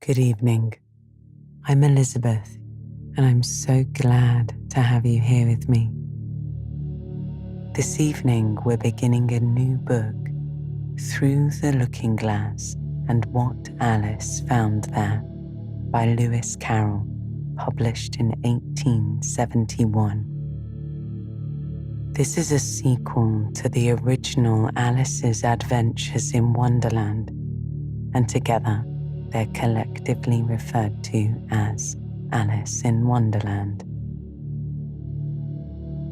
Good evening. I'm Elizabeth, and I'm so glad to have you here with me. This evening, we're beginning a new book, Through the Looking Glass and What Alice Found There, by Lewis Carroll, published in 1871. This is a sequel to the original Alice's Adventures in Wonderland, and together they're collectively referred to as Alice in Wonderland.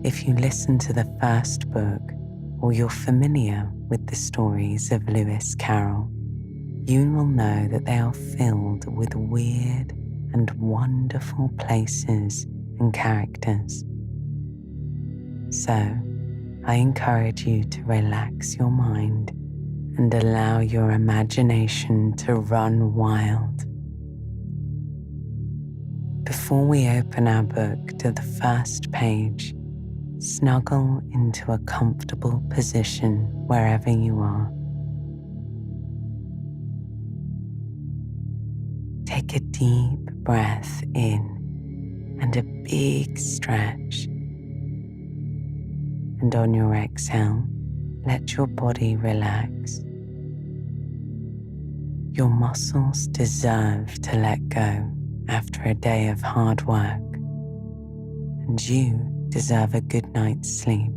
If you listen to the first book, or you're familiar with the stories of Lewis Carroll, you will know that they are filled with weird and wonderful places and characters. So, I encourage you to relax your mind and allow your imagination to run wild. Before we open our book to the first page, snuggle into a comfortable position wherever you are. Take a deep breath in and a big stretch. And on your exhale, let your body relax. Your muscles deserve to let go after a day of hard work, and you deserve a good night's sleep.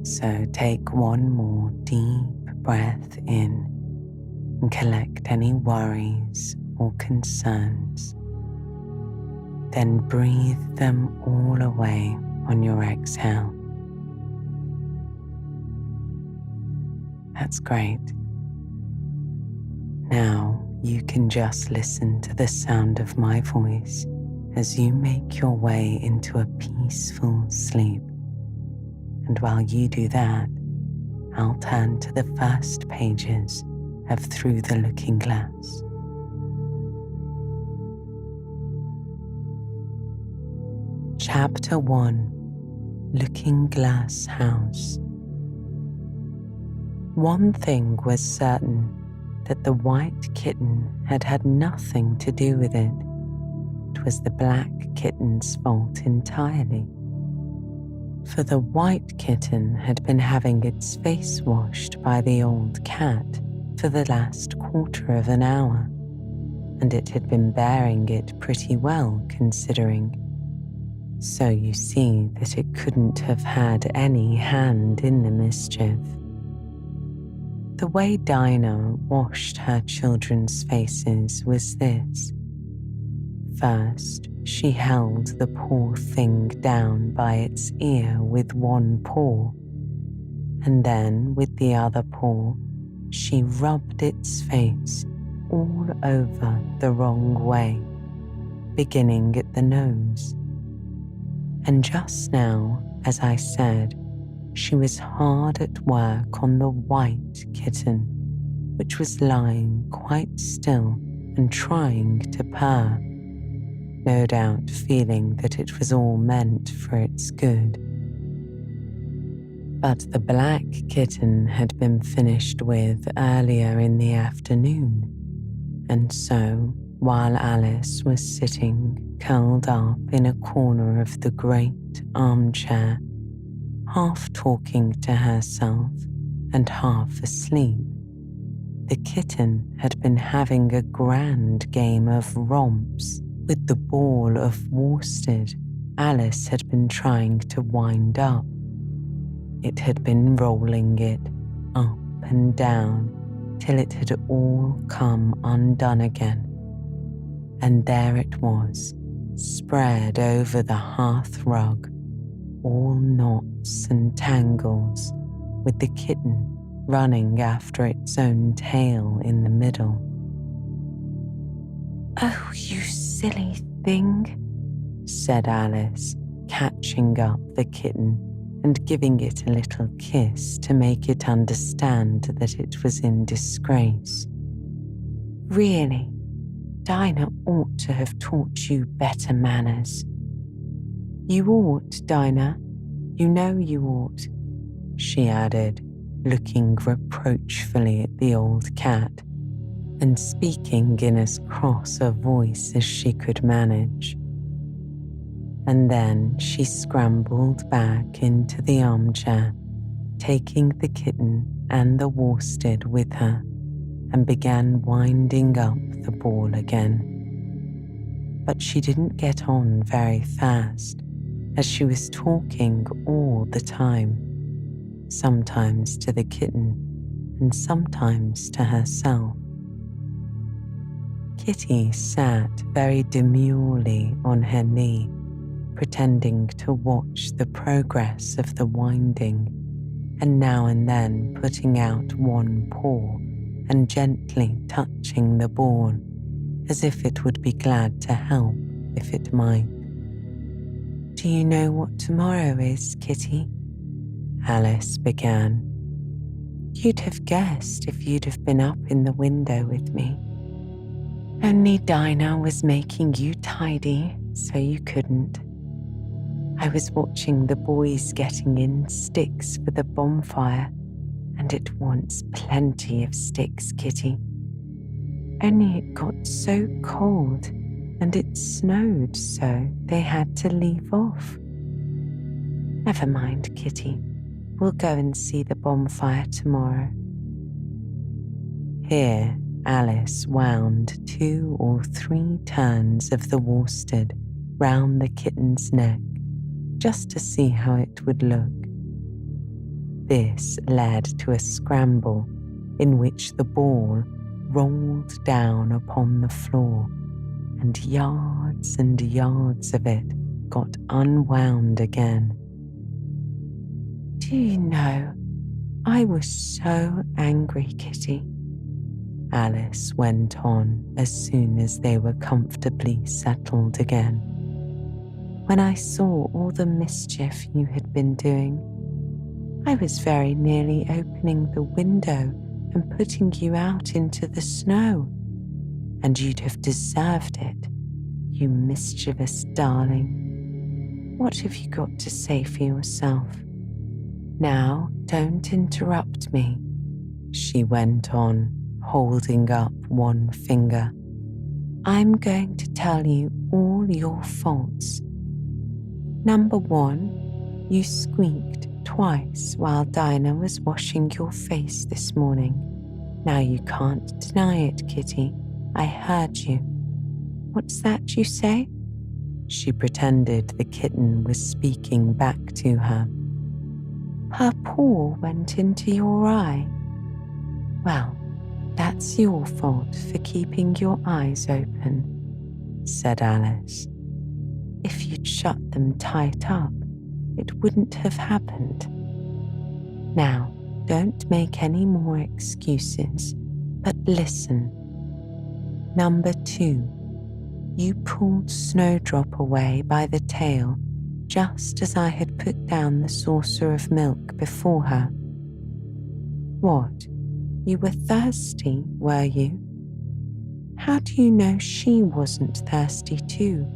So take one more deep breath in and collect any worries or concerns. Then breathe them all away on your exhale. That's great. Now you can just listen to the sound of my voice as you make your way into a peaceful sleep. And while you do that, I'll turn to the first pages of Through the Looking Glass. Chapter 1: Looking Glass House. One thing was certain, that the white kitten had had nothing to do with it. It was the black kitten's fault entirely. For the white kitten had been having its face washed by the old cat for the last quarter of an hour, and it had been bearing it pretty well considering. So you see that it couldn't have had any hand in the mischief. The way Dinah washed her children's faces was this. First, she held the poor thing down by its ear with one paw, and then with the other paw, she rubbed its face all over the wrong way, beginning at the nose. And just now, as I said, she was hard at work on the white kitten, which was lying quite still and trying to purr, no doubt feeling that it was all meant for its good. But the black kitten had been finished with earlier in the afternoon, and so, while Alice was sitting curled up in a corner of the great armchair, half talking to herself and half asleep, the kitten had been having a grand game of romps with the ball of worsted Alice had been trying to wind up. It had been rolling it up and down till it had all come undone again, and there it was, spread over the hearth rug, all knots and tangles, with the kitten running after its own tail in the middle. "Oh, you silly thing," said Alice, catching up the kitten and giving it a little kiss to make it understand that it was in disgrace. "Really, Dinah ought to have taught you better manners." "You ought, Dinah. You know you ought," she added, looking reproachfully at the old cat, and speaking in as cross a voice as she could manage. And then she scrambled back into the armchair, taking the kitten and the worsted with her, and began winding up the ball again. But she didn't get on very fast, as she was talking all the time, sometimes to the kitten and sometimes to herself. Kitty sat very demurely on her knee, pretending to watch the progress of the winding, and now and then putting out one paw and gently touching the ball, as if it would be glad to help if it might. "Do you know what tomorrow is, Kitty?" Alice began. "You'd have guessed if you'd have been up in the window with me. Only Dinah was making you tidy, so you couldn't. I was watching the boys getting in sticks for the bonfire, and it wants plenty of sticks, Kitty. Only it got so cold, and it snowed, so they had to leave off. Never mind, Kitty. We'll go and see the bonfire tomorrow." Here Alice wound 2 or 3 turns of the worsted round the kitten's neck, just to see how it would look. This led to a scramble in which the ball rolled down upon the floor, and yards of it got unwound again. "Do you know, I was so angry, Kitty," Alice went on as soon as they were comfortably settled again, "when I saw all the mischief you had been doing. I was very nearly opening the window and putting you out into the snow, and you'd have deserved it, you mischievous darling. What have you got to say for yourself? Now, don't interrupt me," she went on, holding up one finger. "I'm going to tell you all your faults. Number 1, you squeaked twice while Dinah was washing your face this morning. Now you can't deny it, Kitty. I heard you. What's that you say?" She pretended the kitten was speaking back to her. "Her paw went into your eye. Well, that's your fault for keeping your eyes open," said Alice. "If you'd shut them tight up, it wouldn't have happened. Now, don't make any more excuses, but listen. Number 2, you pulled Snowdrop away by the tail just as I had put down the saucer of milk before her. What? You were thirsty, were you? How do you know she wasn't thirsty too?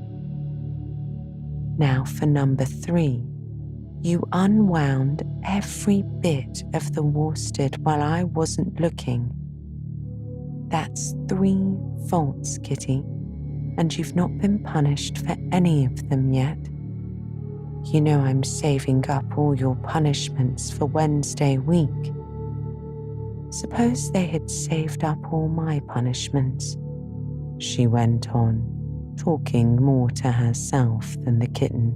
Now for number 3. You unwound every bit of the worsted while I wasn't looking. That's 3 faults, Kitty, and you've not been punished for any of them yet. You know I'm saving up all your punishments for Wednesday week. Suppose they had saved up all my punishments," she went on, talking more to herself than the kitten.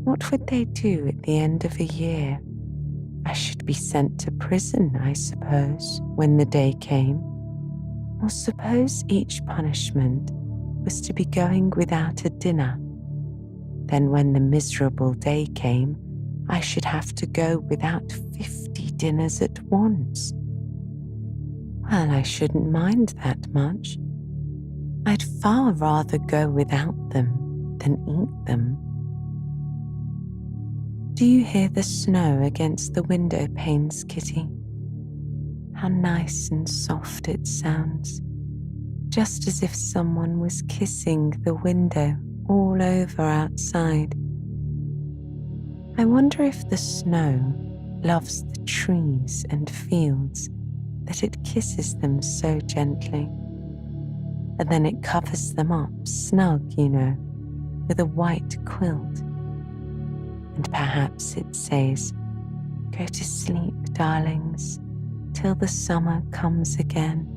"What would they do at the end of a year? I should be sent to prison, I suppose, when the day came. Or suppose each punishment was to be going without a dinner. Then when the miserable day came, I should have to go without 50 dinners at once. Well, I shouldn't mind that much. I'd far rather go without them than eat them. Do you hear the snow against the window panes, Kitty? How nice and soft it sounds, just as if someone was kissing the window all over outside. I wonder if the snow loves the trees and fields that it kisses them so gently, and then it covers them up snug, with a white quilt. And perhaps it says, "Go to sleep, darlings, till the summer comes again."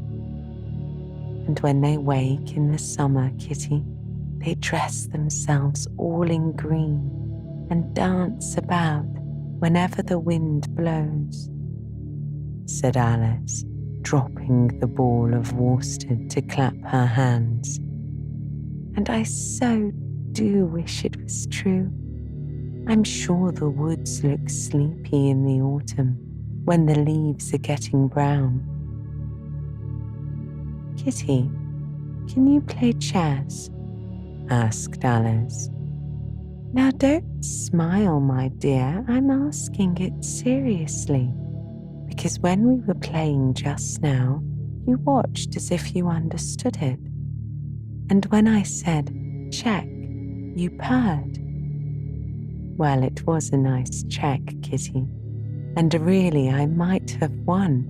And when they wake in the summer, Kitty, they dress themselves all in green and dance about whenever the wind blows, said Alice, dropping the ball of worsted to clap her hands. And I so do wish it was true. I'm sure the woods look sleepy in the autumn when the leaves are getting brown. Kitty, can you play chess? Asked Alice. Now don't smile, my dear, I'm asking it seriously, because when we were playing just now, you watched as if you understood it. And when I said, check, you purred. Well, it was a nice check, Kitty, and really I might have won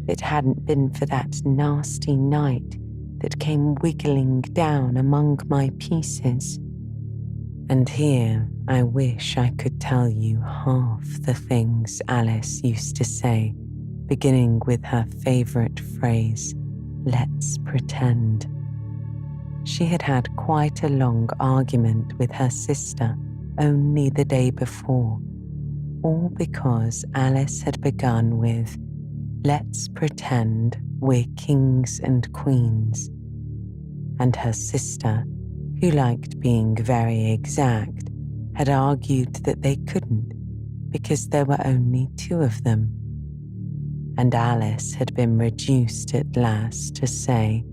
if it hadn't been for that nasty knight that came wiggling down among my pieces. And here I wish I could tell you half the things Alice used to say, beginning with her favourite phrase, "Let's pretend." She had had quite a long argument with her sister only the day before, all because Alice had begun with, "Let's pretend we're kings and queens." And her sister, who liked being very exact, had argued that they couldn't because there were only two of them. And Alice had been reduced at last to say,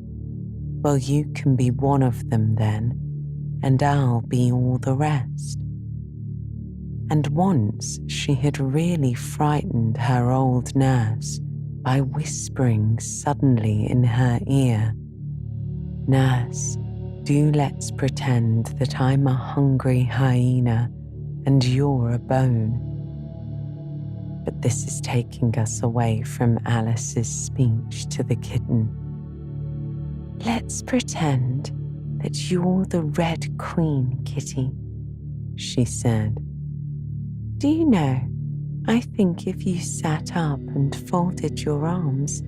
"Well, you can be one of them then, and I'll be all the rest." And once she had really frightened her old nurse by whispering suddenly in her ear, "Nurse, do let's pretend that I'm a hungry hyena and you're a bone." But this is taking us away from Alice's speech to the kitten. "Let's pretend that you're the Red Queen, Kitty," she said. "Do you know, I think if you sat up and folded your arms,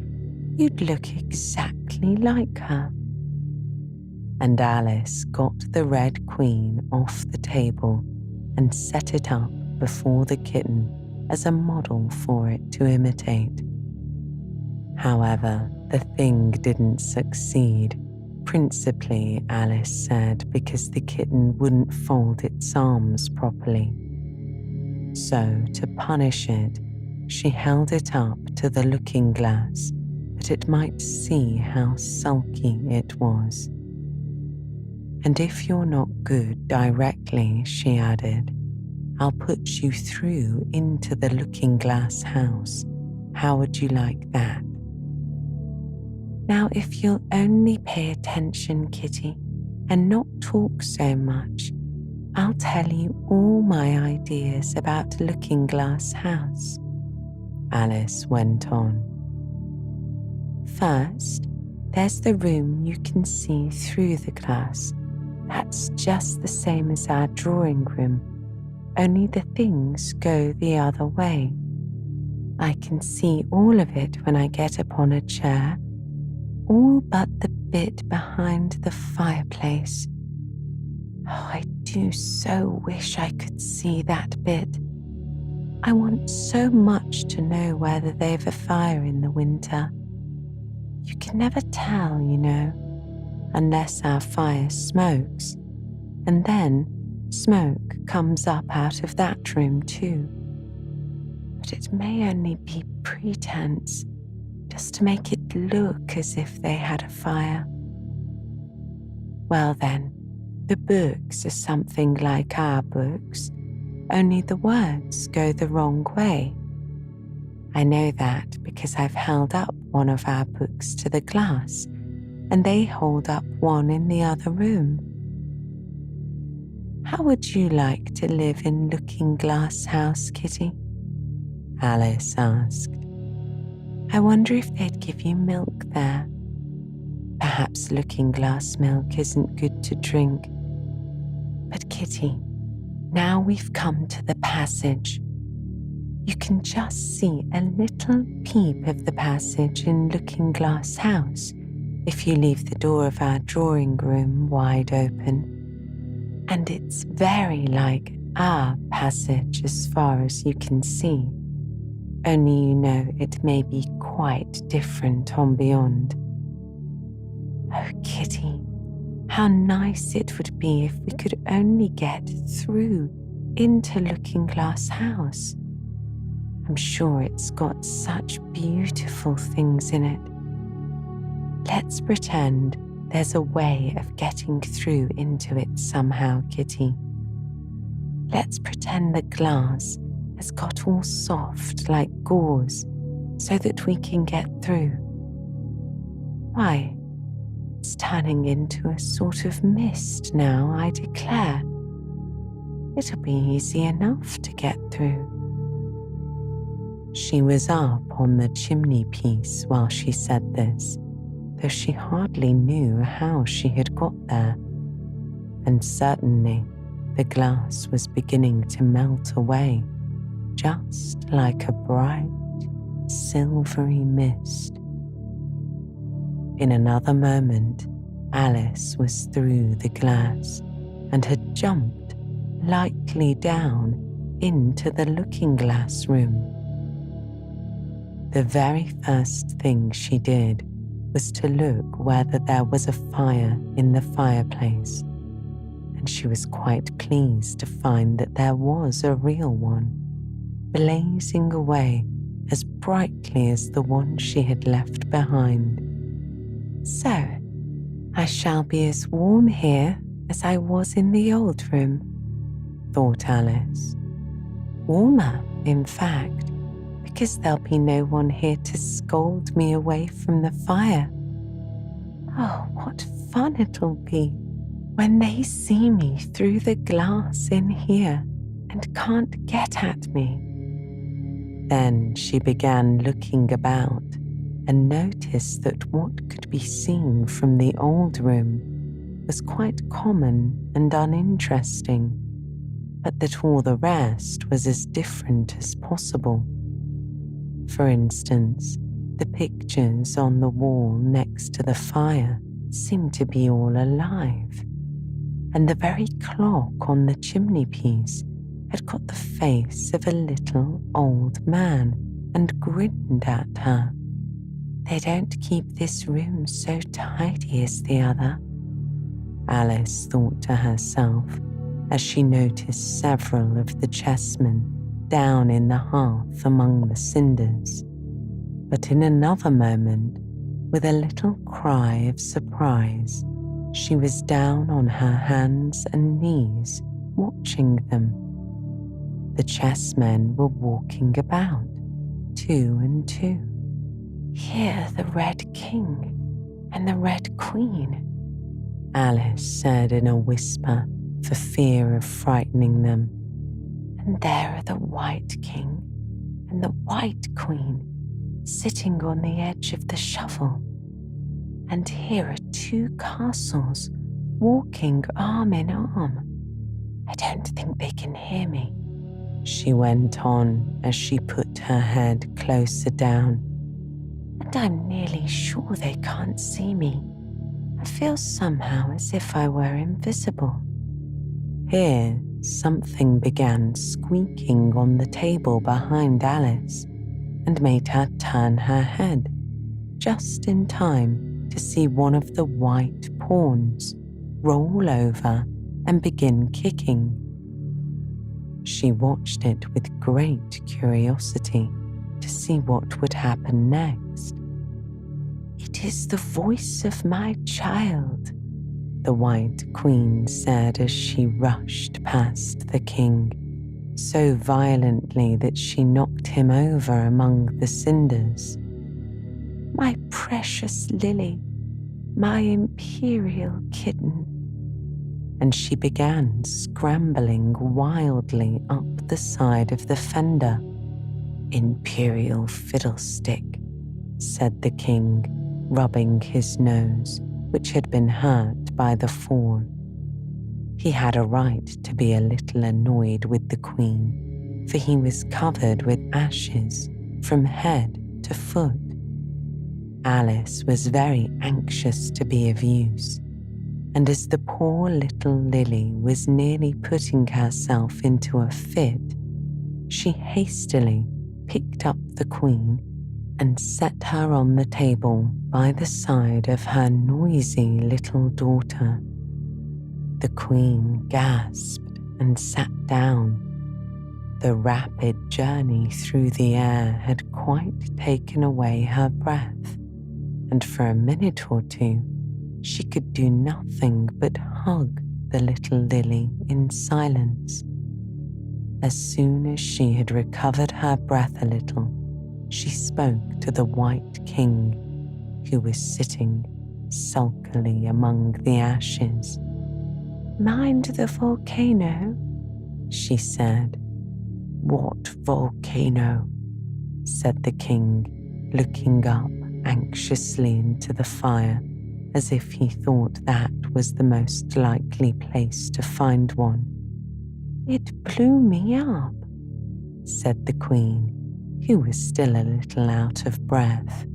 you'd look exactly like her." And Alice got the Red Queen off the table and set it up before the kitten as a model for it to imitate. However, the thing didn't succeed, principally, Alice said, because the kitten wouldn't fold its arms properly. So, to punish it, she held it up to the looking glass that it might see how sulky it was. "And if you're not good directly," she added, "I'll put you through into the looking glass house. How would you like that?" Now, if you'll only pay attention, Kitty, and not talk so much, I'll tell you all my ideas about Looking Glass House, Alice went on. "First, there's the room you can see through the glass. That's just the same as our drawing room, only the things go the other way. I can see all of it when I get upon a chair, all but the bit behind the fireplace. Oh, I do so wish I could see that bit. I want so much to know whether they've a fire in the winter. You can never tell, unless our fire smokes, and then smoke comes up out of that room too. But it may only be pretense, just to make it look as if they had a fire. Well then, the books are something like our books, only the words go the wrong way. I know that because I've held up one of our books to the glass, and they hold up one in the other room. How would you like to live in Looking Glass House, Kitty?" Alice asked. I wonder if they'd give you milk there. Perhaps looking glass milk isn't good to drink. But Kitty, now we've come to the passage. You can just see a little peep of the passage in Looking Glass House if you leave the door of our drawing room wide open. And it's very like our passage as far as you can see, only you know it may be quite different on beyond. Oh, Kitty, how nice it would be if we could only get through into Looking Glass House. I'm sure it's got such beautiful things in it. Let's pretend there's a way of getting through into it somehow, Kitty. Let's pretend the glass has got all soft like gauze so that we can get through. Why, it's turning into a sort of mist now, I declare. It'll be easy enough to get through. She was up on the chimney piece while she said this, though she hardly knew how she had got there. And certainly the glass was beginning to melt away, just like a bright, silvery mist. In another moment, Alice was through the glass and had jumped lightly down into the looking glass room. The very first thing she did was to look whether there was a fire in the fireplace, and she was quite pleased to find that there was a real one, blazing away as brightly as the one she had left behind. So, I shall be as warm here as I was in the old room, thought Alice. Warmer, in fact, because there'll be no one here to scold me away from the fire. Oh, what fun it'll be when they see me through the glass in here and can't get at me. Then she began looking about and noticed that what could be seen from the old room was quite common and uninteresting, but that all the rest was as different as possible. For instance, the pictures on the wall next to the fire seemed to be all alive, and the very clock on the chimney piece had got the face of a little old man and grinned at her. They don't keep this room so tidy as the other, Alice thought to herself as she noticed several of the chessmen down in the hearth among the cinders. But in another moment, with a little cry of surprise, she was down on her hands and knees watching them. The chessmen were walking about, 2 and 2. Here the Red King and the Red Queen, Alice said in a whisper for fear of frightening them. And there are the White King and the White Queen sitting on the edge of the shovel. And here are 2 castles walking arm in arm. I don't think they can hear me, she went on as she put her head closer down. And I'm nearly sure they can't see me. I feel somehow as if I were invisible. Here, something began squeaking on the table behind Alice and made her turn her head just in time to see one of the white pawns roll over and begin kicking. She watched it with great curiosity to see what would happen next. It is the voice of my child, the White Queen said as she rushed past the king, so violently that she knocked him over among the cinders. My precious Lily, my imperial kitten. And she began scrambling wildly up the side of the fender. Imperial fiddlestick, said the king, rubbing his nose, which had been hurt by the fall. He had a right to be a little annoyed with the queen, for he was covered with ashes from head to foot. Alice was very anxious to be of use, and as the poor little Lily was nearly putting herself into a fit, she hastily picked up the queen and set her on the table by the side of her noisy little daughter. The queen gasped and sat down. The rapid journey through the air had quite taken away her breath, and for a minute or two she could do nothing but hug the little Lily in silence. As soon as she had recovered her breath a little, she spoke to the White King, who was sitting sulkily among the ashes. "Mind the volcano?" she said. "What volcano?" said the king, looking up anxiously into the fire, as if he thought that was the most likely place to find one. "It blew me up," said the queen, who was still a little out of breath.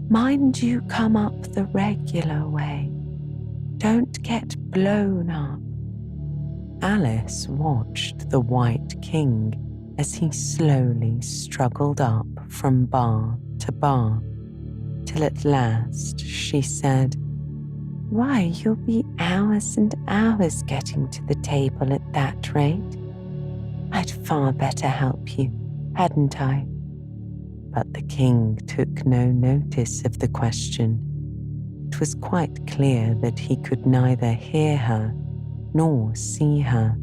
"Mind you come up the regular way. Don't get blown up." Alice watched the White King as he slowly struggled up from bar to bar, till at last she said, "Why, you'll be hours and hours getting to the table at that rate. I'd far better help you, hadn't I?" But the king took no notice of the question. It was quite clear that he could neither hear her nor see her.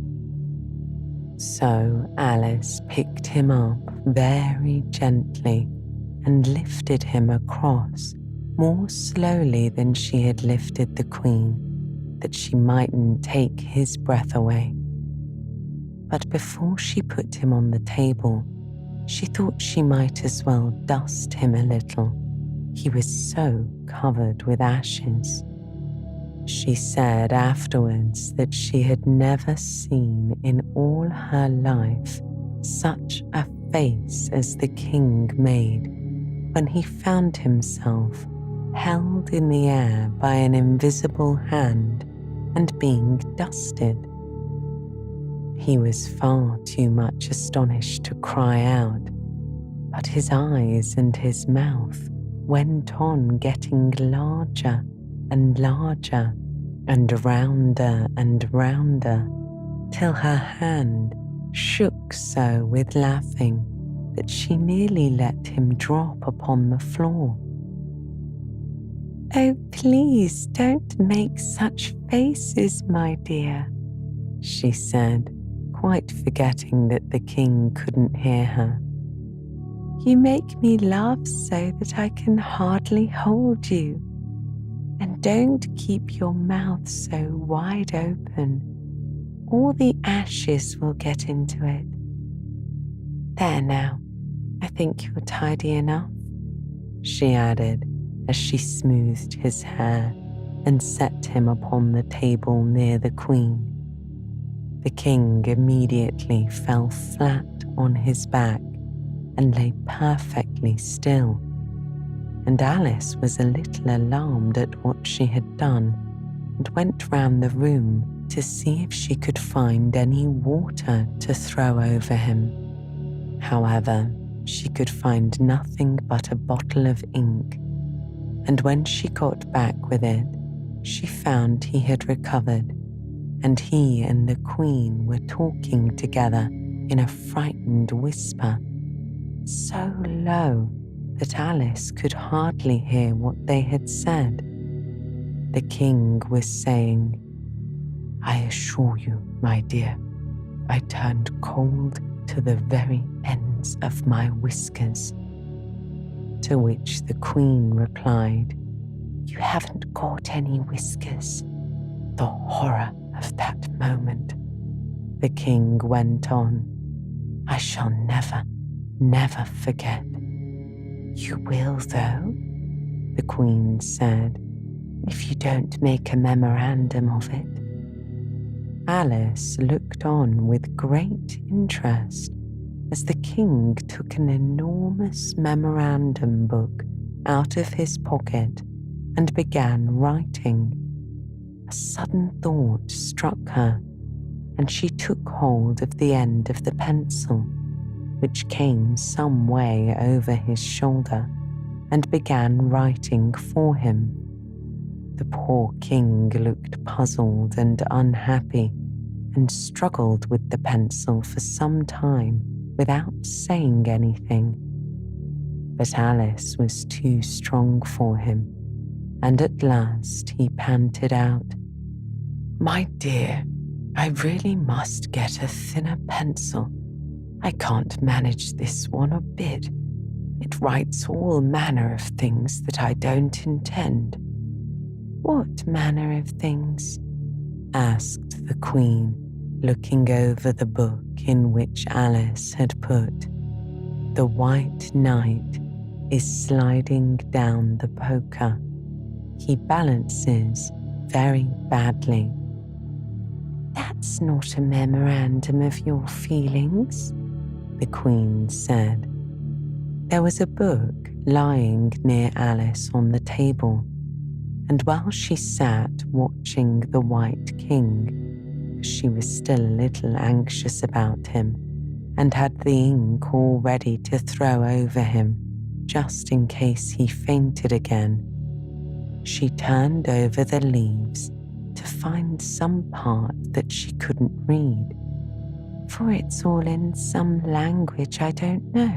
So Alice picked him up very gently and lifted him across more slowly than she had lifted the queen, that she mightn't take his breath away. But before she put him on the table, she thought she might as well dust him a little. He was so covered with ashes. She said afterwards that she had never seen in all her life such a face as the king made when he found himself held in the air by an invisible hand and being dusted. He was far too much astonished to cry out, but his eyes and his mouth went on getting larger and larger and rounder, till her hand shook so with laughing that she nearly let him drop upon the floor. "Oh, please don't make such faces, my dear," she said, quite forgetting that the king couldn't hear her. "You make me laugh so that I can hardly hold you. And don't keep your mouth so wide open. All the ashes will get into it. There now, I think you're tidy enough," she added as she smoothed his hair and set him upon the table near the queen. The king immediately fell flat on his back and lay perfectly still, and Alice was a little alarmed at what she had done and went round the room to see if she could find any water to throw over him. However, she could find nothing but a bottle of ink, and when she got back with it, she found he had recovered, and he and the queen were talking together in a frightened whisper, so low that Alice could hardly hear what they had said. The king was saying, "I assure you, my dear, I turned cold to the very ends of my whiskers." To which the queen replied, "You haven't got any whiskers." The horror of that moment. The king went on, "I shall never forget. You will, though, the Queen said, if you don't make a memorandum of it. Alice looked on with great interest as the King took an enormous memorandum book out of his pocket and began writing. A sudden thought struck her, and she took hold of the end of the pencil, which came some way over his shoulder, and began writing for him. The poor King looked puzzled and unhappy, and struggled with the pencil for some time without saying anything. But Alice was too strong for him, and at last he panted out, "My dear, I really must get a thinner pencil. I can't manage this one a bit. It writes all manner of things that I don't intend." "What manner of things?" asked the Queen, looking over the book in which Alice had put, "The White Knight is sliding down the poker. He balances very badly." "That's not a memorandum of your feelings," the Queen said. There was a book lying near Alice on the table, and while she sat watching the White King, she was still a little anxious about him and had the ink all ready to throw over him just in case he fainted again, she turned over the leaves to find some part that she couldn't read, "for it's all in some language I don't know,"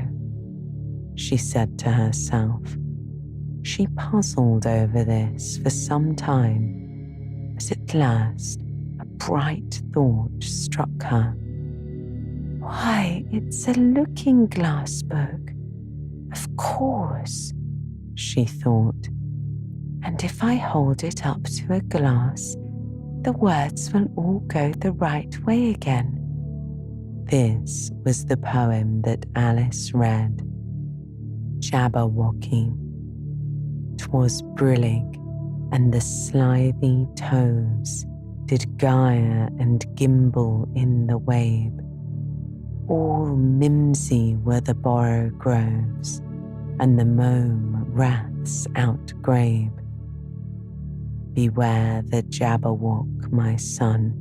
she said to herself. She puzzled over this for some time, but at last a bright thought struck her. "Why, it's a looking-glass book. Of course," she thought. "And if I hold it up to a glass, the words will all go the right way again." This was the poem that Alice read. Jabberwocky. 'Twas brillig, and the slithy toves did gyre and gimble in the wabe. All mimsy were the borogroves, and the mome raths outgrabe. Beware the Jabberwock, my son,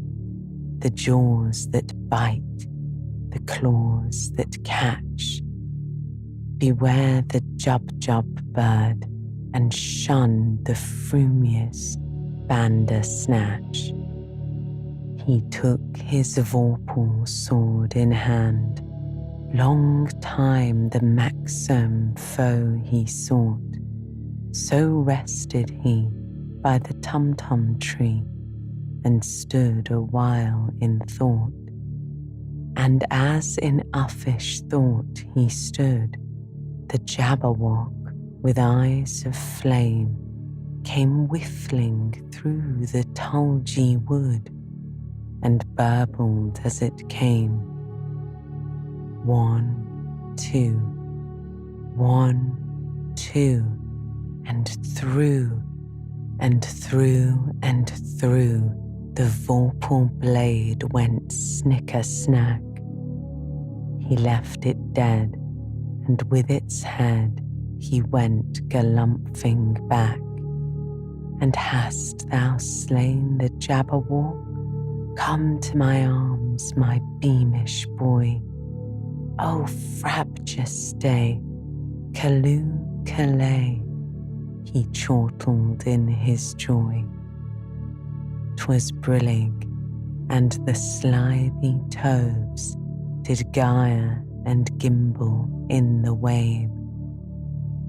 the jaws that bite, the claws that catch. Beware the Jubjub bird, and shun the frumious Bandersnatch. He took his vorpal sword in hand, long time the maxim foe he sought. So rested he by the tumtum tree, and stood a while in thought. And as in uffish thought he stood, the Jabberwock, with eyes of flame, came whiffling through the tulgey wood, and burbled as it came. 1, 2, 1, 2, and through, and through, and through, the vorpal blade went snicker-snack. He left it dead, and with its head he went galumphing back. And hast thou slain the Jabberwock? Come to my arms, my beamish boy. O frabjous day, callooh, callay, he chortled in his joy. 'Twas brillig, and the slithy toves did gyre and gimble in the wabe.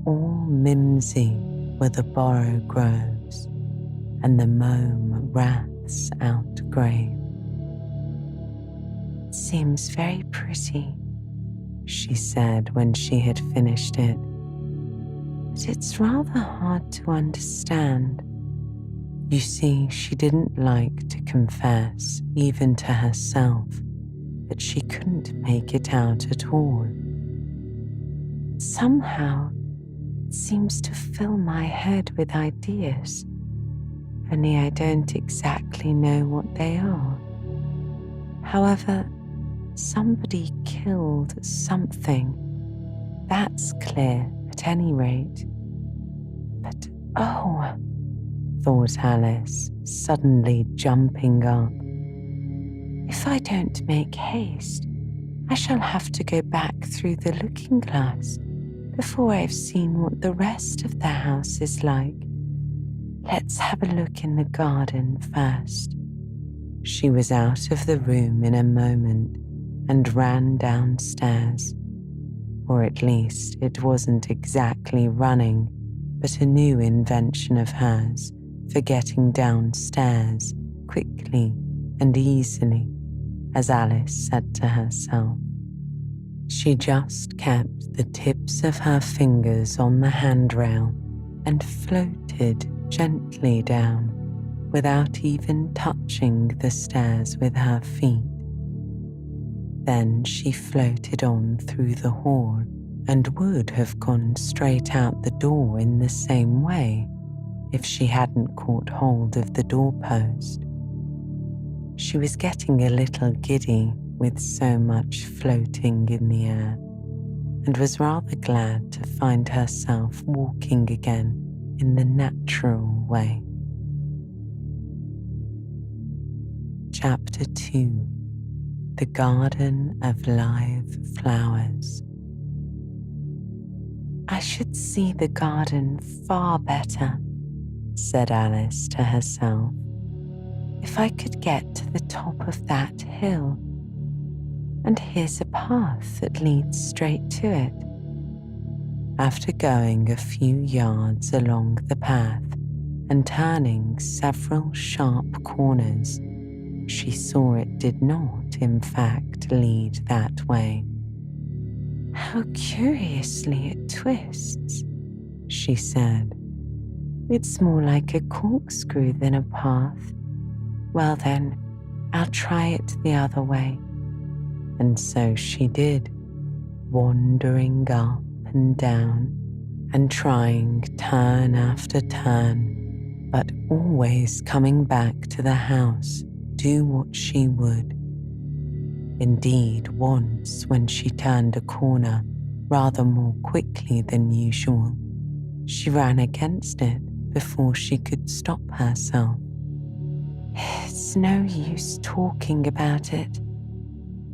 All mimsy were the borogroves, and the mome raths outgrabe. "It seems very pretty," she said when she had finished it, "but it's rather hard to understand." You see, she didn't like to confess, even to herself, that she couldn't make it out at all. "Somehow, seems to fill my head with ideas, only I don't exactly know what they are. However, somebody killed something. That's clear at any rate. But oh, thought Alice, suddenly jumping up. If I don't make haste, I shall have to go back through the looking glass before I've seen what the rest of the house is like. Let's have a look in the garden first. She was out of the room in a moment and ran downstairs. Or at least it wasn't exactly running, but a new invention of hers for getting downstairs quickly and easily, as Alice said to herself. She just kept the tips of her fingers on the handrail and floated gently down without even touching the stairs with her feet. Then she floated on through the hall and would have gone straight out the door in the same way if she hadn't caught hold of the doorpost. She was getting a little giddy with so much floating in the air and was rather glad to find herself walking again in the natural way. Chapter 2: The Garden of Live Flowers. I should see the garden far better, said Alice to herself, if I could get to the top of that hill. And here's a path that leads straight to it. After going a few yards along the path and turning several sharp corners, she saw it did not, in fact, lead that way. How curiously it twists, she said. It's more like a corkscrew than a path. Well then, I'll try it the other way. And so she did, wandering up and down and trying turn after turn, but always coming back to the house, do what she would. Indeed, once when she turned a corner rather more quickly than usual, she ran against it before she could stop herself. It's no use talking about it,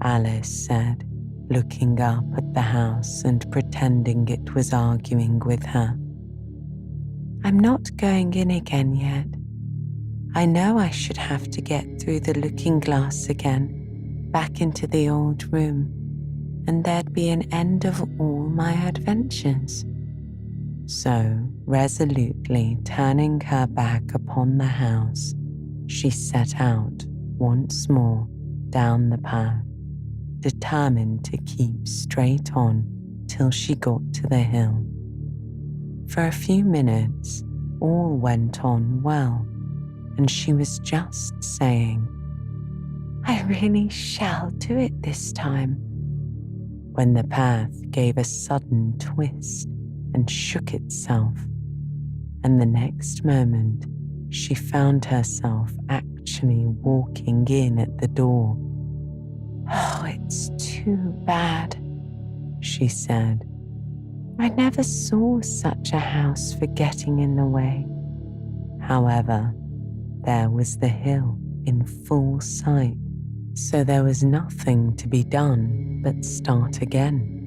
Alice said, looking up at the house and pretending it was arguing with her. I'm not going in again yet. I know I should have to get through the looking glass again, back into the old room, and there'd be an end of all my adventures. So, resolutely turning her back upon the house, she set out once more down the path, determined to keep straight on till she got to the hill. For a few minutes, all went on well, and she was just saying, I really shall do it this time, when the path gave a sudden twist and shook itself, and the next moment she found herself actually walking in at the door. Oh, it's too bad, she said. I never saw such a house for getting in the way. However, there was the hill in full sight, so there was nothing to be done but start again.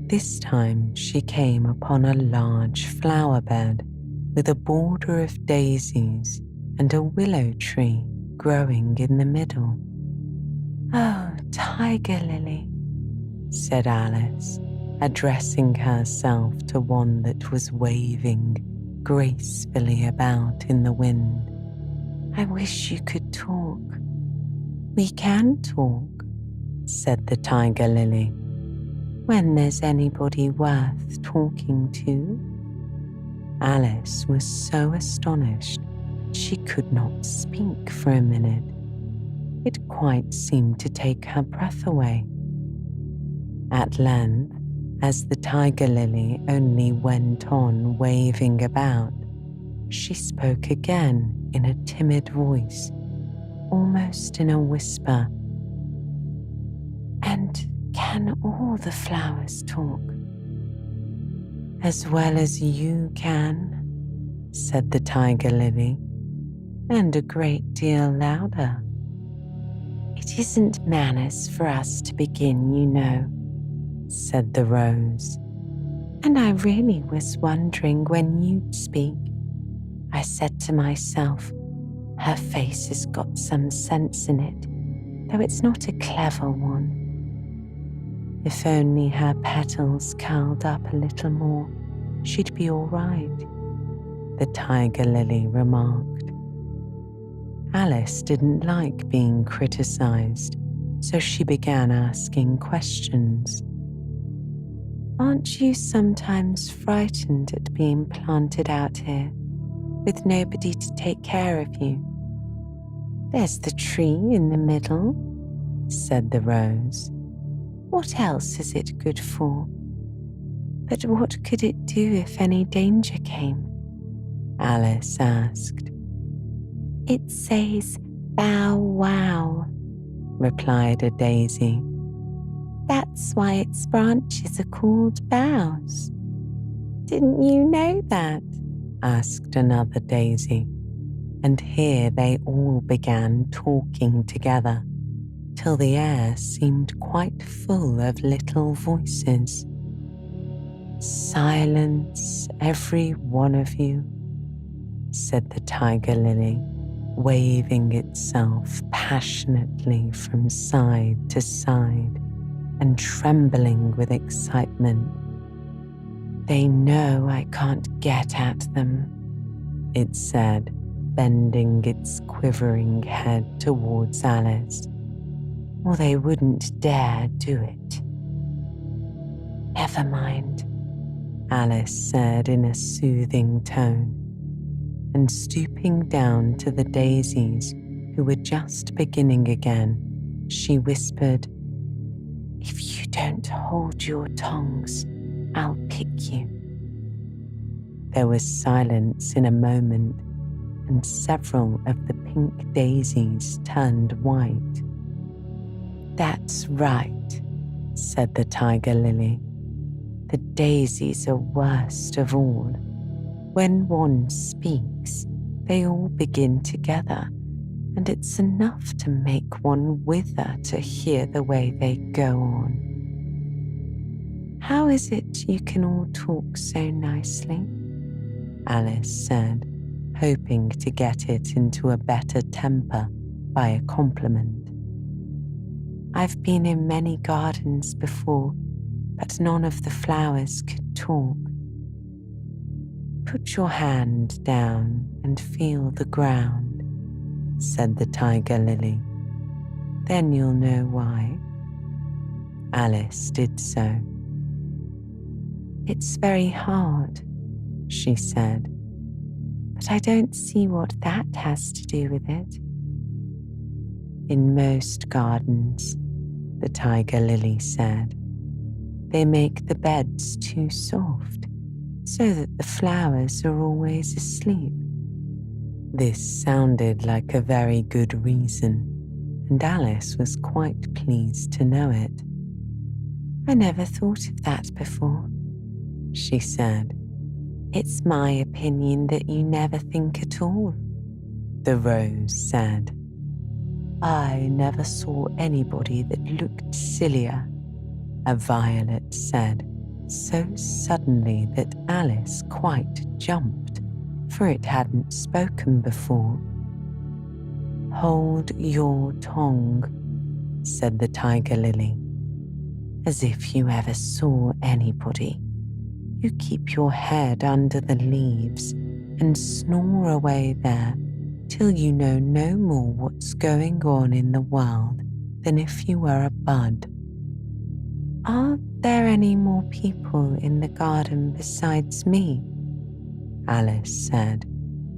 This time she came upon a large flower bed with a border of daisies and a willow tree growing in the middle. Oh, tiger lily, said Alice, addressing herself to one that was waving gracefully about in the wind. I wish you could talk. We can talk, said the tiger lily, when there's anybody worth talking to. Alice was so astonished she could not speak for a minute. It quite seemed to take her breath away. At length, As the tiger lily only went on waving about, she spoke again in a timid voice, almost in a whisper. And can all the flowers talk? As well as you can, said the tiger lily, and a great deal louder. It isn't manners for us to begin, you know, said the rose. And I really was wondering when you'd speak. I said to myself, her face has got some sense in it, though it's not a clever one. If only her petals curled up a little more, she'd be all right, the tiger lily remarked. Alice didn't like being criticized, so she began asking questions. Aren't you sometimes frightened at being planted out here, with nobody to take care of you? There's the tree in the middle, said the rose. What else is it good for? But what could it do if any danger came? Alice asked. It says bow wow, replied a daisy. That's why its branches are called boughs. Didn't you know that? Asked another daisy, and here they all began talking together, till the air seemed quite full of little voices. Silence, every one of you, said the tiger lily, waving itself passionately from side to side and trembling with excitement. They know I can't get at them, it said, bending its quivering head towards Alice, or they wouldn't dare do it. Never mind, Alice said in a soothing tone, and stooping down to the daisies who were just beginning again, she whispered, If you don't hold your tongues, I'll pick you. There was silence in a moment, and several of the pink daisies turned white. That's right, said the tiger lily. The daisies are worst of all. When one speaks, they all begin together, and it's enough to make one wither to hear the way they go on. How is it you can all talk so nicely? Alice said, hoping to get it into a better temper by a compliment. I've been in many gardens before, but none of the flowers could talk. Put your hand down and feel the ground, said the tiger lily. Then you'll know why. Alice did so. It's very hard, she said, but I don't see what that has to do with it. In most gardens, the tiger lily said, they make the beds too soft so that the flowers are always asleep. This sounded like a very good reason, and Alice was quite pleased to know it. I never thought of that before, she said. It's my opinion that you never think at all, the rose said. I never saw anybody that looked sillier, a violet said, so suddenly that Alice quite jumped, for it hadn't spoken before. Hold your tongue, said the tiger lily. As if you ever saw anybody. You keep your head under the leaves and snore away there till you know no more what's going on in the world than if you were a bud. Are there any more people in the garden besides me? Alice said,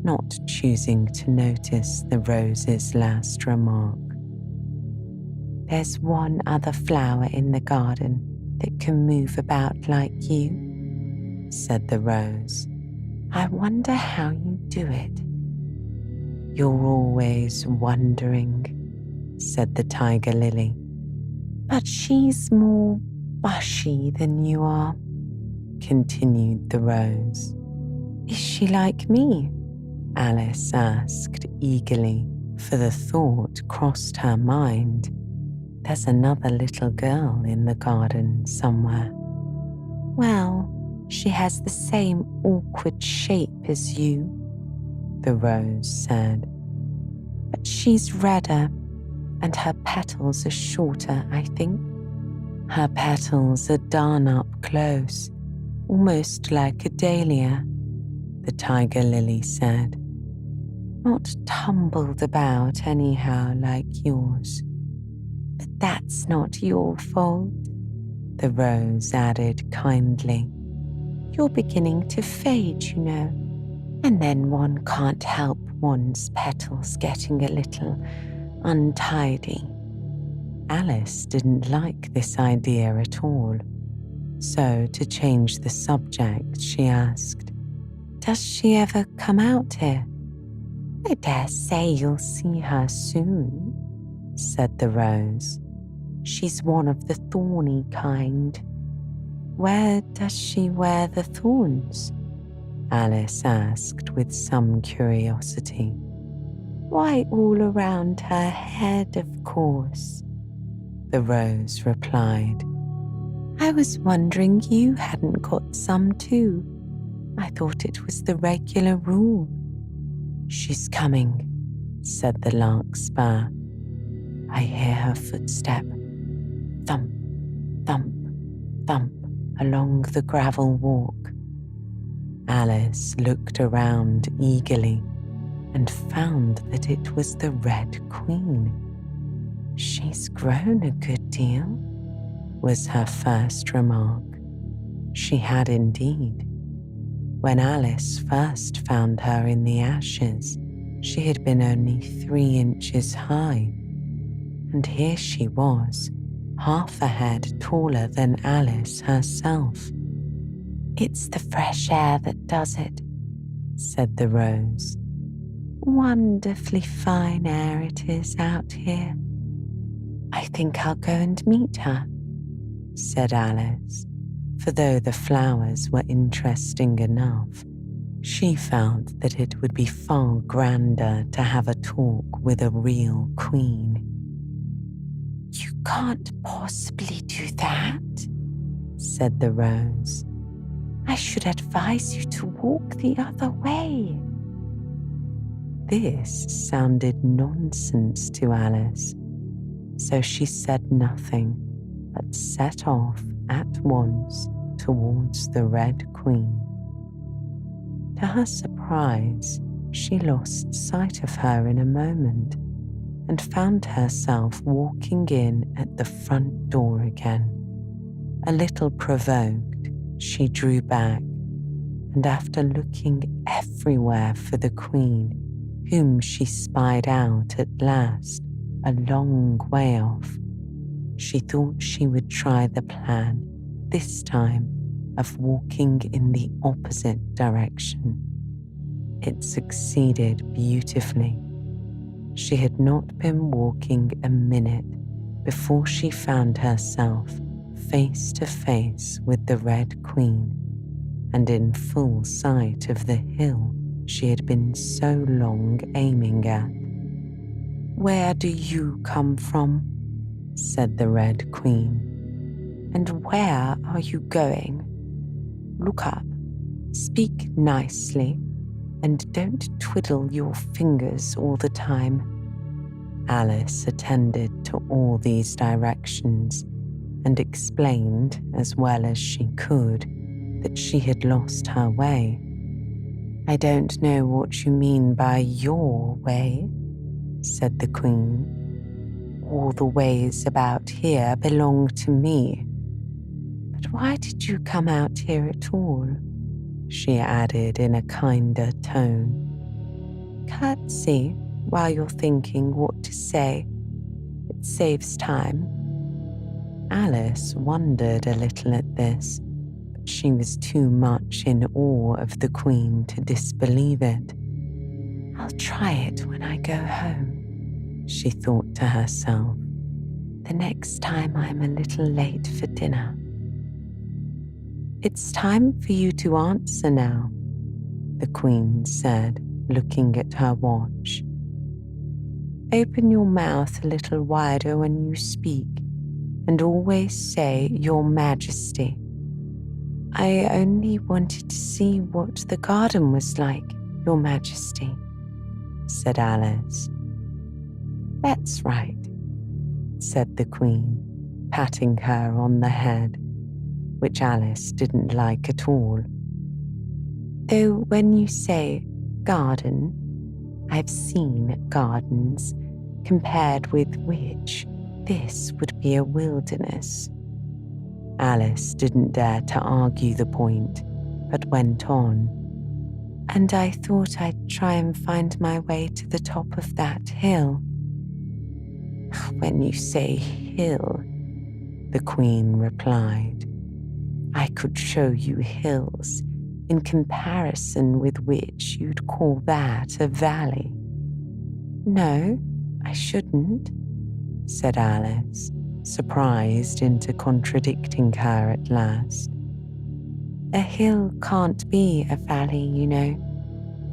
not choosing to notice the rose's last remark. There's one other flower in the garden, that can move about like you, said the rose. I wonder how you do it. You're always wondering, said the tiger lily. But she's more bushy than you are, continued the rose. Is she like me? Alice asked eagerly, for the thought crossed her mind. There's another little girl in the garden somewhere. Well, she has the same awkward shape as you, the rose said. But she's redder, and her petals are shorter, I think. Her petals are done up close, almost like a dahlia, the tiger lily said. Not tumbled about anyhow like yours. But that's not your fault, the rose added kindly. You're beginning to fade, you know, and then one can't help one's petals getting a little untidy. Alice didn't like this idea at all, so to change the subject, she asked, Does she ever come out here? I dare say you'll see her soon, said the rose. She's one of the thorny kind. Where does she wear the thorns? Alice asked with some curiosity. Why, all around her head, of course, the rose replied. I was wondering you hadn't got some too. I thought it was the regular rule. She's coming, said the larkspur. I hear her footstep, thump, thump, thump, along the gravel walk. Alice looked around eagerly and found that it was the Red Queen. She's grown a good deal, was her first remark. She had indeed. When Alice first found her in the ashes, she had been only 3 inches high, and here she was, half a head taller than Alice herself. It's the fresh air that does it, said the rose. Wonderfully fine air it is out here. I think I'll go and meet her, said Alice, for though the flowers were interesting enough, she felt that it would be far grander to have a talk with a real queen. You can't possibly do that, said the rose. I should advise you to walk the other way. This sounded nonsense to Alice, so she said nothing but set off at once towards the Red Queen. To her surprise, she lost sight of her in a moment and found herself walking in at the front door again. A little provoked, she drew back, and after looking everywhere for the Queen, whom she spied out at last a long way off, she thought she would try the plan, this time, of walking in the opposite direction. It succeeded beautifully. She had not been walking a minute before she found herself face to face with the Red Queen and in full sight of the hill she had been so long aiming at. Where do you come from? Said the Red Queen. And where are you going? Look up, speak nicely, and don't twiddle your fingers all the time. Alice attended to all these directions and explained as well as she could that she had lost her way. I don't know what you mean by your way, said the Queen. All the ways about here belong to me. But why did you come out here at all? She added in a kinder tone. Curtsy while you're thinking what to say. It saves time. Alice wondered a little at this, but she was too much in awe of the Queen to disbelieve it. "I'll try it when I go home," she thought to herself, "the next time I'm a little late for dinner." "It's time for you to answer now," the Queen said, looking at her watch. "Open your mouth a little wider when you speak, and always say, 'Your Majesty.'" "I only wanted to see what the garden was like, Your Majesty," said Alice. "That's right," said the Queen, patting her on the head, which Alice didn't like at all. "Though when you say garden, I've seen gardens, compared with which this would be a wilderness." Alice didn't dare to argue the point, but went on. "And I thought I'd try and find my way to the top of that hill." "When you say hill," the Queen replied, "I could show you hills in comparison with which you'd call that a valley." "No, I shouldn't," said Alice, surprised into contradicting her at last. "A hill can't be a valley, you know.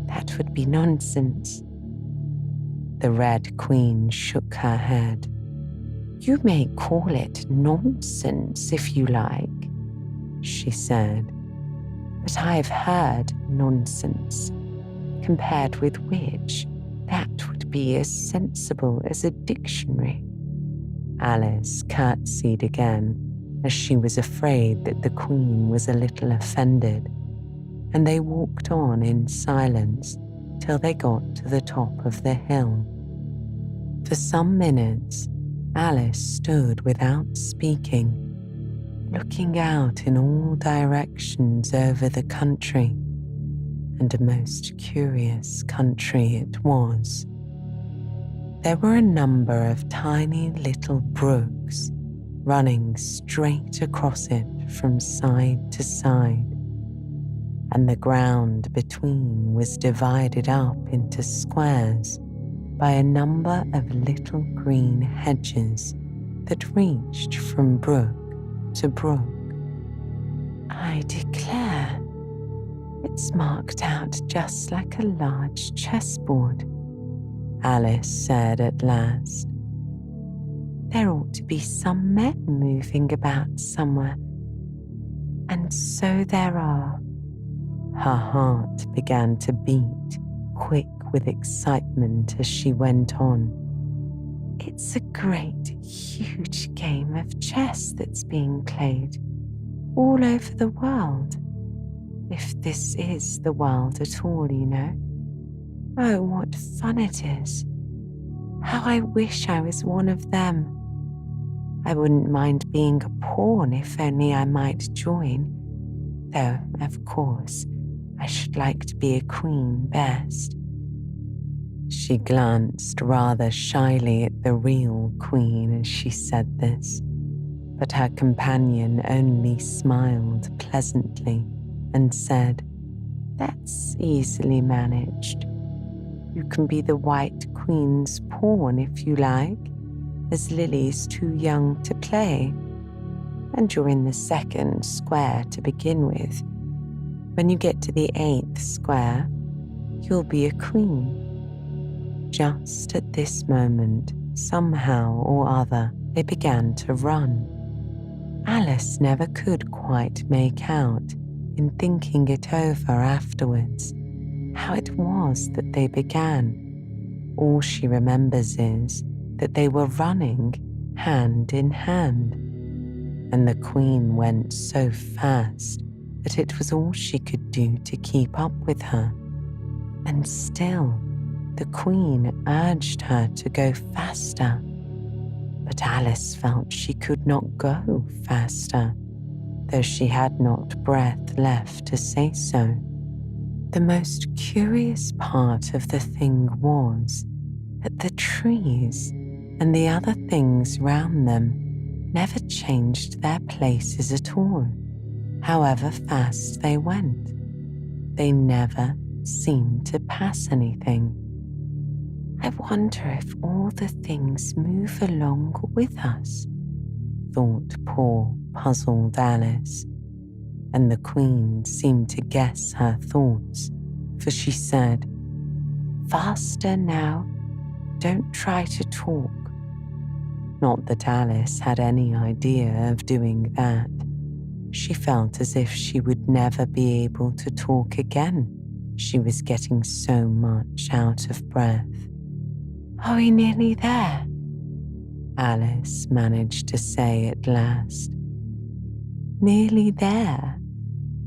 That would be nonsense." The Red Queen shook her head. "You may call it nonsense if you like," she said, "but I've heard nonsense, compared with which that would be as sensible as a dictionary." Alice curtsied again, as she was afraid that the Queen was a little offended, and they walked on in silence till they got to the top of the hill. For some minutes, Alice stood without speaking, looking out in all directions over the country, and a most curious country it was. There were a number of tiny little brooks running straight across it from side to side, and the ground between was divided up into squares by a number of little green hedges that reached from brook to brook. "I declare, it's marked out just like a large chessboard," Alice said at last. "There ought to be some men moving about somewhere. And so there are." Her heart began to beat, quick with excitement as she went on. "It's a great, huge game of chess that's being played all over the world. If this is the world at all, you know. Oh, what fun it is. How I wish I was one of them. I wouldn't mind being a pawn if only I might join, though, of course, I should like to be a queen best." She glanced rather shyly at the real Queen as she said this, but her companion only smiled pleasantly and said, "That's easily managed. You can be the White Queen's pawn if you like, as Lily's too young to play, and you're in the second square to begin with. When you get to the 8th square, you'll be a queen." Just at this moment, somehow or other, they began to run. Alice never could quite make out, in thinking it over afterwards, how it was that they began. All she remembers is that they were running hand in hand, and the Queen went so fast that it was all she could do to keep up with her. And still, the Queen urged her to go faster, but Alice felt she could not go faster, though she had not breath left to say so. The most curious part of the thing was that the trees and the other things round them never changed their places at all, however fast they went. They never seemed to pass anything. I wonder if all the things move along with us, thought poor, puzzled Alice, and the Queen seemed to guess her thoughts, for she said, "Faster now, don't try to talk." Not that Alice had any idea of doing that. She felt as if she would never be able to talk again. She was getting so much out of breath. "Are we nearly there?" Alice managed to say at last. "Nearly there,"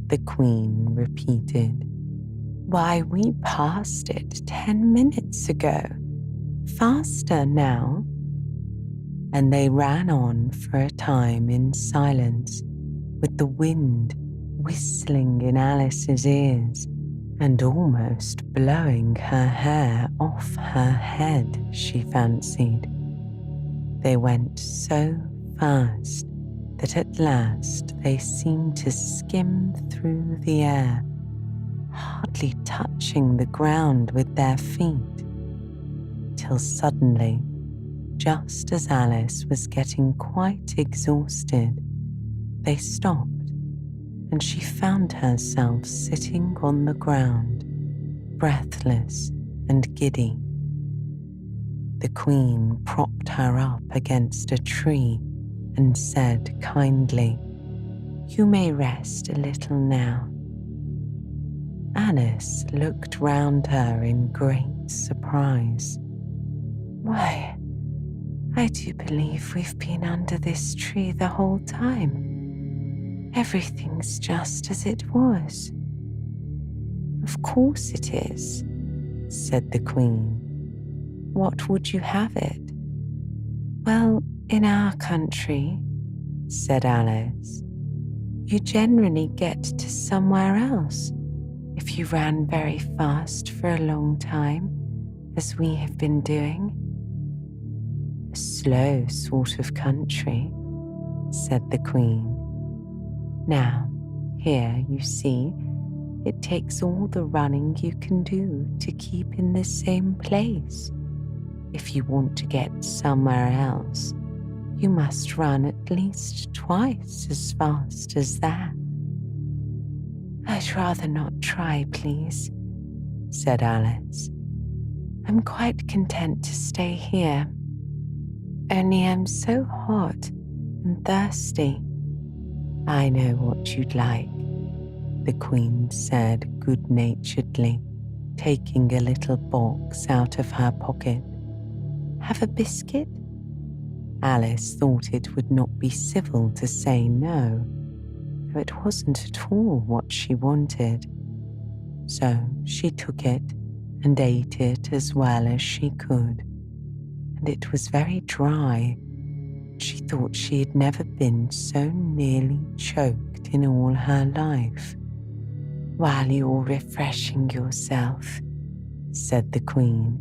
the Queen repeated. "Why, we passed it 10 minutes ago. Faster now." And they ran on for a time in silence, with the wind whistling in Alice's ears and almost blowing her hair off her head, she fancied. They went so fast that at last they seemed to skim through the air, hardly touching the ground with their feet, till suddenly, just as Alice was getting quite exhausted, they stopped, and she found herself sitting on the ground, breathless and giddy. The Queen propped her up against a tree and said kindly, "You may rest a little now." Alice looked round her in great surprise. "Why, I do believe we've been under this tree the whole time. Everything's just as it was." "Of course it is," said the Queen. "What would you have it?" "Well, in our country," said Alice, "you generally get to somewhere else if you ran very fast for a long time, as we have been doing." "A slow sort of country," said the Queen. "Now, here, you see, it takes all the running you can do to keep in the same place. If you want to get somewhere else, you must run at least twice as fast as that." "I'd rather not try, please," said Alice. "I'm quite content to stay here. Only I'm so hot and thirsty." "I know what you'd like," the Queen said good-naturedly, taking a little box out of her pocket. "Have a biscuit?" Alice thought it would not be civil to say no, though it wasn't at all what she wanted. So she took it and ate it as well as she could, and it was very dry. She thought she had never been so nearly choked in all her life. "While you're refreshing yourself," said the Queen,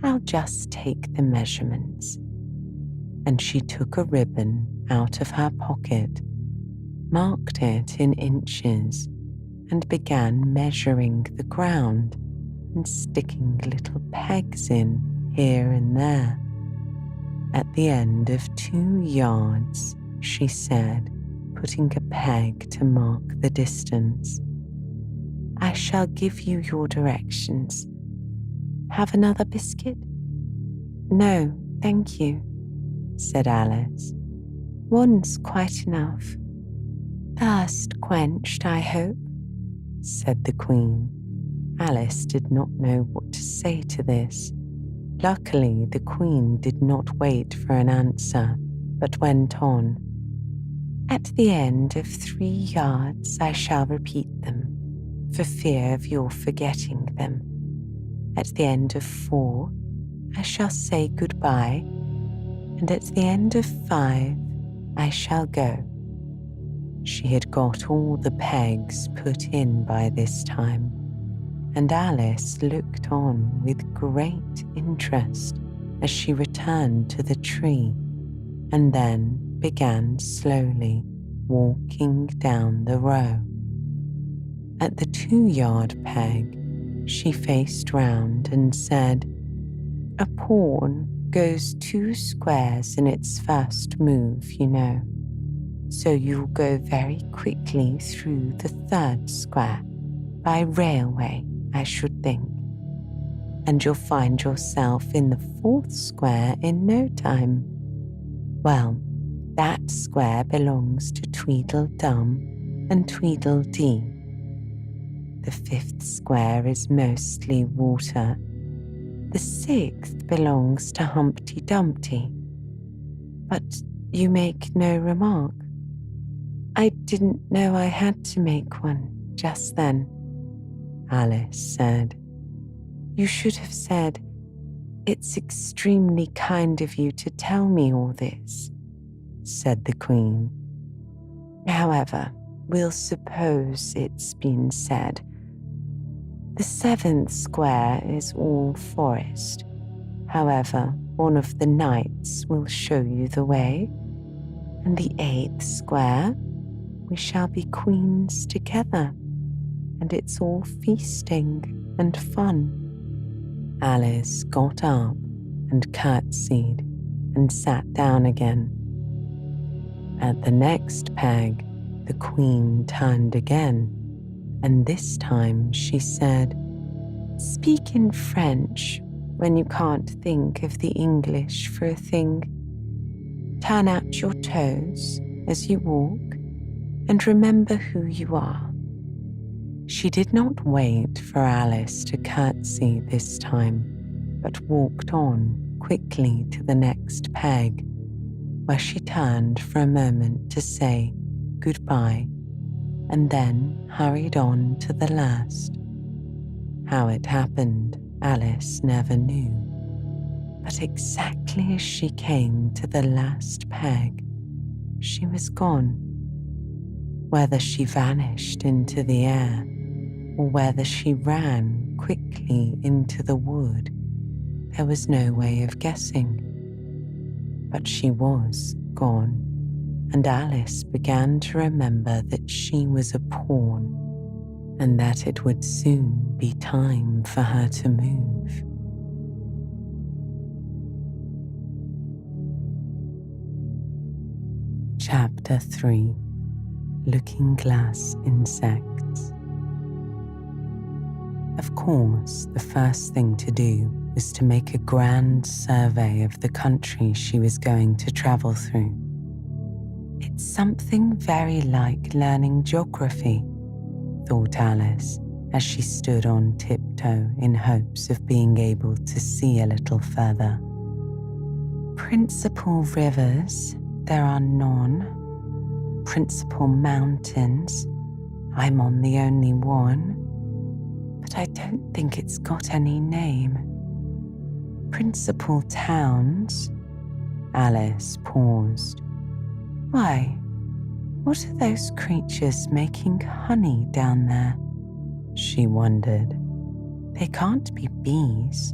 "I'll just take the measurements." And she took a ribbon out of her pocket, marked it in inches, and began measuring the ground and sticking little pegs in here and there. "At the end of 2 yards," she said, putting a peg to mark the distance, "I shall give you your directions. Have another biscuit?" "No, thank you," said Alice. "One's quite enough." "Thirst quenched, I hope," said the Queen. Alice did not know what to say to this. Luckily, the Queen did not wait for an answer, but went on. "At the end of 3 yards, I shall repeat them, for fear of your forgetting them. At the end of 4, I shall say goodbye, and at the end of 5, I shall go." She had got all the pegs put in by this time, and Alice looked on with great interest as she returned to the tree, and then, began slowly walking down the row. At the 2-yard peg, she faced round and said, "A pawn goes 2 squares in its first move, you know. So you'll go very quickly through the 3rd square, by railway, I should think. And you'll find yourself in the 4th square in no time. Well, that square belongs to Tweedledum and Tweedledee. The 5th square is mostly water. The 6th belongs to Humpty Dumpty. But you make no remark." "I didn't know I had to make one just then," Alice said. "You should have said, 'It's extremely kind of you to tell me all this,'" said the Queen. "However, we'll suppose it's been said. The 7th square is all forest. However, one of the knights will show you the way. And the 8th square, we shall be queens together, and it's all feasting and fun." Alice got up and curtsied and sat down again. At the next peg, the Queen turned again, and this time she said, "Speak in French when you can't think of the English for a thing. Turn out your toes as you walk, and remember who you are." She did not wait for Alice to curtsy this time, but walked on quickly to the next peg, where she turned for a moment to say goodbye, and then hurried on to the last. How it happened, Alice never knew. But exactly as she came to the last peg, she was gone. Whether she vanished into the air, or whether she ran quickly into the wood, there was no way of guessing. But she was gone, and Alice began to remember that she was a pawn, and that it would soon be time for her to move. Chapter 3: Looking Glass Insects. Of course, the first thing to do was to make a grand survey of the country she was going to travel through. It's something very like learning geography, thought Alice as she stood on tiptoe in hopes of being able to see a little further. Principal rivers, there are none. Principal mountains, I'm on the only one, but I don't think it's got any name. Principal towns, Alice paused. Why, what are those creatures making honey down there? She wondered. They can't be bees.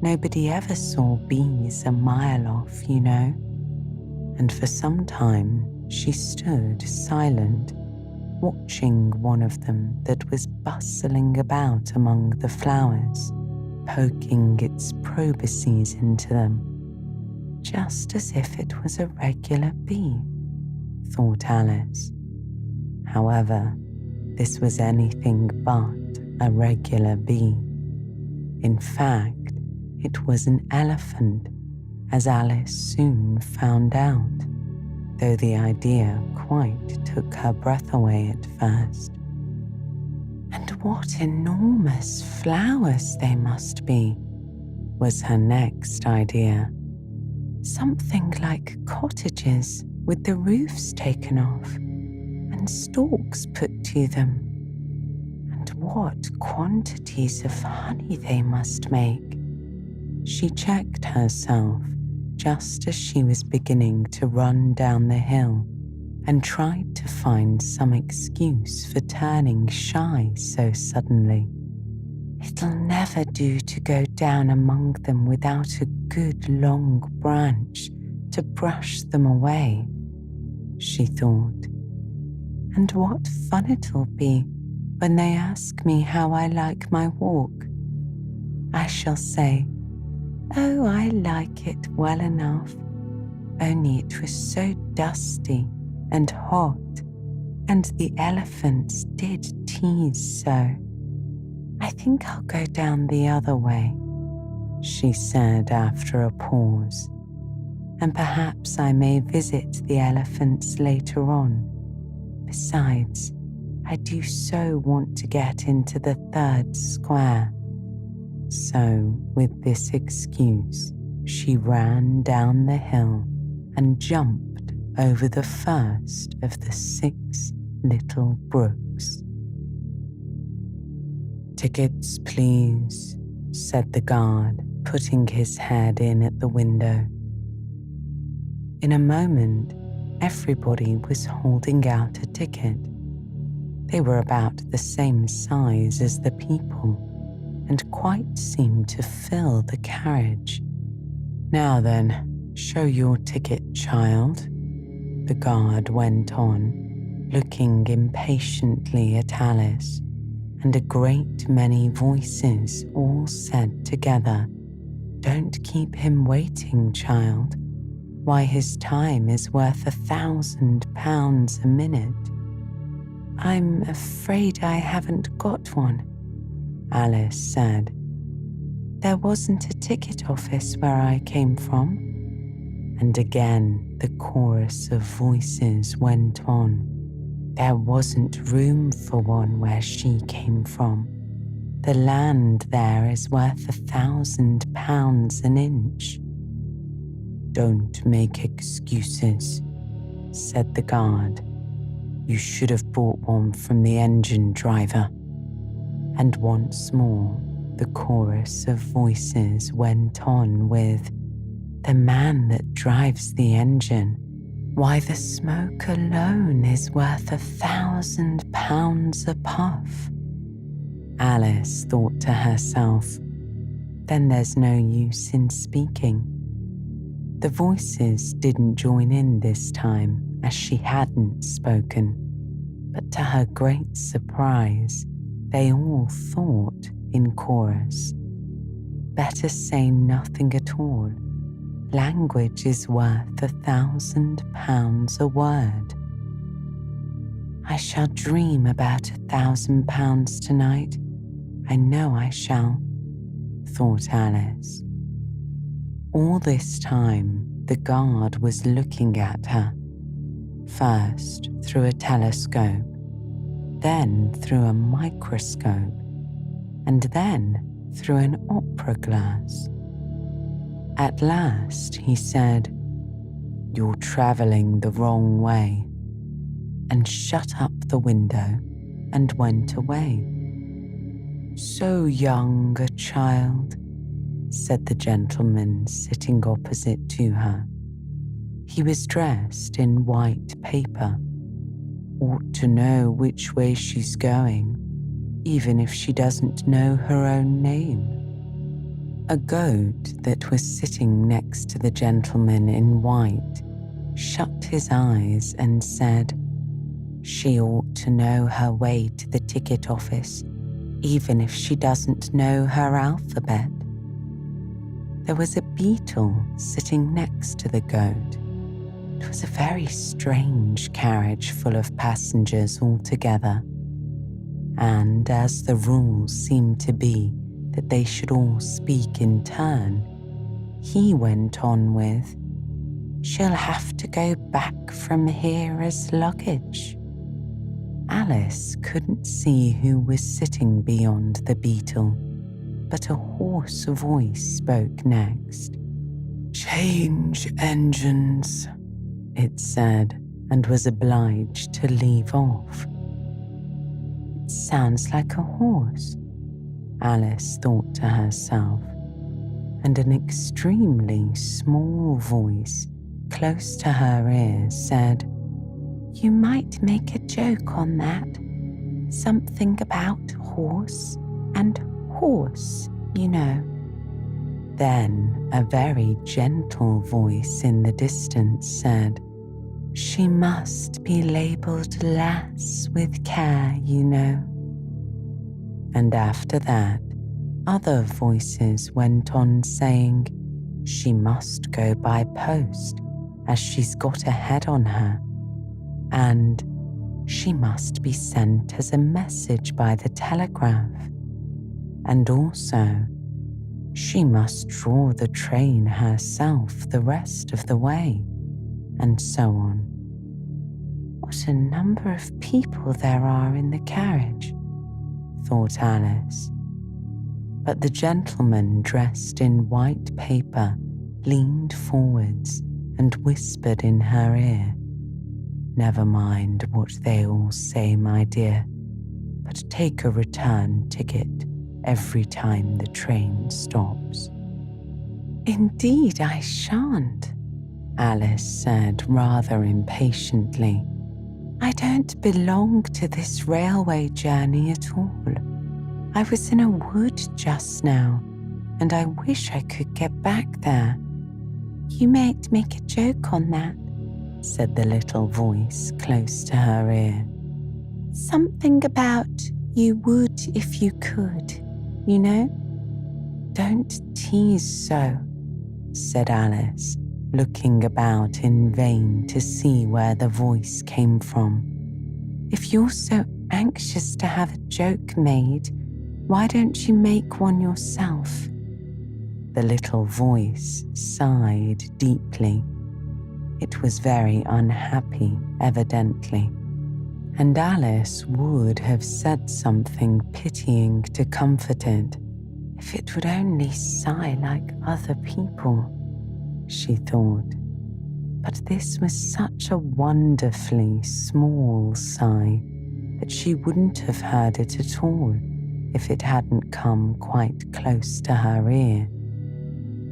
Nobody ever saw bees a mile off, you know. And for some time she stood silent, watching one of them that was bustling about among the flowers, poking its probosces into them, just as if it was a regular bee, thought Alice. However, this was anything but a regular bee. In fact, it was an elephant, as Alice soon found out, though the idea quite took her breath away at first. And what enormous flowers they must be, was her next idea. Something like cottages with the roofs taken off and stalks put to them. And what quantities of honey they must make. She checked herself just as she was beginning to run down the hill and tried to find some excuse for turning shy so suddenly. It'll never do to go down among them without a good long branch to brush them away, she thought. And what fun it'll be when they ask me how I like my walk. I shall say, "Oh, I like it well enough, only it was so dusty and hot, and the elephants did tease so. I think I'll go down the other way," she said after a pause, "and perhaps I may visit the elephants later on. Besides, I do so want to get into the third square." So, with this excuse, she ran down the hill and jumped over the first of the 6 little brooks. "Tickets, please," said the guard, putting his head in at the window. In a moment, everybody was holding out a ticket. They were about the same size as the people and quite seemed to fill the carriage. "Now then, show your ticket, child," the guard went on, looking impatiently at Alice, and a great many voices all said together, "Don't keep him waiting, child. Why, his time is worth £1,000 a minute." "I'm afraid I haven't got one," Alice said. "There wasn't a ticket office where I came from." And again the chorus of voices went on. There wasn't room for one where she came from. The land there is worth £1,000 an inch. "Don't make excuses," said the guard. "You should have bought one from the engine driver." And once more the chorus of voices went on with, "The man that drives the engine, why, the smoke alone is worth £1,000 a puff." Alice thought to herself, "Then there's no use in speaking." The voices didn't join in this time, as she hadn't spoken, but to her great surprise, they all thought in chorus, "Better say nothing at all. Language is worth £1,000 a word." "I shall dream about £1,000 tonight. I know I shall," thought Alice. All this time, the guard was looking at her, first through a telescope, then through a microscope, and then through an opera glass. At last he said, "You're travelling the wrong way," and shut up the window and went away. "So young a child," said the gentleman sitting opposite to her. He was dressed in white paper. "Ought to know which way she's going, even if she doesn't know her own name." A goat that was sitting next to the gentleman in white shut his eyes and said, "She ought to know her way to the ticket office, even if she doesn't know her alphabet." There was a beetle sitting next to the goat. It was a very strange carriage full of passengers altogether, and as the rules seemed to be that they should all speak in turn, he went on with, "She'll have to go back from here as luggage." Alice couldn't see who was sitting beyond the beetle, but a hoarse voice spoke next. "Change engines," it said, and was obliged to leave off. "It sounds like a horse," Alice thought to herself, and an extremely small voice close to her ear said, "You might make a joke on that. Something about horse and horse, you know." Then a very gentle voice in the distance said, She must be labelled lass with care, you know. And after that, other voices went on saying she must go by post as she's got a head on her, and she must be sent as a message by the telegraph, and also she must draw the train herself the rest of the way, and so on. What a number of people there are in the carriage, thought Alice. But the gentleman dressed in white paper leaned forwards and whispered in her ear, "Never mind what they all say, my dear, but take a return ticket every time the train stops." "Indeed I shan't," Alice said rather impatiently. "I don't belong to this railway journey at all. I was in a wood just now, and I wish I could get back there." "You might make a joke on that," said the little voice close to her ear. "Something about you would if you could, you know." "Don't tease so," said Alice, looking about in vain to see where the voice came from. "If you're so anxious to have a joke made, why don't you make one yourself?" The little voice sighed deeply. It was very unhappy, evidently, and Alice would have said something pitying to comfort it if it would only sigh like other people, she thought. But this was such a wonderfully small sigh that she wouldn't have heard it at all if it hadn't come quite close to her ear.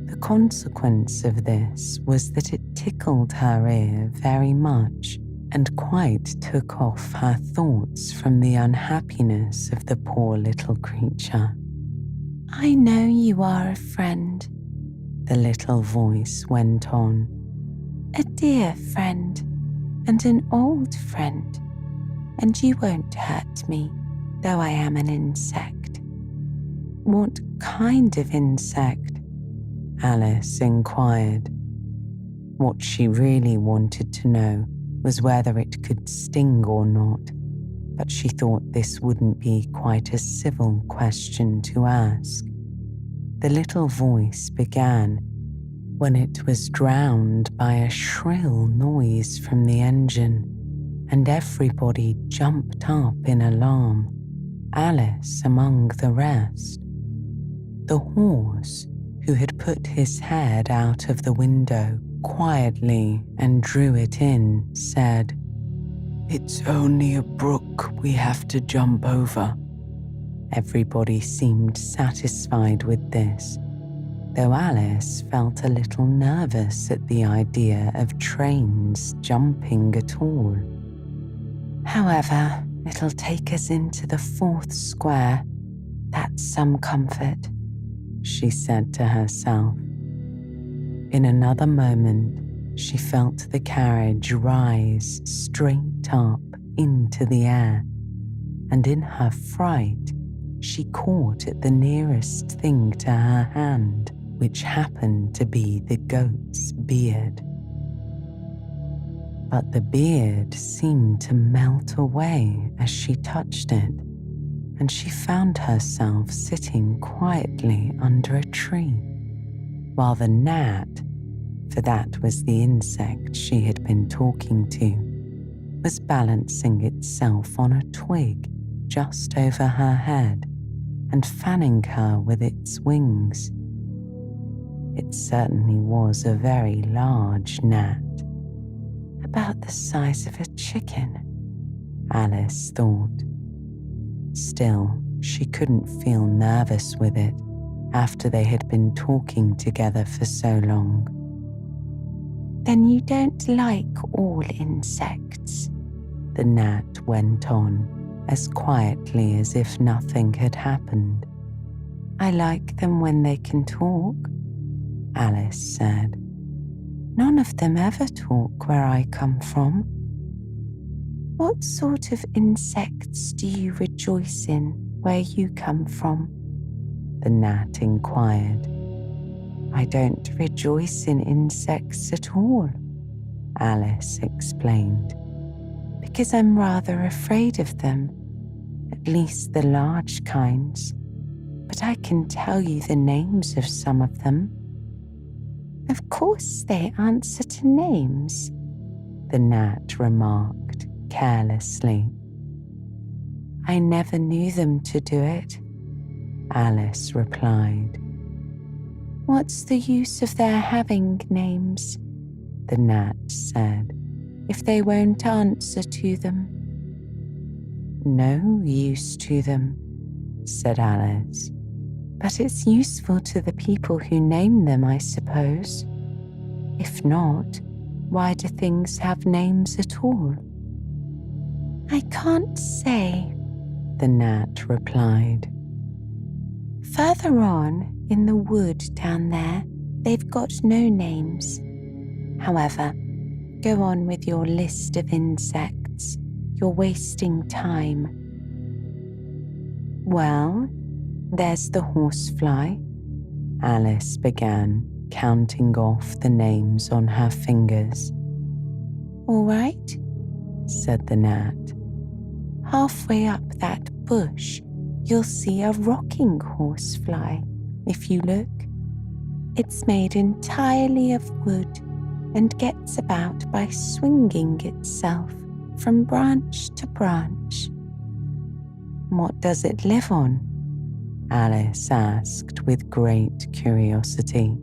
The consequence of this was that it tickled her ear very much and quite took off her thoughts from the unhappiness of the poor little creature. "I know you are a friend," the little voice went on. "A dear friend and an old friend, and you won't hurt me, though I am an insect." "What kind of insect?" Alice inquired. What she really wanted to know was whether it could sting or not, but she thought this wouldn't be quite a civil question to ask. The little voice began when it was drowned by a shrill noise from the engine, and everybody jumped up in alarm, Alice among the rest. The horse, who had put his head out of the window quietly and drew it in, said, "It's only a brook we have to jump over." Everybody seemed satisfied with this, though Alice felt a little nervous at the idea of trains jumping at all. "However, it'll take us into the 4th square. That's some comfort," she said to herself. In another moment, she felt the carriage rise straight up into the air, and in her fright, she caught at the nearest thing to her hand, which happened to be the goat's beard. But the beard seemed to melt away as she touched it, and she found herself sitting quietly under a tree, while the gnat, for that was the insect she had been talking to, was balancing itself on a twig just over her head and fanning her with its wings. It certainly was a very large gnat, about the size of a chicken, Alice thought. Still, she couldn't feel nervous with it after they had been talking together for so long. "Then you don't like all insects?" the gnat went on, as quietly as if nothing had happened. "I like them when they can talk," Alice said. None of them ever talk where I come from. What sort of insects do you rejoice in where you come from? The gnat inquired. I don't rejoice in insects at all, Alice explained, because I'm rather afraid of them, at least the large kinds, but I can tell you the names of some of them. Of course they answer to names, the gnat remarked carelessly. I never knew them to do it, Alice replied. What's the use of their having names, the gnat said, if they won't answer to them? No use to them, said Alice, but it's useful to the people who name them, I suppose. If not, why do things have names at all? I can't say, the gnat replied. Further on, in the wood down there, they've got no names. However, go on with your list of insects. You're wasting time. Well, there's the horsefly, Alice began, counting off the names on her fingers. All right, said the gnat. Halfway up that bush, you'll see a rocking horsefly, if you look. It's made entirely of wood and gets about by swinging itself from branch to branch. What does it live on? Alice asked with great curiosity.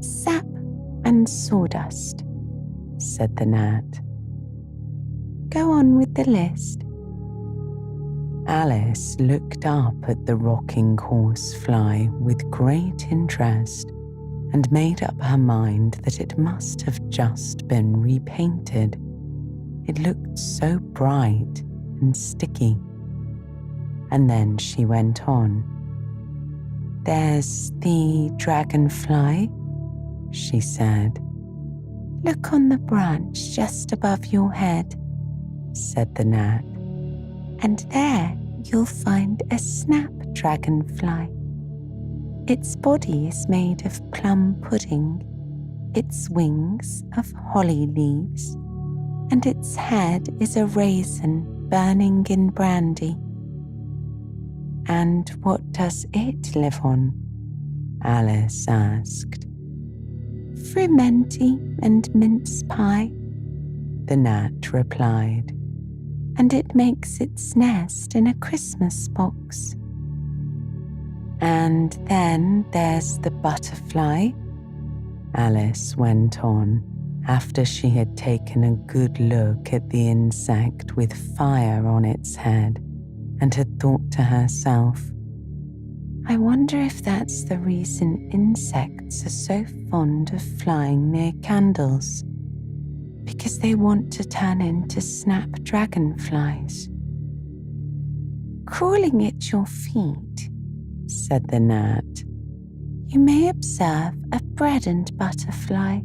Sap and sawdust, said the gnat. Go on with the list. Alice looked up at the rocking horsefly with great interest and made up her mind that it must have just been repainted. It looked so bright and sticky. And then she went on. There's the dragonfly, she said. Look on the branch just above your head, said the gnat, and there you'll find a snapdragonfly. Its body is made of plum pudding, its wings of holly leaves, and its head is a raisin burning in brandy. And what does it live on? Alice asked. Frumenty and mince pie, the gnat replied, and it makes its nest in a Christmas box. And then there's the butterfly, Alice went on, after she had taken a good look at the insect with fire on its head and had thought to herself, I wonder if that's the reason insects are so fond of flying near candles, because they want to turn into snapdragonflies. Crawling at your feet, said the gnat, you may observe a bread and butter fly.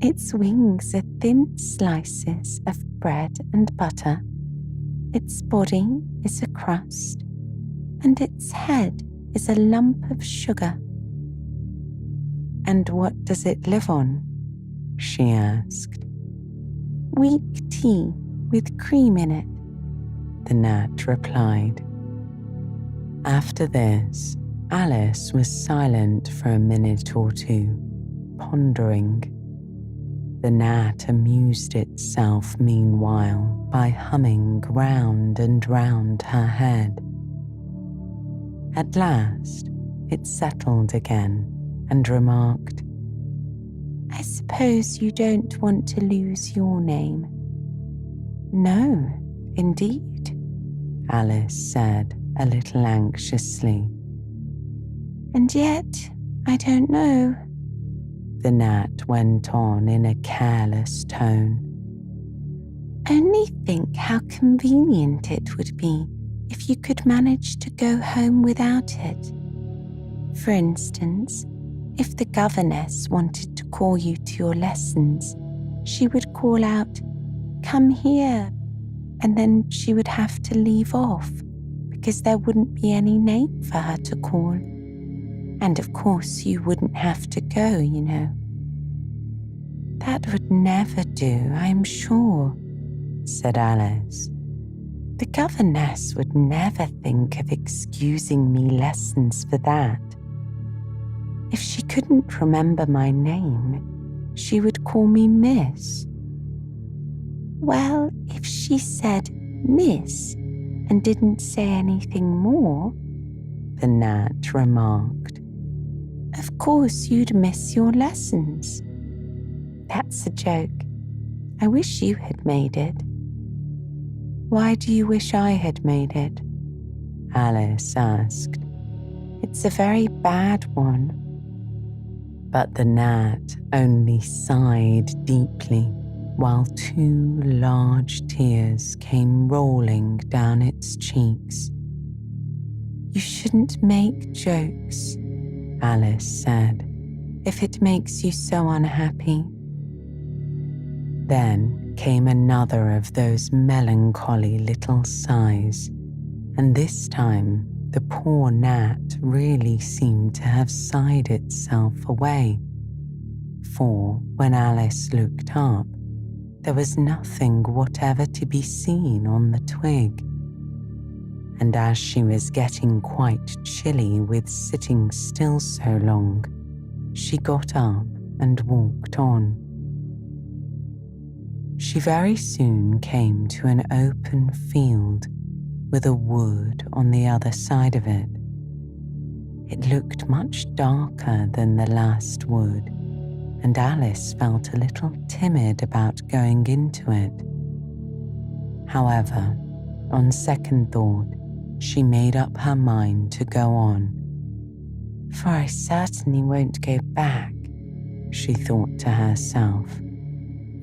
Its wings are thin slices of bread and butter. Its body is a crust, and its head is a lump of sugar. And what does it live on? She asked. Weak tea with cream in it, the gnat replied. After this, Alice was silent for a minute or two, pondering. The gnat amused itself meanwhile by humming round and round her head. At last, it settled again and remarked, I suppose you don't want to lose your name. No, indeed, Alice said a little anxiously. And yet, I don't know, the gnat went on in a careless tone. Only think how convenient it would be if you could manage to go home without it. For instance, if the governess wanted to call you to your lessons, she would call out, "Come here," and then she would have to leave off because there wouldn't be any name for her to call. And of course, you wouldn't have to go, you know. "That would never do, I'm sure," said Alice. "The governess would never think of excusing me lessons for that. If she couldn't remember my name, she would call me Miss." "Well, if she said Miss and didn't say anything more," the gnat remarked, "of course you'd miss your lessons." "That's a joke. I wish you had made it." "Why do you wish I had made it?" Alice asked. "It's a very bad one." But the gnat only sighed deeply while 2 large tears came rolling down its cheeks. "You shouldn't make jokes," Alice said, "if it makes you so unhappy." Then came another of those melancholy little sighs, and this time the poor gnat really seemed to have sighed itself away, for when Alice looked up, there was nothing whatever to be seen on the twig. And as she was getting quite chilly with sitting still so long, she got up and walked on. She very soon came to an open field with a wood on the other side of it. It looked much darker than the last wood, and Alice felt a little timid about going into it. However, on second thought, she made up her mind to go on. "For I certainly won't go back," she thought to herself,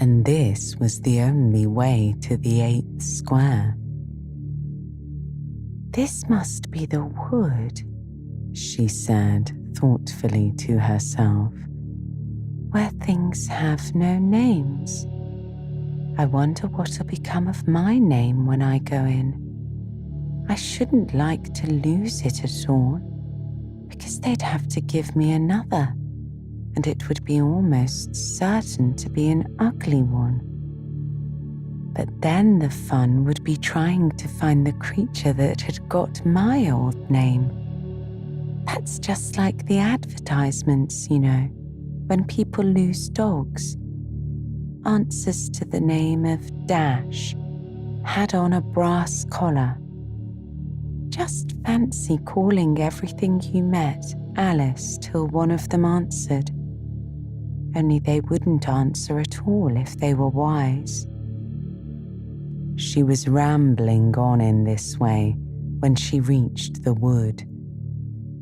and this was the only way to the 8th square. "This must be the wood," she said thoughtfully to herself, "where things have no names. I wonder what'll become of my name when I go in. I shouldn't like to lose it at all, because they'd have to give me another, and it would be almost certain to be an ugly one. But then the fun would be trying to find the creature that had got my old name. That's just like the advertisements, you know, when people lose dogs. Answers to the name of Dash, had on a brass collar. Just fancy calling everything you met Alice till one of them answered. Only they wouldn't answer at all if they were wise." She was rambling on in this way when she reached the wood.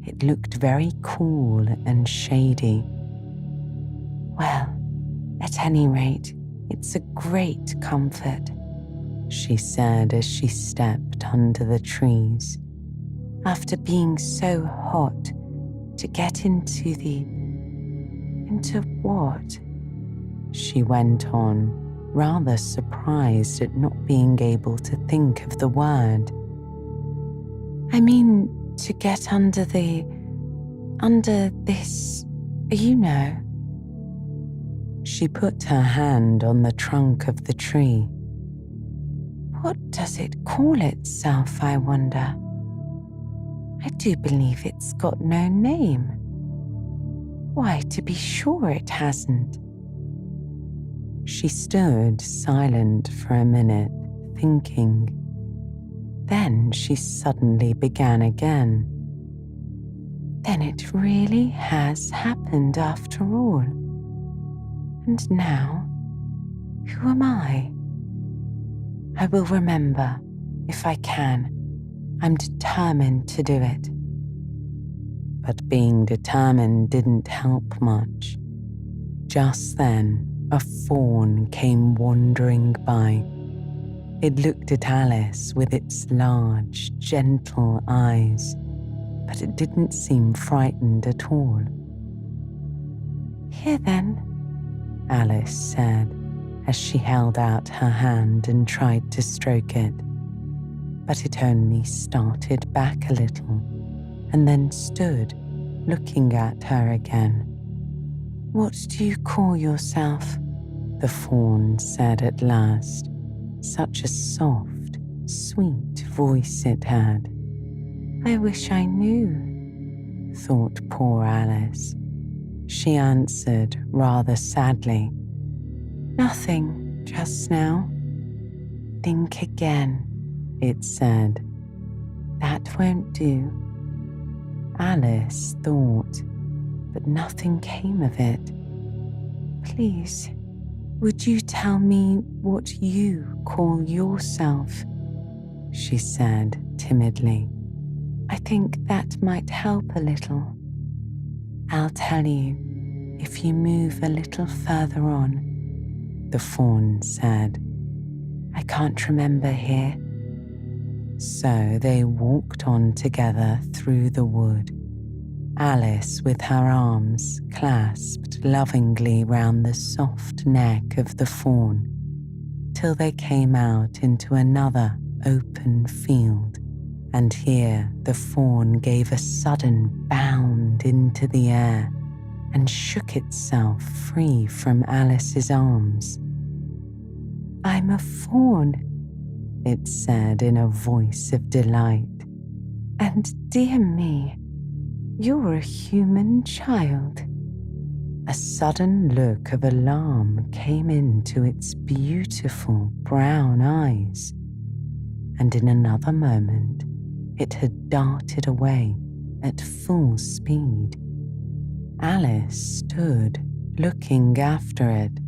It looked very cool and shady. "Well, at any rate, it's a great comfort," she said as she stepped under the trees. "After being so hot, to get into what?" she went on, rather surprised at not being able to think of the word. "I mean, to get under this, you know." She put her hand on the trunk of the tree. "What does it call itself, I wonder? I do believe it's got no name. Why, to be sure it hasn't." She stood silent for a minute, thinking. Then she suddenly began again. "Then it really has happened after all. And now, who am I? I will remember, if I can. I'm determined to do it." But being determined didn't help much. Just then, a fawn came wandering by. It looked at Alice with its large, gentle eyes, but it didn't seem frightened at all. "Here then," Alice said as she held out her hand and tried to stroke it. But it only started back a little and then stood looking at her again. "What do you call yourself?" the fawn said at last. Such a soft, sweet voice it had. "I wish I knew," thought poor Alice. She answered rather sadly, "Nothing just now." "Think again," it said. "That won't do." Alice thought, but nothing came of it. "Please, would you tell me what you call yourself?" she said timidly. "I think that might help a little." "I'll tell you if you move a little further on," the fawn said. "I can't remember here." So they walked on together through the wood, Alice with her arms clasped lovingly round the soft neck of the fawn, till they came out into another open field, and here the fawn gave a sudden bound into the air and shook itself free from Alice's arms. "I'm a fawn," it said in a voice of delight. "And dear me, you're a human child." A sudden look of alarm came into its beautiful brown eyes, and in another moment it had darted away at full speed. Alice stood looking after it,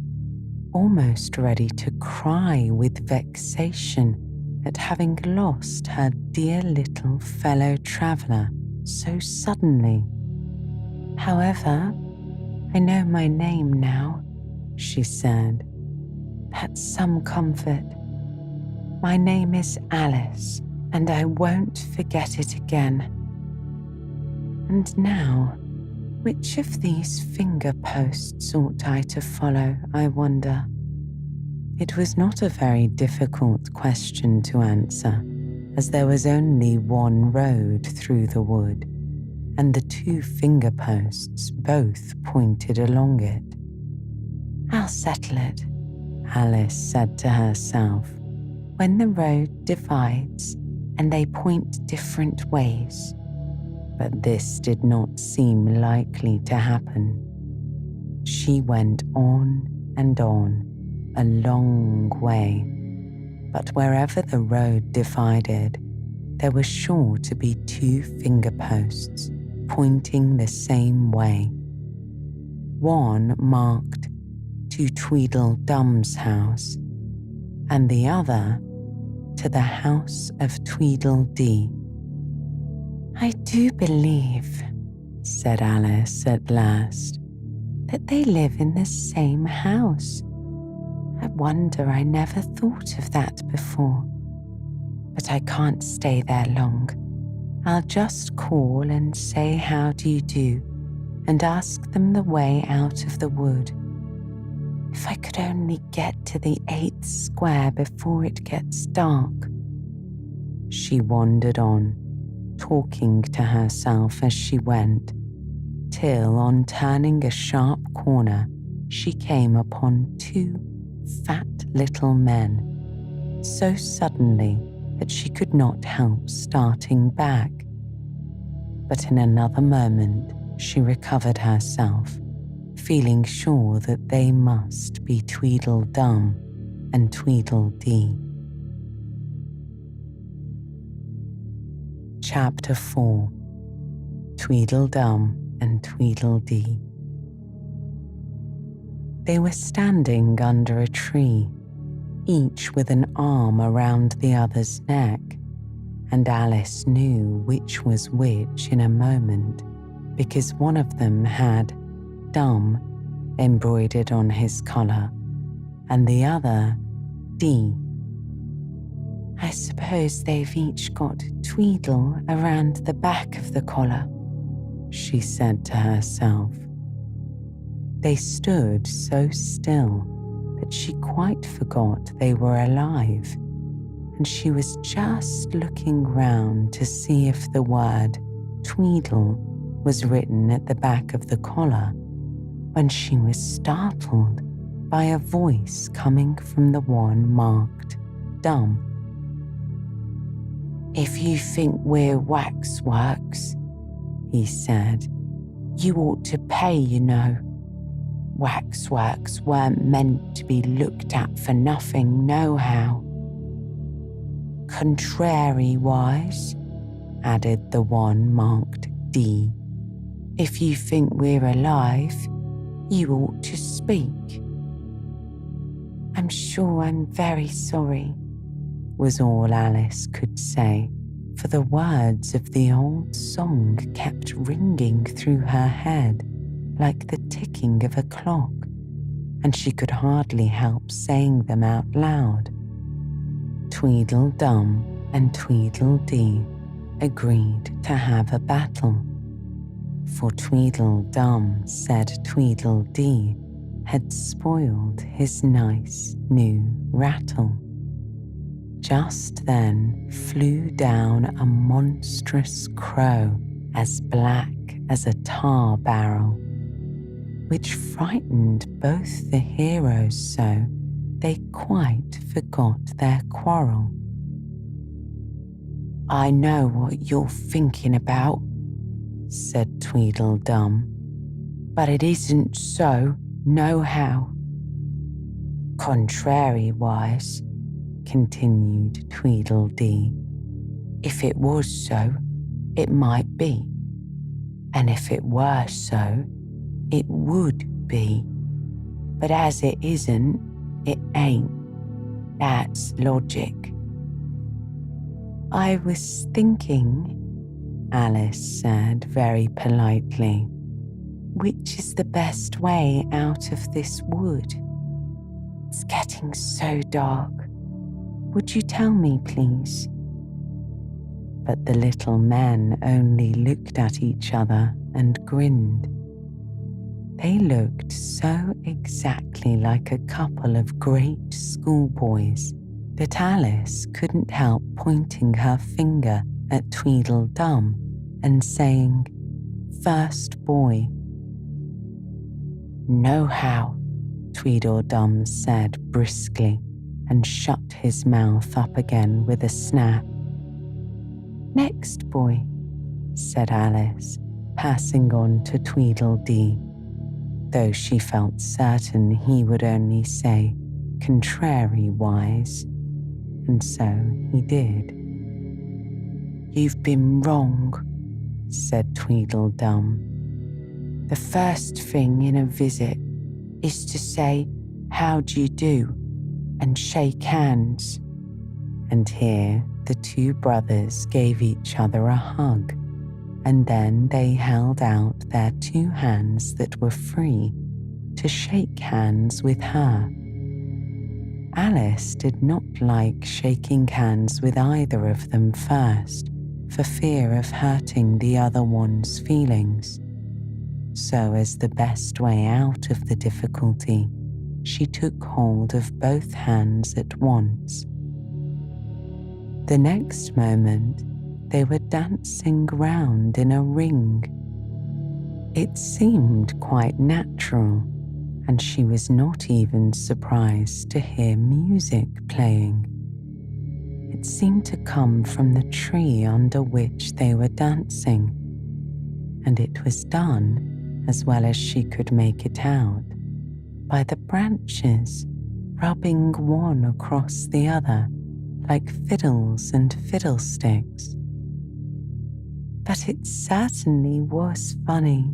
almost ready to cry with vexation at having lost her dear little fellow traveller so suddenly. "However, I know my name now," she said. "That's some comfort. My name is Alice, and I won't forget it again. And now, which of these finger posts ought I to follow, I wonder?" It was not a very difficult question to answer, as there was only one road through the wood, and the two finger posts both pointed along it. "I'll settle it," Alice said to herself, "when the road divides and they point different ways." But this did not seem likely to happen. She went on and on, a long way, but wherever the road divided, there were sure to be two finger posts pointing the same way. One marked to Tweedledum's house, and the other to the house of Tweedledee. "I do believe," said Alice at last, "that they live in the same house. I wonder I never thought of that before. But I can't stay there long. I'll just call and say how do you do, and ask them the way out of the wood. If I could only get to the 8th square before it gets dark." She wandered on, talking to herself as she went, till on turning a sharp corner, she came upon two fat little men, so suddenly that she could not help starting back. But in another moment she recovered herself, feeling sure that they must be Tweedledum and Tweedledee. Chapter 4. Tweedledum and Tweedledee. They were standing under a tree, each with an arm around the other's neck, and Alice knew which was which in a moment, because one of them had "Dum" embroidered on his collar, and the other "Dee." "I suppose they've each got Tweedle around the back of the collar," she said to herself. They stood so still that she quite forgot they were alive, and she was just looking round to see if the word Tweedle was written at the back of the collar when she was startled by a voice coming from the one marked Dumb. "If you think we're waxworks," he said, "you ought to pay, you know. Waxworks weren't meant to be looked at for nothing nohow." "Contrariwise," added the one marked D, "if you think we're alive, you ought to speak." "I'm sure I'm very sorry," was all Alice could say, for the words of the old song kept ringing through her head like the ticking of a clock, and she could hardly help saying them out loud. Tweedledum and Tweedledee agreed to have a battle, for Tweedledum said Tweedledee had spoiled his nice new rattle. Just then flew down a monstrous crow as black as a tar barrel, which frightened both the heroes so they quite forgot their quarrel. "I know what you're thinking about," said Tweedledum, "but it isn't so, nohow." "Contrariwise," continued Tweedledee, "if it was so, it might be, and if it were so, it would be, but as it isn't, it ain't. That's logic." "I was thinking," Alice said very politely, "which is the best way out of this wood? It's getting so dark. Would you tell me, please?" But the little men only looked at each other and grinned. They looked so exactly like a couple of great schoolboys that Alice couldn't help pointing her finger at Tweedledum and saying, "First boy." "Nohow," Tweedledum said briskly, and shut his mouth up again with a snap. "Next boy," said Alice, passing on to Tweedledee, though she felt certain he would only say contrariwise, and so he did. "You've been wrong," said Tweedledum. "The first thing in a visit is to say, 'How d'you do?' and shake hands." And here the two brothers gave each other a hug, and then they held out their two hands that were free to shake hands with her. Alice did not like shaking hands with either of them first, for fear of hurting the other one's feelings. So as the best way out of the difficulty, she took hold of both hands at once. The next moment, they were dancing round in a ring. It seemed quite natural, and she was not even surprised to hear music playing. It seemed to come from the tree under which they were dancing, and it was done, as well as she could make it out, by the branches rubbing one across the other like fiddles and fiddlesticks. "But it certainly was funny,"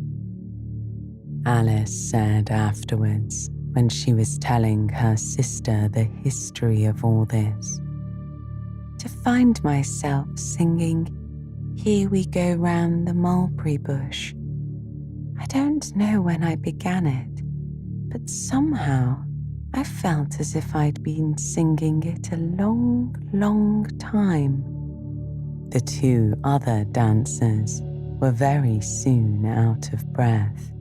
Alice said afterwards when she was telling her sister the history of all this, "to find myself singing 'Here We Go Round the Mulberry Bush.' I don't know when I began it, but somehow I felt as if I'd been singing it a long, long time." The two other dancers were very soon out of breath.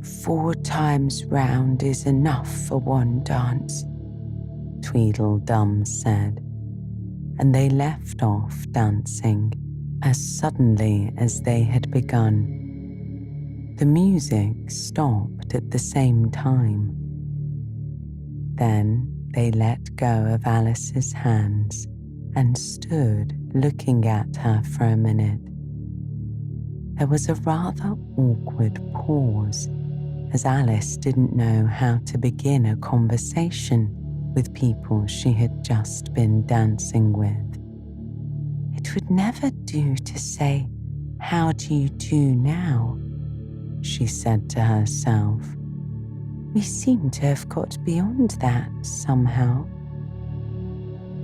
4 times round is enough for one dance, Tweedledum said, and they left off dancing as suddenly as they had begun. The music stopped at the same time. Then they let go of Alice's hands and stood looking at her for a minute. There was a rather awkward pause, as Alice didn't know how to begin a conversation with people she had just been dancing with. It would never do to say, "How do you do now?" she said to herself. We seem to have got beyond that somehow.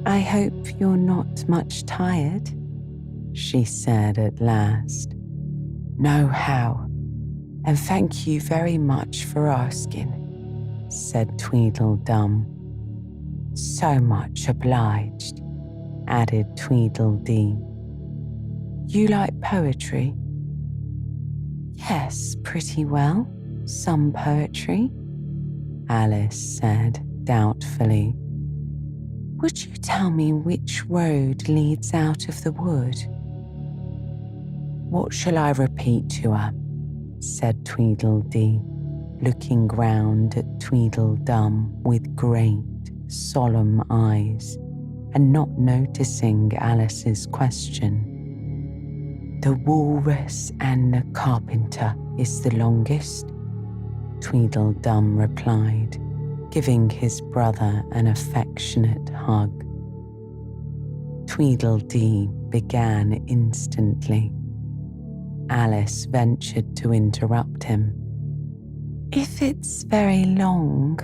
"I hope you're not much tired," she said at last. "No, how, and thank you very much for asking," said Tweedledum. "So much obliged," added Tweedledee. "You like poetry?" "Yes, pretty well. Some poetry," Alice said doubtfully. "Would you tell me which road leads out of the wood?" "What shall I repeat to her?" said Tweedledee, looking round at Tweedledum with great, solemn eyes and not noticing Alice's question. "The walrus and the carpenter is the longest," Tweedledum replied, giving his brother an affectionate hug. Tweedledee began instantly. Alice ventured to interrupt him. "If it's very long,"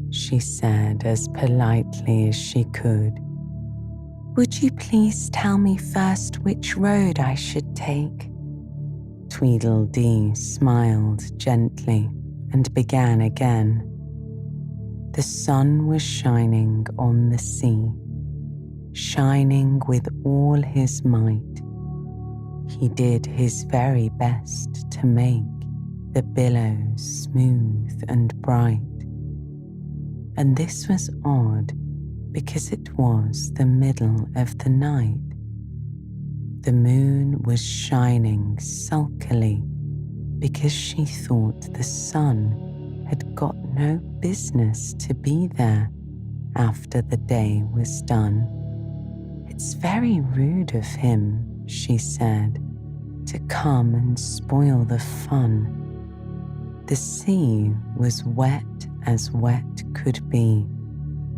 she said as politely as she could, "would you please tell me first which road I should take?" Tweedledee smiled gently and began again. The sun was shining on the sea, shining with all his might. He did his very best to make the billows smooth and bright. And this was odd because it was the middle of the night. The moon was shining sulkily because she thought the sun had got no business to be there after the day was done. "It's very rude of him," she said, "to come and spoil the fun." The sea was wet as wet could be.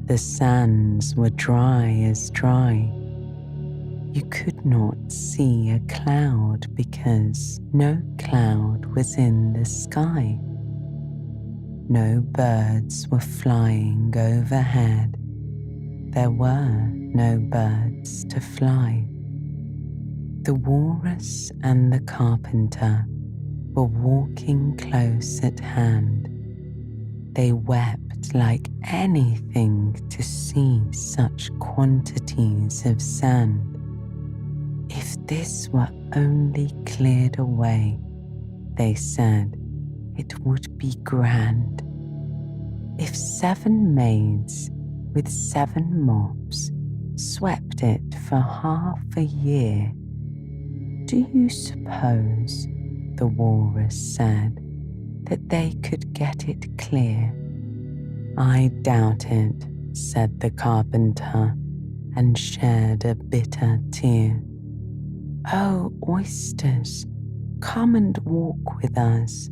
The sands were dry as dry. You could not see a cloud because no cloud was in the sky. No birds were flying overhead. There were no birds to fly. The walrus and the carpenter were walking close at hand. They wept like anything to see such quantities of sand. If this were only cleared away, they said, it would be grand. If 7 maids with 7 mops swept it for half a year, do you suppose, the walrus said, that they could get it clear? I doubt it, said the carpenter, and shed a bitter tear. Oh, oysters, come and walk with us,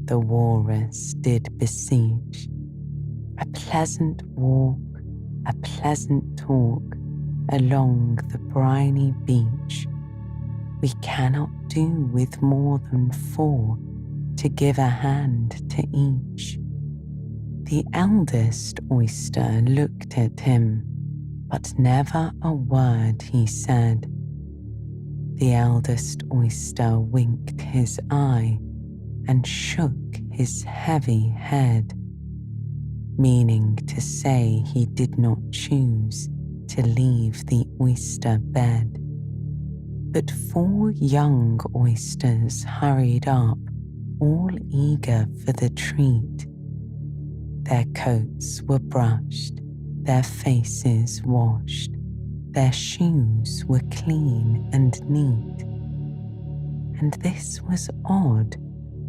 the walrus did beseech. A pleasant walk, a pleasant talk along the briny beach. We cannot do with more than 4 to give a hand to each. The eldest oyster looked at him, but never a word he said. The eldest oyster winked his eye and shook his heavy head, meaning to say he did not choose to leave the oyster bed. But 4 young oysters hurried up all eager for the treat. Their coats were brushed, their faces washed, their shoes were clean and neat. And this was odd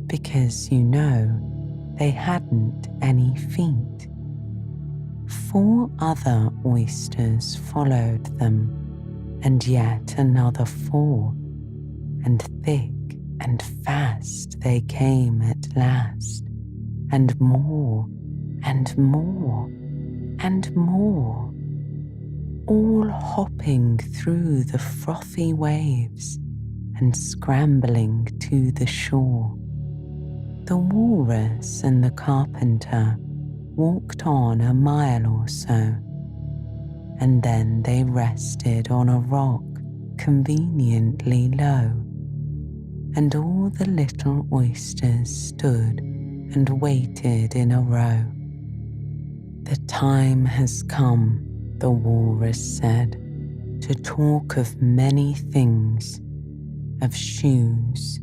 because, they hadn't any feet. 4 other oysters followed them, and yet another 4, and thick and fast they came at last, and more and more and more, all hopping through the frothy waves and scrambling to the shore. The walrus and the carpenter walked on a mile or so, and then they rested on a rock conveniently low, and all the little oysters stood and waited in a row. The time has come, the walrus said, to talk of many things, of shoes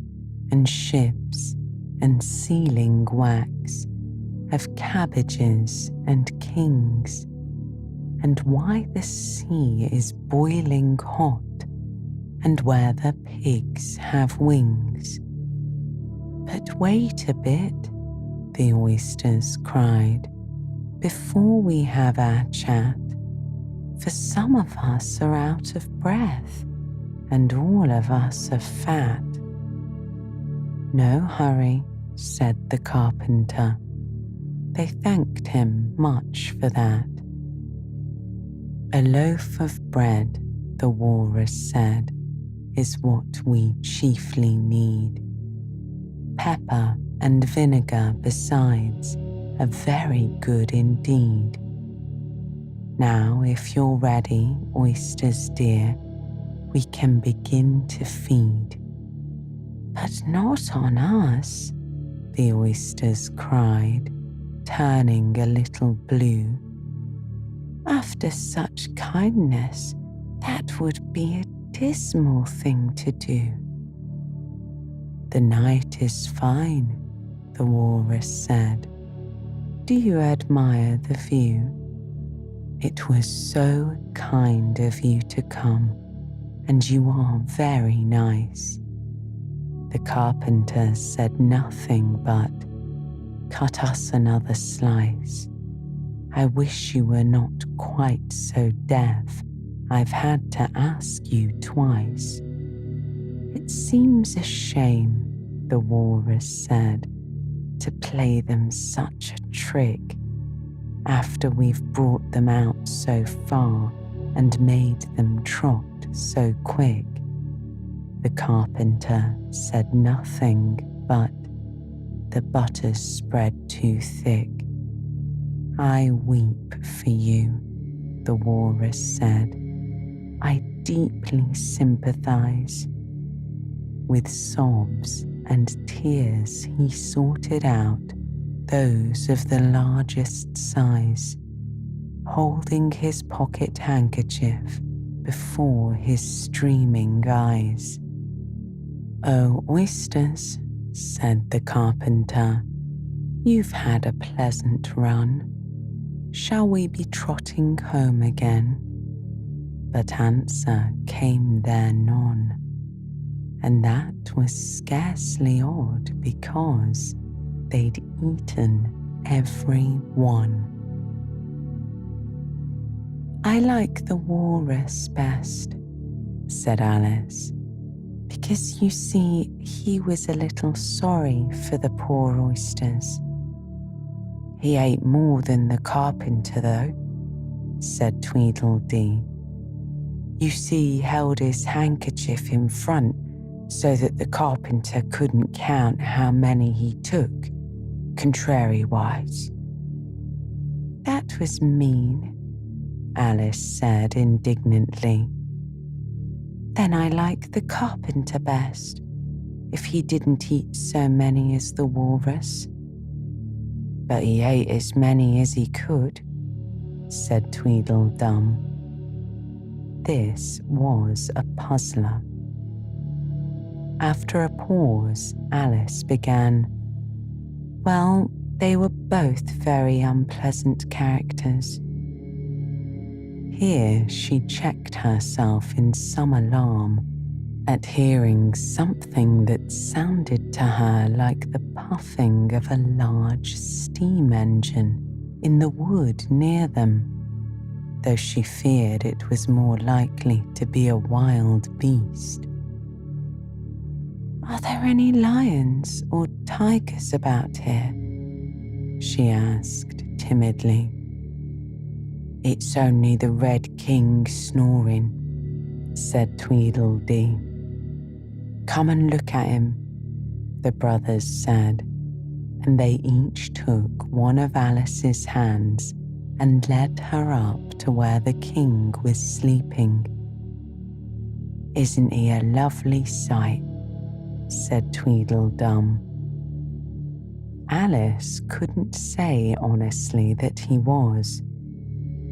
and ships and sealing wax, of cabbages and kings, and why the sea is boiling hot, and where the pigs have wings. But wait a bit, the oysters cried, before we have our chat, for some of us are out of breath, and all of us are fat. No hurry, said the carpenter. They thanked him much for that. A loaf of bread, the walrus said, is what we chiefly need. Pepper and vinegar besides are very good indeed. Now, if you're ready, oysters dear, we can begin to feed. But not on us, the oysters cried, turning a little blue. After such kindness, that would be a dismal thing to do. The night is fine, the walrus said. Do you admire the view? It was so kind of you to come, and you are very nice. The carpenter said nothing but, cut us another slice. I wish you were not quite so deaf. I've had to ask you twice. It seems a shame, the walrus said, to play them such a trick after we've brought them out so far and made them trot so quick. The carpenter said nothing but, the butter's spread too thick. I weep for you, the walrus said. I deeply sympathize. With sobs and tears he sorted out those of the largest size, holding his pocket handkerchief before his streaming eyes. Oh, oysters, said the carpenter, you've had a pleasant run. Shall we be trotting home again? But answer came there none, and that was scarcely odd because they'd eaten every one. I like the walrus best, said Alice, because you see he was a little sorry for the poor oysters. He ate more than the carpenter though, said Tweedledee. You see he held his handkerchief in front so that the carpenter couldn't count how many he took, contrariwise. That was mean, Alice said indignantly. Then I like the carpenter best, if he didn't eat so many as the walrus. But he ate as many as he could, said Tweedledum. This was a puzzler. After a pause, Alice began, Well, they were both very unpleasant characters. Here she checked herself in some alarm at hearing something that sounded to her like the puffing of a large steam engine in the wood near them, though she feared it was more likely to be a wild beast. "Are there any lions or tigers about here?" she asked timidly. "It's only the Red King snoring," said Tweedledee. "Come and look at him," the brothers said, and they each took one of Alice's hands and led her up to where the king was sleeping. "Isn't he a lovely sight?" said Tweedledum. Alice couldn't say honestly that he was.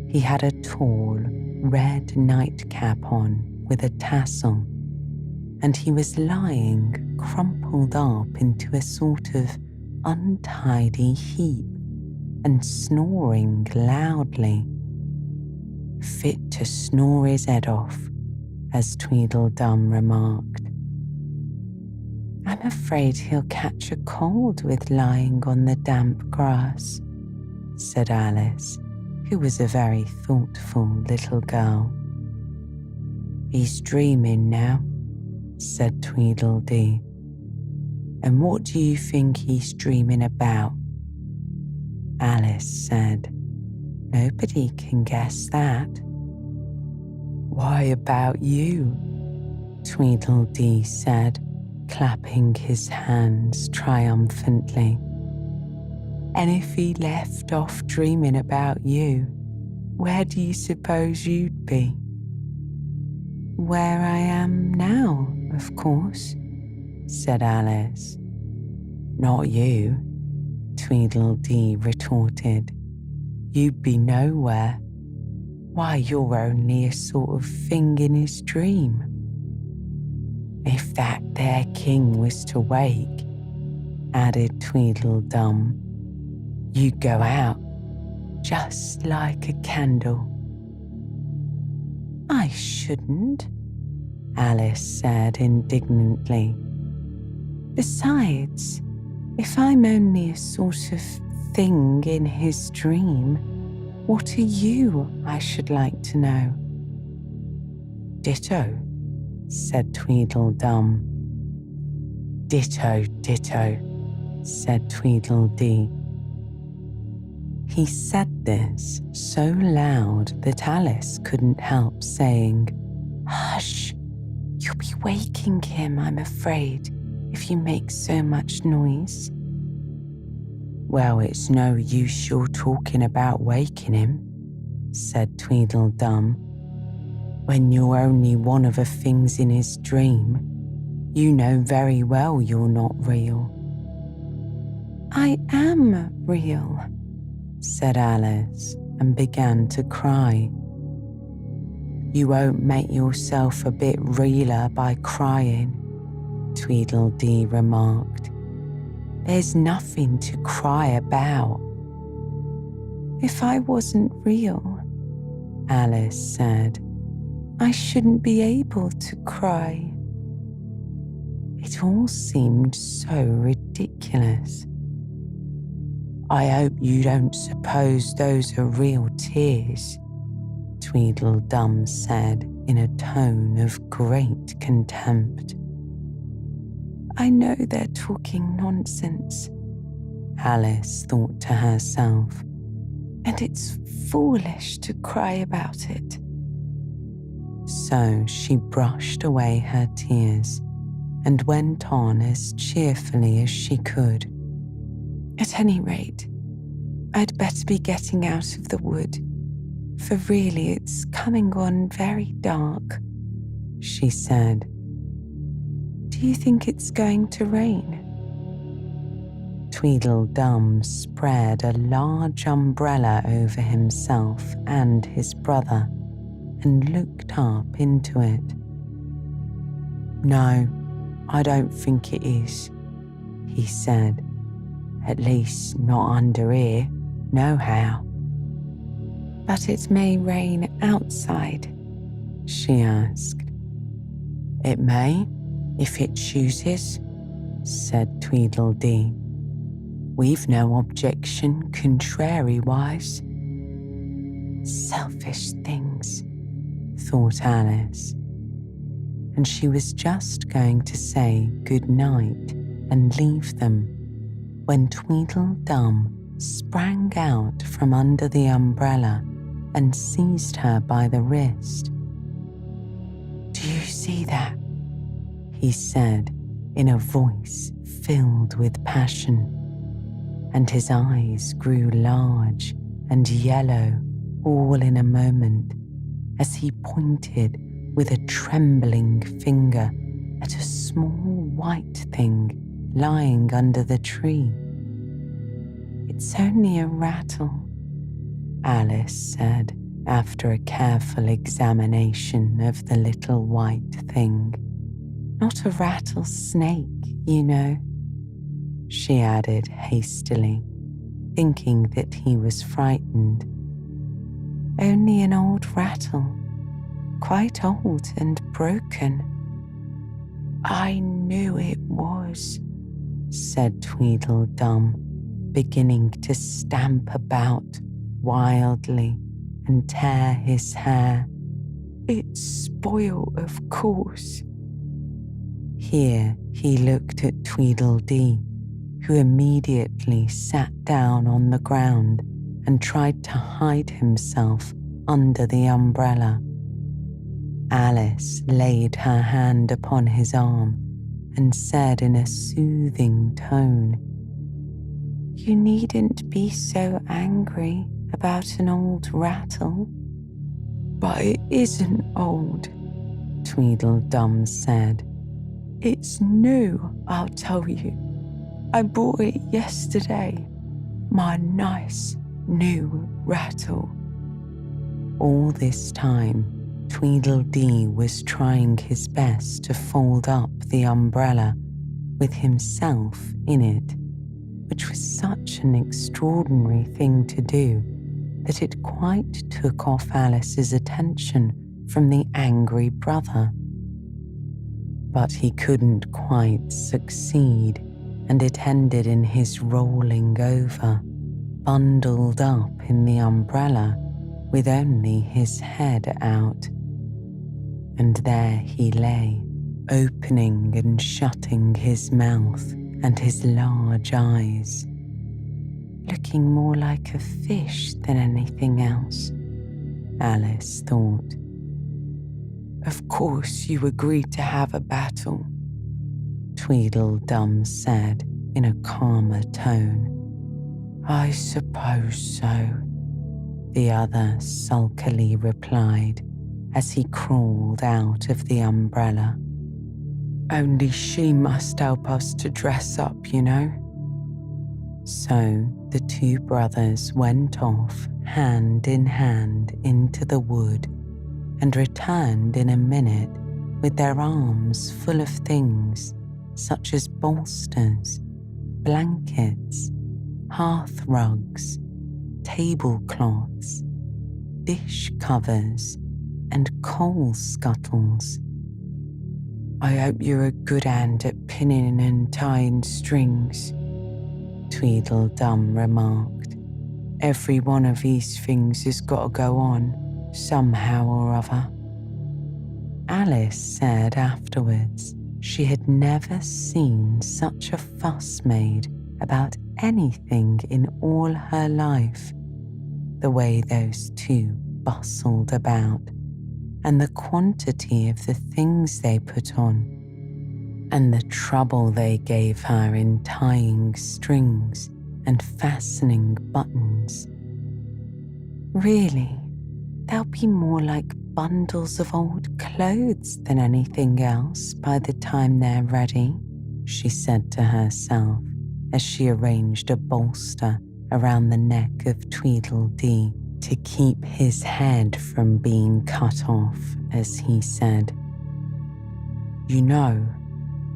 He had a tall, red nightcap on with a tassel, and he was lying crumpled up into a sort of untidy heap and snoring loudly. "Fit to snore his head off," as Tweedledum remarked. "I'm afraid he'll catch a cold with lying on the damp grass," said Alice, who was a very thoughtful little girl. "He's dreaming now," said Tweedledee. "And what do you think he's dreaming about?" Alice said, "Nobody can guess that." "Why about you?" Tweedledee said, clapping his hands triumphantly. "And if he left off dreaming about you, where do you suppose you'd be?" "Where I am now, of course," said Alice. "Not you," Tweedledee retorted. "You'd be nowhere. Why, you're only a sort of thing in his dream. If that there king was to wake," added Tweedledum, "you'd go out, just like a candle." "I shouldn't," Alice said indignantly. "Besides, if I'm only a sort of thing in his dream, what are you, I should like to know?" "Ditto," said Tweedledum. "Ditto, ditto," said Tweedledee. He said this so loud that Alice couldn't help saying, "Hush, you'll be waking him, I'm afraid, if you make so much noise." "Well, it's no use your talking about waking him," said Tweedledum. "When you're only one of the things in his dream, you know very well you're not real." "I am real," said Alice, and began to cry. "You won't make yourself a bit realer by crying," Tweedledee remarked. "There's nothing to cry about." "If I wasn't real," Alice said, "I shouldn't be able to cry." It all seemed so ridiculous. "I hope you don't suppose those are real tears," Tweedledum said in a tone of great contempt. "I know they're talking nonsense," Alice thought to herself, "and it's foolish to cry about it." So she brushed away her tears and went on as cheerfully as she could. "At any rate, I'd better be getting out of the wood, for really it's coming on very dark," she said. "Do you think it's going to rain?" Tweedledum spread a large umbrella over himself and his brother and looked up into it. "No, I don't think it is," he said, At least not under here, nohow. But it may rain outside, she asked. It may, if it chooses, said Tweedledee. We've no objection contrary-wise. Selfish things, thought Alice, and she was just going to say good night and leave them when Tweedledum sprang out from under the umbrella and seized her by the wrist. Do you see that? He said in a voice filled with passion, and his eyes grew large and yellow all in a moment as he pointed with a trembling finger at a small white thing lying under the tree. It's only a rattle, Alice said after a careful examination of the little white thing. Not a rattlesnake, you know, she added hastily, thinking that he was frightened. Only an old rattle, quite old and broken. I knew it was, said Tweedledum, beginning to stamp about wildly and tear his hair. It's spoiled, of course. Here he looked at Tweedledee, who immediately sat down on the ground and tried to hide himself under the umbrella. Alice laid her hand upon his arm and said in a soothing tone, You needn't be so angry about an old rattle. But it isn't old, Tweedledum said. It's new, I'll tell you. I bought it yesterday. My nice new rattle. All this time, Tweedledee was trying his best to fold up the umbrella with himself in it, which was such an extraordinary thing to do that it quite took off Alice's attention from the angry brother. But he couldn't quite succeed, and it ended in his rolling over, bundled up in the umbrella with only his head out. And there he lay, opening and shutting his mouth and his large eyes, looking more like a fish than anything else, Alice thought. Of course you agreed to have a battle, Tweedledum said in a calmer tone. I suppose so, the other sulkily replied as he crawled out of the umbrella. Only she must help us to dress up, you know. So the two brothers went off hand in hand into the wood and returned in a minute with their arms full of things such as bolsters, blankets, hearth rugs, tablecloths, dish covers, and coal scuttles. I hope you're a good hand at pinning and tying strings, Tweedledum remarked. Every one of these things has got to go on, somehow or other. Alice said afterwards she had never seen such a fuss made about anything in all her life. The way those two bustled about, and the quantity of the things they put on, and the trouble they gave her in tying strings and fastening buttons. Really, they'll be more like bundles of old clothes than anything else by the time they're ready, she said to herself as she arranged a bolster around the neck of Tweedledee to keep his head from being cut off, as he said. You know,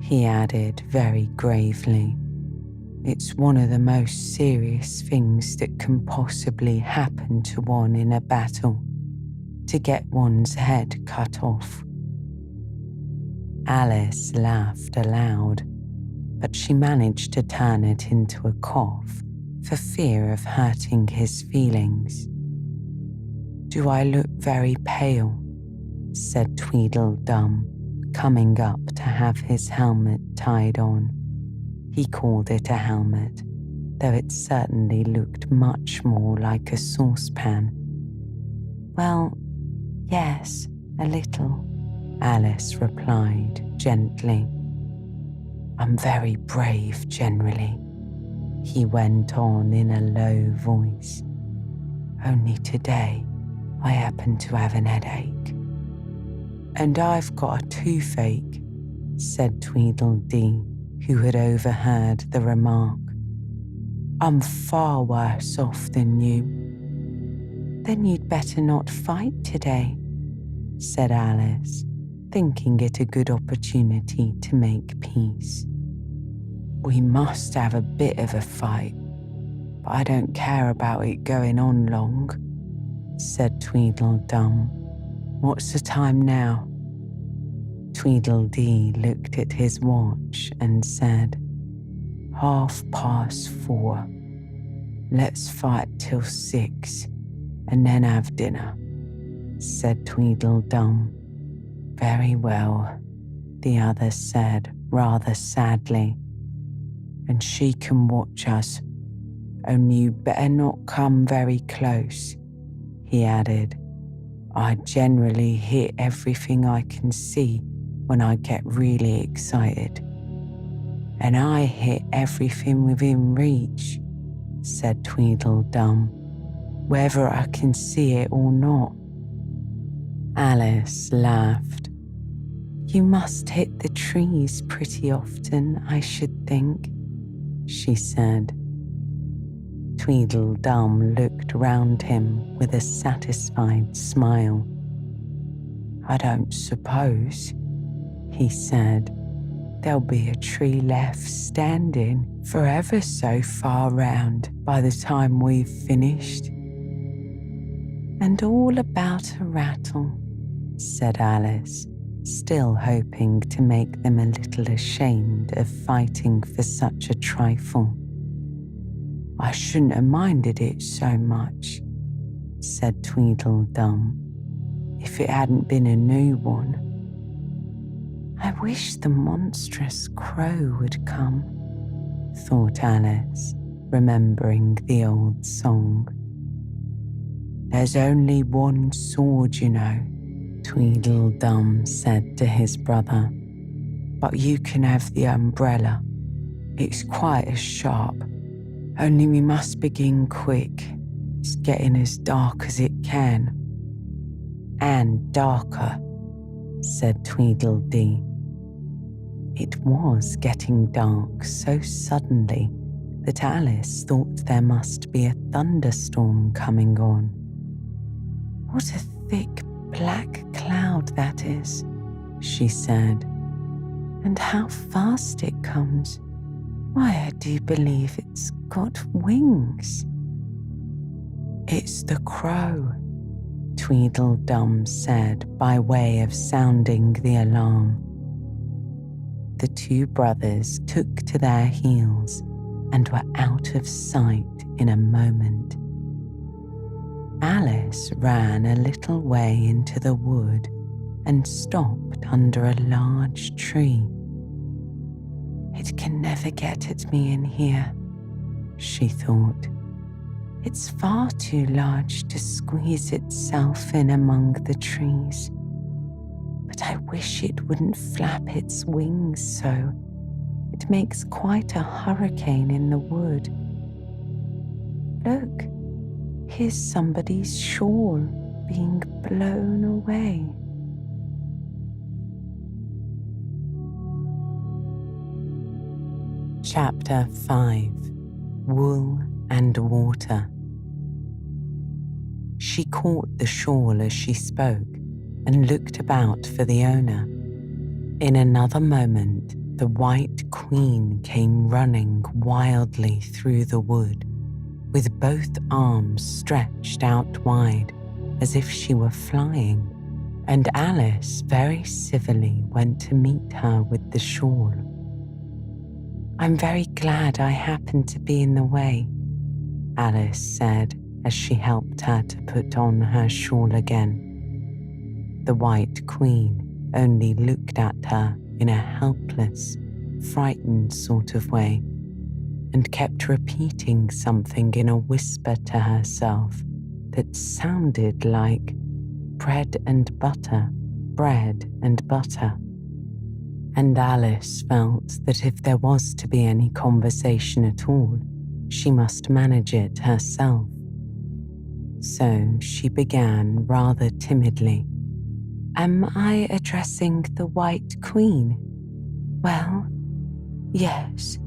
he added very gravely, It's one of the most serious things that can possibly happen to one in a battle, to get one's head cut off. Alice laughed aloud, but she managed to turn it into a cough for fear of hurting his feelings. "Do I look very pale?" said Tweedledum, coming up to have his helmet tied on. He called it a helmet, though it certainly looked much more like a saucepan. "Well, yes, a little," Alice replied gently. "I'm very brave generally," he went on in a low voice. "Only today I happen to have an headache." "And I've got a toothache," said Tweedledee, who had overheard the remark. "I'm far worse off than you." "Then you'd better not fight today," said Alice, thinking it a good opportunity to make peace. "We must have a bit of a fight, but I don't care about it going on long," said Tweedledum. "What's the time now?" Tweedledee looked at his watch and said, 4:30. "Let's fight till 6 and then have dinner," said Tweedledum. "Very well," the other said rather sadly. "And she can watch us, only you better not come very close," he added. "I generally hit everything I can see when I get really excited." "And I hit everything within reach," said Tweedledum, "whether I can see it or not." Alice laughed. "You must hit the trees pretty often, I should think," she said. Tweedledum looked round him with a satisfied smile. "I don't suppose," he said, "there'll be a tree left standing for ever so far round by the time we've finished." "And all about a rattle," said Alice, still hoping to make them a little ashamed of fighting for such a trifle. "I shouldn't have minded it so much," said Tweedledum, "if it hadn't been a new one." "I wish the monstrous crow would come," thought Alice, remembering the old song. "There's only one sword, you know," Tweedledum said to his brother, "but you can have the umbrella. It's quite as sharp, only we must begin quick. It's getting as dark as it can." "And darker," said Tweedledee. It was getting dark so suddenly that Alice thought there must be a thunderstorm coming on. "What a thick black cloud that is," she said, "and how fast it comes. Why, I do believe it's got wings." "It's the crow," Tweedledum said by way of sounding the alarm. The two brothers took to their heels and were out of sight in a moment. Alice ran a little way into the wood and stopped under a large tree. "It can never get at me in here," she thought. "It's far too large to squeeze itself in among the trees. But I wish it wouldn't flap its wings so. It makes quite a hurricane in the wood. Look, here's somebody's shawl being blown away." Chapter 5. Wool and Water. She caught the shawl as she spoke and looked about for the owner. In another moment, the White Queen came running wildly through the wood, with both arms stretched out wide as if she were flying, and Alice very civilly went to meet her with the shawl. "I'm very glad I happened to be in the way," Alice said as she helped her to put on her shawl again. The White Queen only looked at her in a helpless, frightened sort of way, and kept repeating something in a whisper to herself that sounded like bread and butter, bread and butter. And Alice felt that if there was to be any conversation at all, she must manage it herself. So she began rather timidly. "Am I addressing the White Queen?" "Well, yes,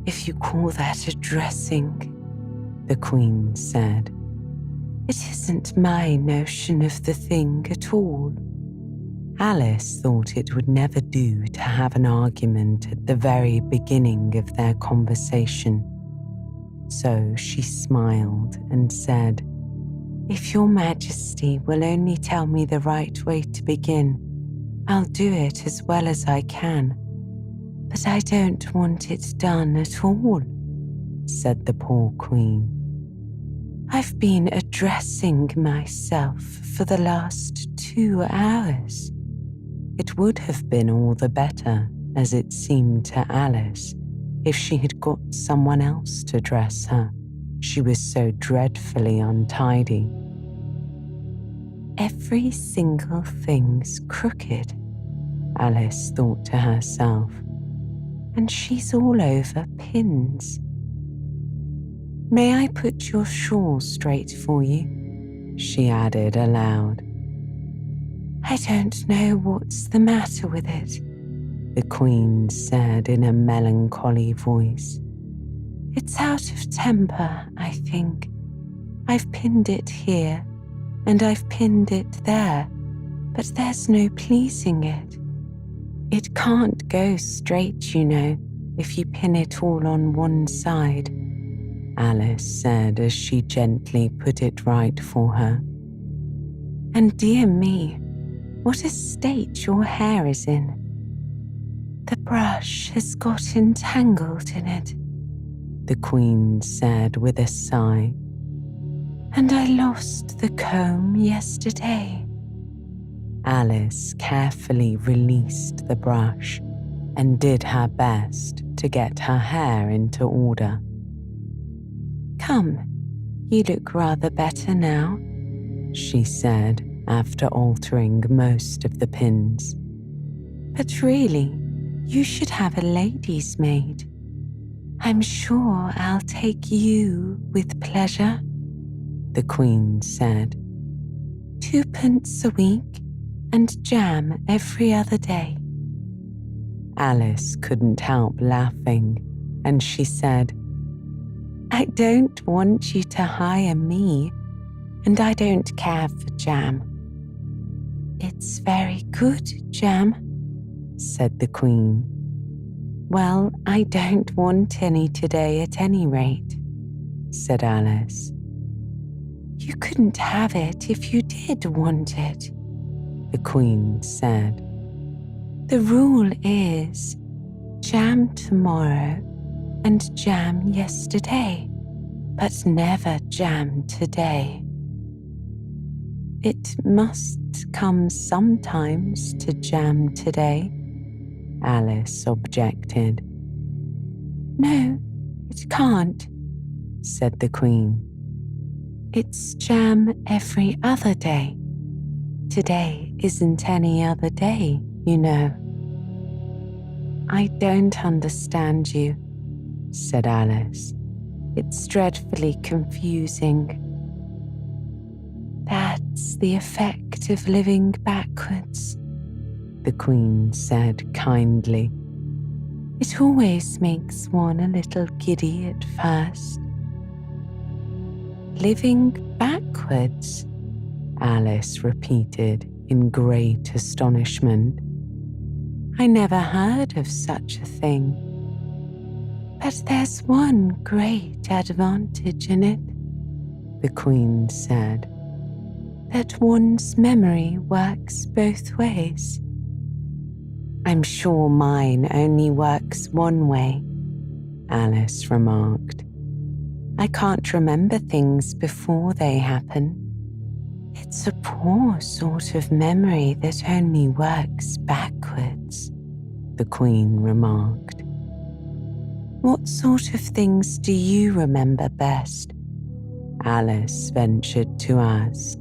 if you call that addressing," the Queen said. "It isn't my notion of the thing at all." Alice thought it would never do to have an argument at the very beginning of their conversation. So she smiled and said, "If your Majesty will only tell me the right way to begin, I'll do it as well as I can. But I don't want it done at all," said the poor Queen. "I've been addressing myself for the last 2 hours." It would have been all the better, as it seemed to Alice, if she had got someone else to dress her. She was so dreadfully untidy. "Every single thing's crooked," Alice thought to herself, "and she's all over pins. May I put your shawl straight for you?" she added aloud. "I don't know what's the matter with it," the Queen said in a melancholy voice. "It's out of temper, I think. I've pinned it here, and I've pinned it there, but there's no pleasing it. It can't go straight, you know, if you pin it all on one side," Alice said as she gently put it right for her. "And dear me, what a state your hair is in. The brush has got entangled in it," the Queen said with a sigh. "And I lost the comb yesterday." Alice carefully released the brush and did her best to get her hair into order. "Come, you look rather better now," she said after altering most of the pins. "But really, you should have a lady's maid. I'm sure I'll take you with pleasure," the Queen said. "2d a week and jam every other day." Alice couldn't help laughing, and she said, "I don't want you to hire me, and I don't care for jam." "It's very good jam," said the Queen. "Well, I don't want any today at any rate," said Alice. "You couldn't have it if you did want it," the Queen said. "The rule is jam tomorrow and jam yesterday, but never jam today." "It must come sometimes to jam today," Alice objected. "No, it can't," said the Queen. "It's jam every other day. Today isn't any other day, you know." "I don't understand you," said Alice. "It's dreadfully confusing." "That's the effect of living backwards," the Queen said kindly. "It always makes one a little giddy at first." "Living backwards?" Alice repeated in great astonishment. I never heard of such a thing. But there's one great advantage in it, the Queen said, that one's memory works both ways. I'm sure mine only works one way, Alice remarked. I can't remember things before they happen. It's a poor sort of memory that only works backwards, the Queen remarked. What sort of things do you remember best? Alice ventured to ask.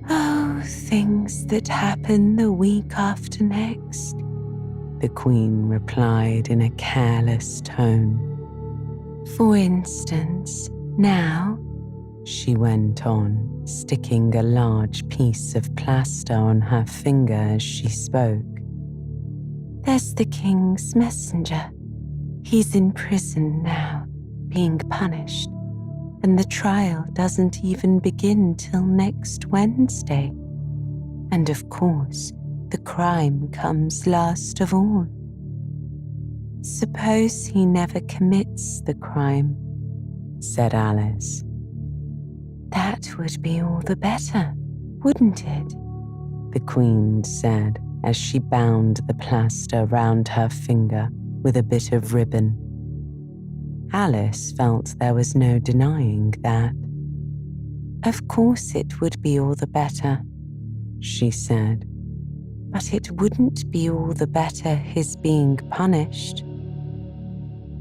Oh, things that happen the week after next, the Queen replied in a careless tone. For instance, now, she went on, sticking a large piece of plaster on her finger as she spoke. There's the King's messenger. He's in prison now, being punished, and the trial doesn't even begin till next Wednesday. And of course, the crime comes last of all. Suppose he never commits the crime, said Alice. That would be all the better, wouldn't it? The Queen said as she bound the plaster round her finger with a bit of ribbon. Alice felt there was no denying that. Of course it would be all the better, she said, but it wouldn't be all the better his being punished.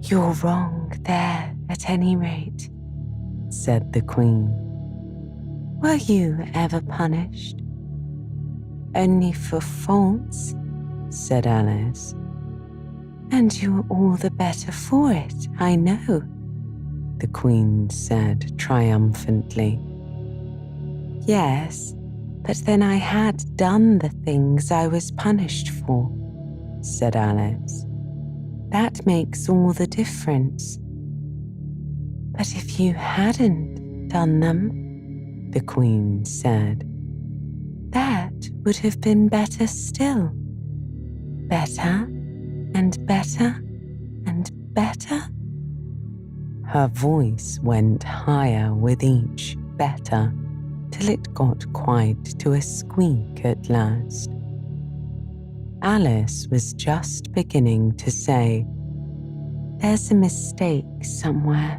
You're wrong there, at any rate, said the Queen. Were you ever punished? Only for faults, said Alice. And you're all the better for it, I know, the Queen said triumphantly. Yes, but then I had done the things I was punished for, said Alice. That makes all the difference. But if you hadn't done them, the Queen said, that would have been better still. Better and better and better. Her voice went higher with each better, till it got quite to a squeak at last. Alice was just beginning to say, there's a mistake somewhere,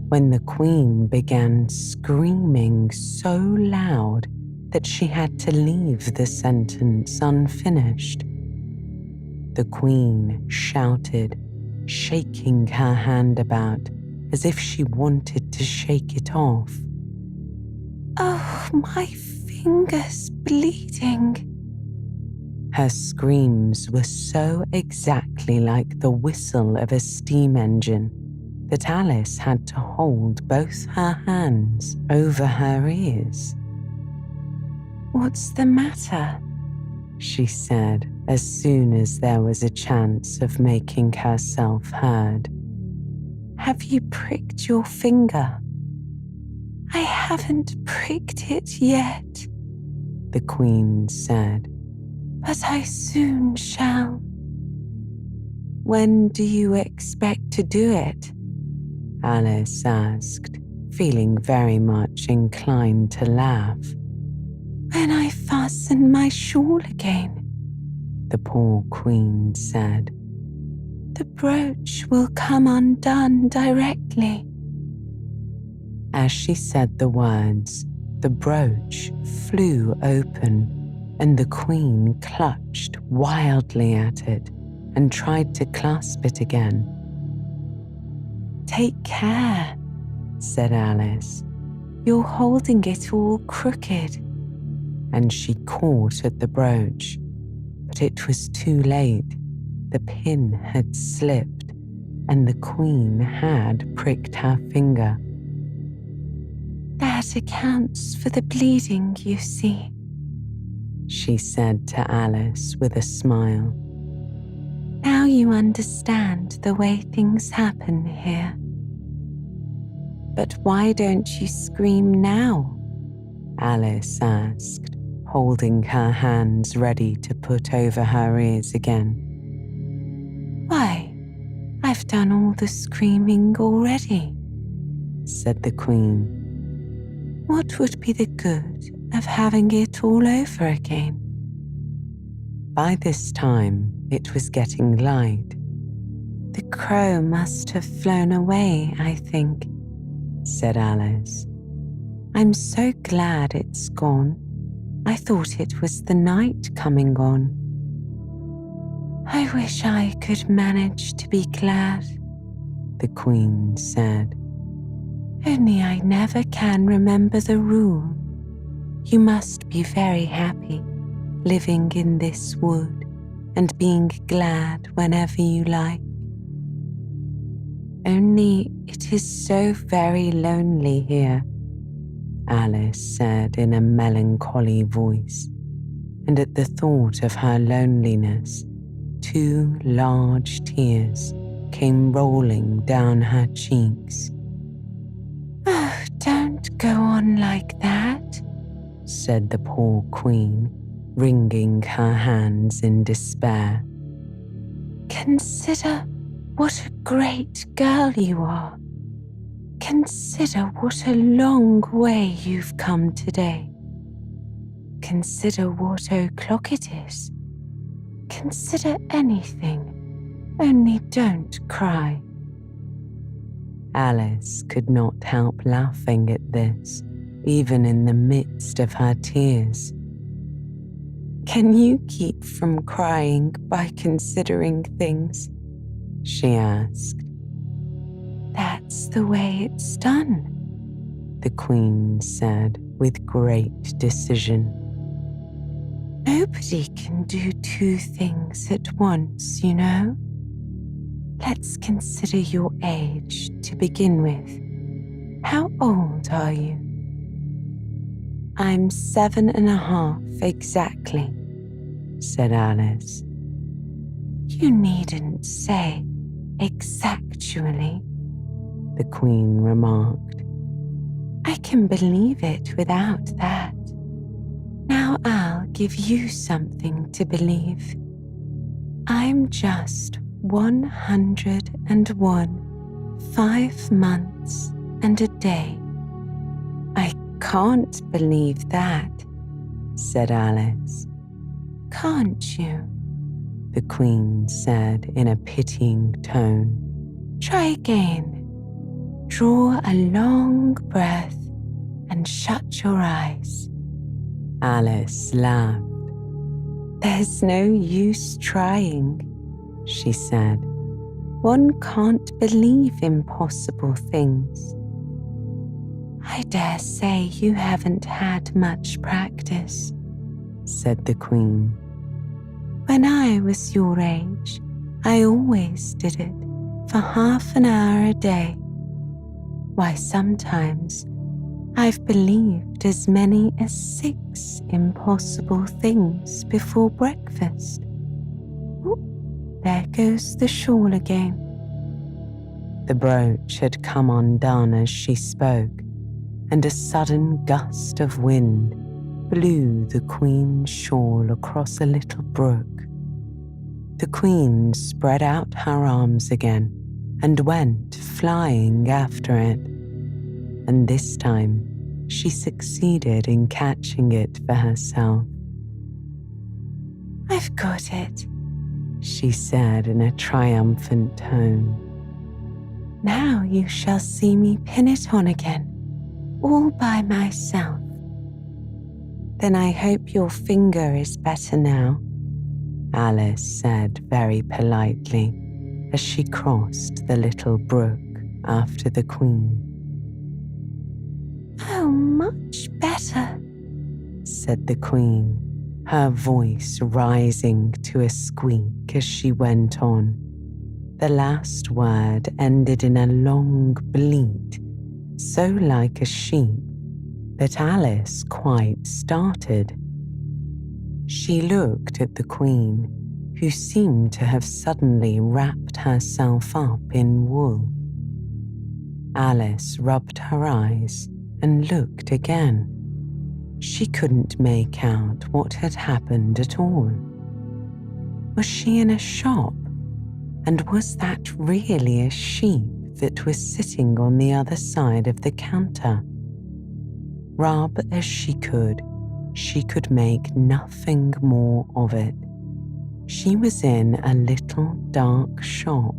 when the Queen began screaming so loud that she had to leave the sentence unfinished. The Queen shouted, shaking her hand about as if she wanted to shake it off. Oh, my finger's bleeding. Her screams were so exactly like the whistle of a steam engine that Alice had to hold both her hands over her ears. What's the matter? She said as soon as there was a chance of making herself heard. Have you pricked your finger? I haven't pricked it yet, the Queen said, but I soon shall. When do you expect to do it? Alice asked, feeling very much inclined to laugh. When I fasten my shawl again, the poor Queen said. The brooch will come undone directly. As she said the words, the brooch flew open, and the Queen clutched wildly at it and tried to clasp it again. Take care, said Alice. You're holding it all crooked. And she caught at the brooch, but it was too late. The pin had slipped, and the Queen had pricked her finger. That accounts for the bleeding, you see, she said to Alice with a smile. Now you understand the way things happen here. But why don't you scream now? Alice asked, holding her hands ready to put over her ears again. "Why, I've done all the screaming already," said the Queen. "What would be the good of having it all over again?" By this time, it was getting light. "The crow must have flown away, I think," said Alice. "I'm so glad it's gone. I thought it was the night coming on." "I wish I could manage to be glad," the Queen said. "Only I never can remember the rule. You must be very happy living in this wood and being glad whenever you like. Only it is so very lonely here," Alice said in a melancholy voice, and at the thought of her loneliness, 2 large tears came rolling down her cheeks. "Oh, don't go on like that," said the poor Queen, wringing her hands in despair. "Consider what a great girl you are. Consider what a long way you've come today. Consider what o'clock it is. Consider anything, only don't cry." Alice could not help laughing at this, even in the midst of her tears. "Can you keep from crying by considering things?" she asked. "That's the way it's done," the Queen said with great decision. "Nobody can do 2 things at once, you know. Let's consider your age to begin with. How old are you?" "I'm 7.5 exactly," said Alice. "You needn't say exactually," the Queen remarked. "I can believe it without that. Now I'll give you something to believe. I'm just 101, 5 months and a day." "I can't believe that," said Alice. "Can't you?" the Queen said in a pitying tone. "Try again. Draw a long breath and shut your eyes." Alice laughed. "There's no use trying," she said. "One can't believe impossible things." "I dare say you haven't had much practice," said the Queen. "When I was your age, I always did it for half an hour a day. Why, sometimes I've believed as many as 6 impossible things before breakfast. Oh, there goes the shawl again." The brooch had come undone as she spoke, and a sudden gust of wind blew the Queen's shawl across a little brook. The Queen spread out her arms again and went flying after it, and this time she succeeded in catching it for herself. "I've got it," she said in a triumphant tone. "Now you shall see me pin it on again, all by myself." "Then I hope your finger is better now," Alice said very politely as she crossed the little brook after the Queen. "Oh, much better," said the Queen, her voice rising to a squeak as she went on. The last word ended in a long bleat, so like a sheep that Alice quite started. She looked at the Queen, who seemed to have suddenly wrapped herself up in wool. Alice rubbed her eyes and looked again. She couldn't make out what had happened at all. Was she in a shop? And was that really a sheep that was sitting on the other side of the counter? Rub as she could make nothing more of it. She was in a little dark shop,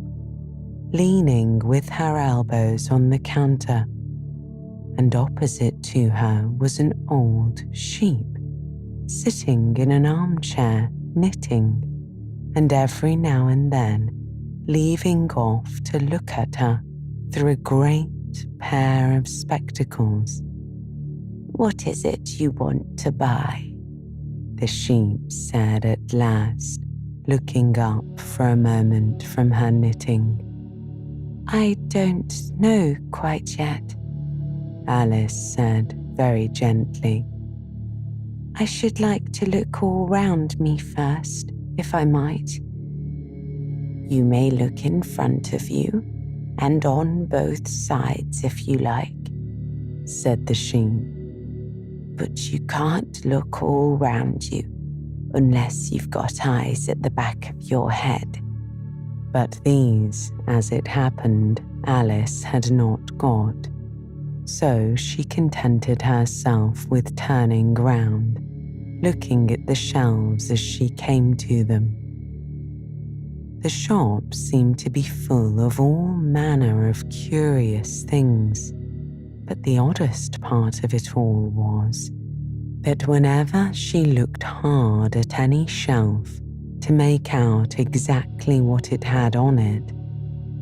leaning with her elbows on the counter, and opposite to her was an old sheep, sitting in an armchair knitting, and every now and then leaving off to look at her through a great pair of spectacles. "What is it you want to buy?" the sheep said at last, looking up for a moment from her knitting. "I don't know quite yet," Alice said very gently. "I should like to look all round me first, if I might." "You may look in front of you and on both sides if you like," said the sheep. "But you can't look all round you unless you've got eyes at the back of your head." But these, as it happened, Alice had not got. So she contented herself with turning round, looking at the shelves as she came to them. The shop seemed to be full of all manner of curious things, but the oddest part of it all was that whenever she looked hard at any shelf to make out exactly what it had on it,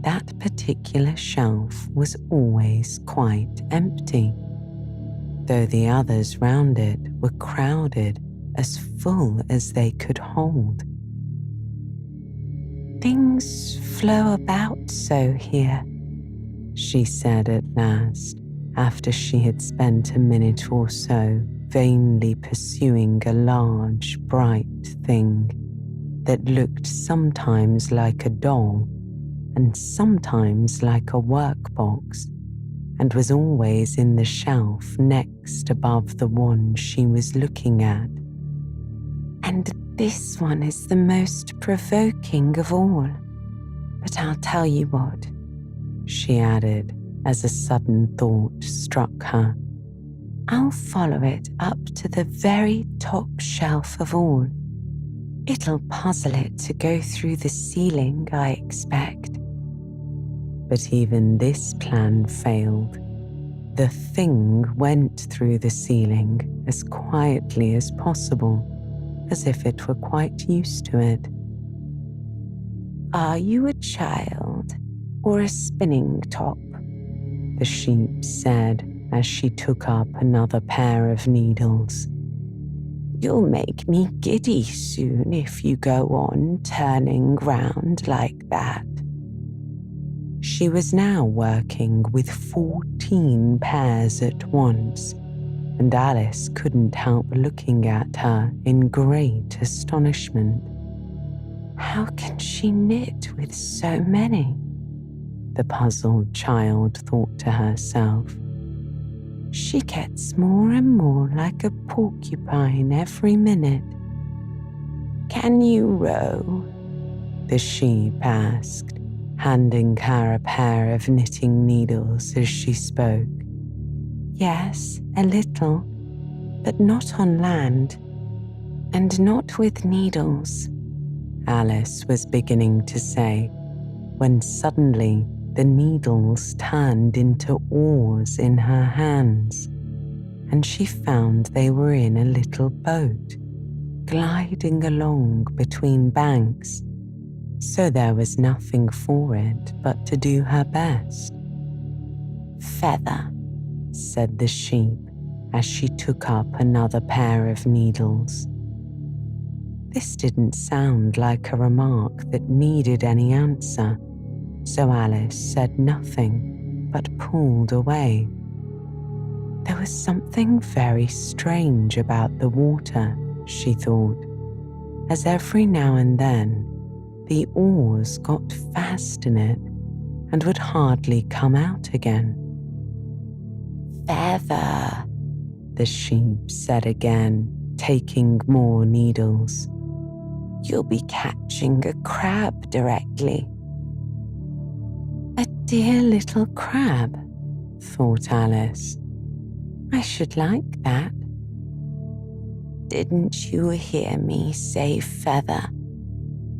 that particular shelf was always quite empty, though the others round it were crowded as full as they could hold. "Things flow about so here," she said at last, after she had spent a minute or so vainly pursuing a large, bright thing that looked sometimes like a doll and sometimes like a workbox, and was always in the shelf next above the one she was looking at. "And this one is the most provoking of all. But I'll tell you what," she added as a sudden thought struck her. "I'll follow it up to the very top shelf of all. It'll puzzle it to go through the ceiling, I expect." But even this plan failed. The thing went through the ceiling as quietly as possible, as if it were quite used to it. "Are you a child or a spinning top?" the sheep said as she took up another pair of needles. "You'll make me giddy soon if you go on turning round like that." She was now working with 14 pairs at once, and Alice couldn't help looking at her in great astonishment. How can she knit with so many? The puzzled child thought to herself. She gets more and more like a porcupine every minute. "Can you row?" the sheep asked, handing her a pair of knitting needles as she spoke. "Yes, a little, but not on land, and not with needles," Alice was beginning to say, when suddenly the needles turned into oars in her hands, and she found they were in a little boat, gliding along between banks, so there was nothing for it but to do her best. "Feather," said the sheep as she took up another pair of needles. This didn't sound like a remark that needed any answer, so Alice said nothing but pulled away. There was something very strange about the water, she thought, as every now and then the oars got fast in it and would hardly come out again. "Feather," the sheep said again, taking more needles. "You'll be catching a crab directly." "A dear little crab," thought Alice. "I should like that." "Didn't you hear me say feather?"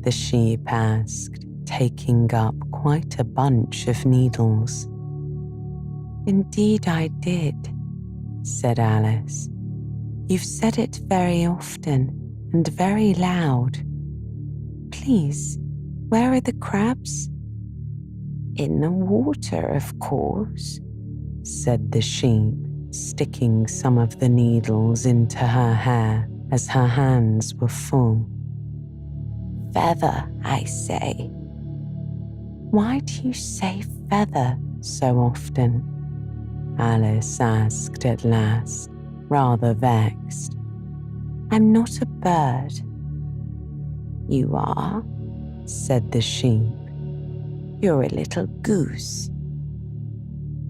the sheep asked, taking up quite a bunch of needles. "Indeed I did," said Alice. "You've said it very often and very loud. Please, where are the crabs?" "In the water, of course," said the sheep, sticking some of the needles into her hair as her hands were full. "Feather, I say." "Why do you say feather so often?" Alice asked at last, rather vexed. "I'm not a bird." "You are," said the sheep. "You're a little goose."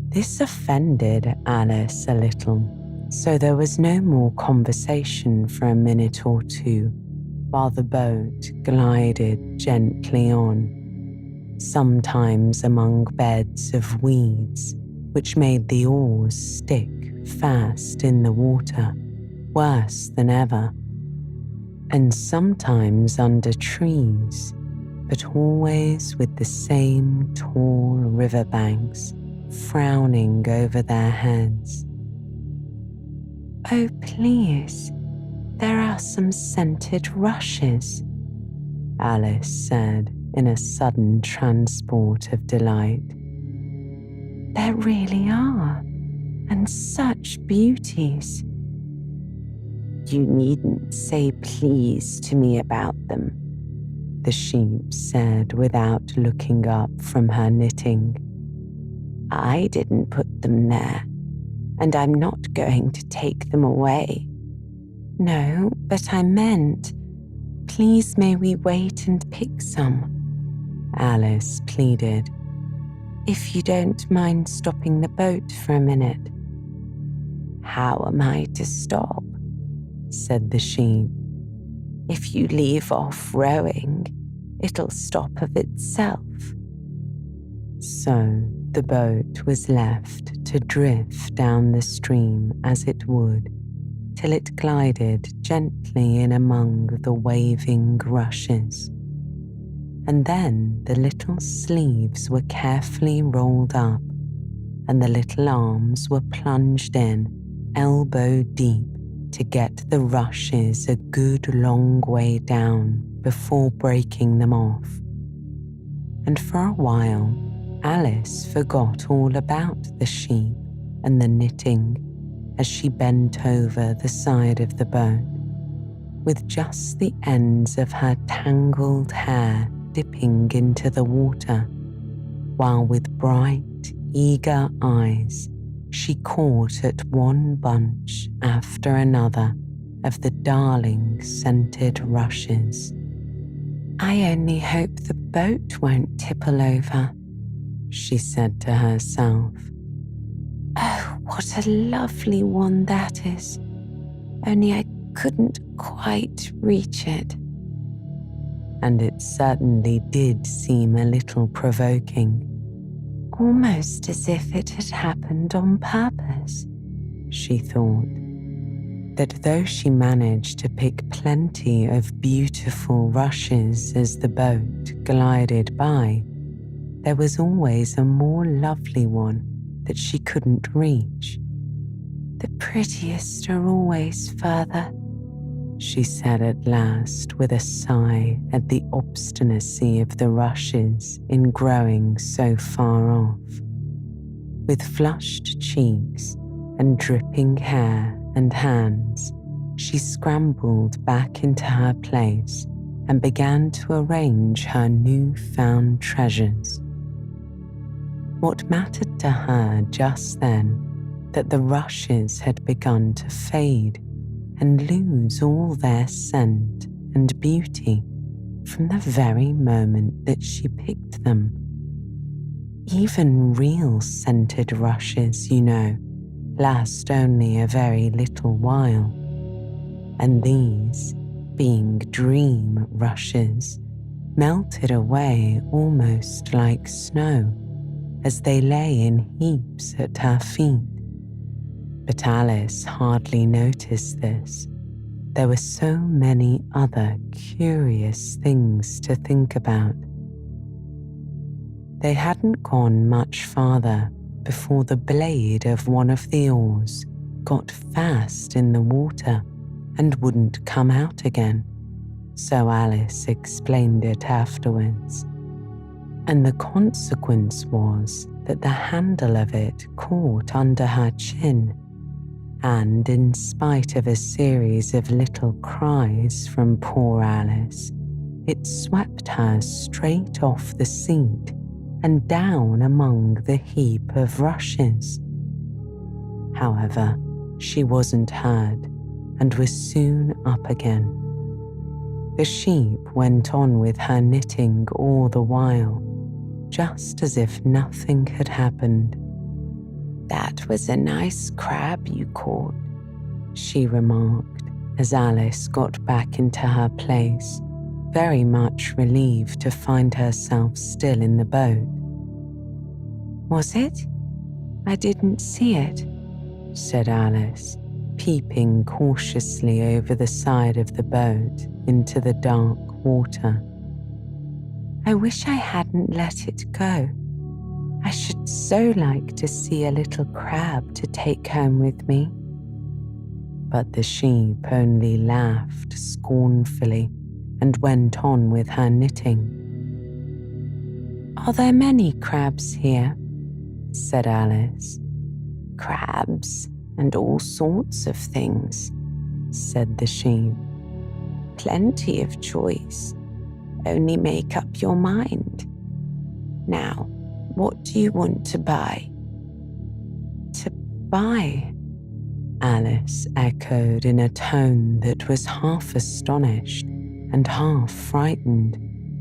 This offended Alice a little, so there was no more conversation for a minute or two while the boat glided gently on, sometimes among beds of weeds which made the oars stick fast in the water, worse than ever, and sometimes under trees, but always with the same tall riverbanks frowning over their heads. "Oh, please, there are some scented rushes," Alice said in a sudden transport of delight. "There really are, and such beauties." "You needn't say please to me about them," the sheep said without looking up from her knitting. "I didn't put them there, and I'm not going to take them away." "No, but I meant, please may we wait and pick some?" Alice pleaded. "If you don't mind stopping the boat for a minute." "How am I to stop?" said the sheep. "If you leave off rowing, it'll stop of itself." So the boat was left to drift down the stream as it would, till it glided gently in among the waving rushes. And then the little sleeves were carefully rolled up, and the little arms were plunged in, elbow deep, to get the rushes a good long way down before breaking them off. And for a while, Alice forgot all about the sheep and the knitting as she bent over the side of the boat, with just the ends of her tangled hair dipping into the water, while with bright, eager eyes she caught at one bunch after another of the darling scented rushes. "I only hope the boat won't tipple over," she said to herself. "Oh, what a lovely one that is, only I couldn't quite reach it." And it certainly did seem a little provoking, almost as if it had happened on purpose, she thought, that though she managed to pick plenty of beautiful rushes as the boat glided by, there was always a more lovely one that she couldn't reach. "The prettiest are always further," she said at last with a sigh at the obstinacy of the rushes in growing so far off. With flushed cheeks and dripping hair and hands, she scrambled back into her place and began to arrange her new-found treasures. What mattered to her just then that the rushes had begun to fade and lose all their scent and beauty from the very moment that she picked them. Even real scented rushes, you know, last only a very little while, and these, being dream rushes, melted away almost like snow as they lay in heaps at her feet. But Alice hardly noticed this. There were so many other curious things to think about. They hadn't gone much farther before the blade of one of the oars got fast in the water and wouldn't come out again, so Alice explained it afterwards. And the consequence was that the handle of it caught under her chin, and in spite of a series of little cries from poor Alice, it swept her straight off the seat and down among the heap of rushes. However, she wasn't hurt and was soon up again. The sheep went on with her knitting all the while, just as if nothing had happened. "That was a nice crab you caught," she remarked as Alice got back into her place, very much relieved to find herself still in the boat. "Was it? I didn't see it," said Alice, peeping cautiously over the side of the boat into the dark water. "I wish I hadn't let it go. I should so like to see a little crab to take home with me." But the sheep only laughed scornfully and went on with her knitting. "Are there many crabs here?" said Alice. "Crabs and all sorts of things," said the sheep. "Plenty of choice. Only make up your mind. Now, what do you want to buy?" "To buy?" Alice echoed in a tone that was half astonished and half frightened,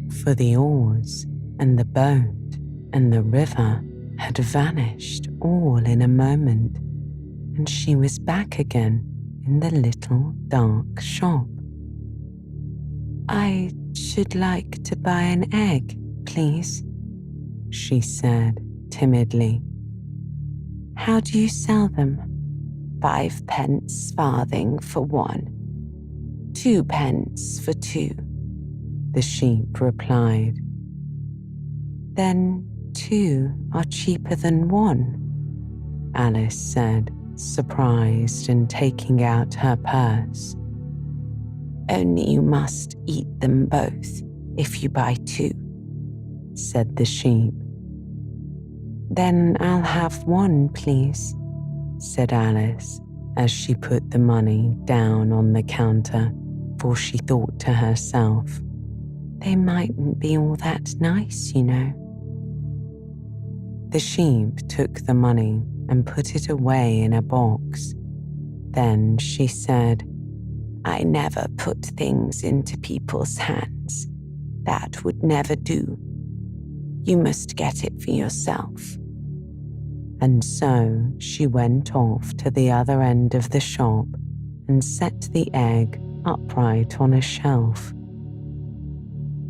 for the oars and the boat and the river had vanished all in a moment, and she was back again in the little dark shop. "I should like to buy an egg, please," she said timidly. "How do you sell them?" 5 pence farthing for 1, 2 pence for 2, the sheep replied. "Then 2 are cheaper than 1, Alice said, surprised and taking out her purse. "Only you must eat them both if you buy 2, said the sheep. "Then I'll have 1, please," said Alice as she put the money down on the counter, for she thought to herself, "They mightn't be all that nice, you know." The sheep took the money and put it away in a box. Then she said, "I never put things into people's hands. That would never do. You must get it for yourself." And so she went off to the other end of the shop and set the egg upright on a shelf.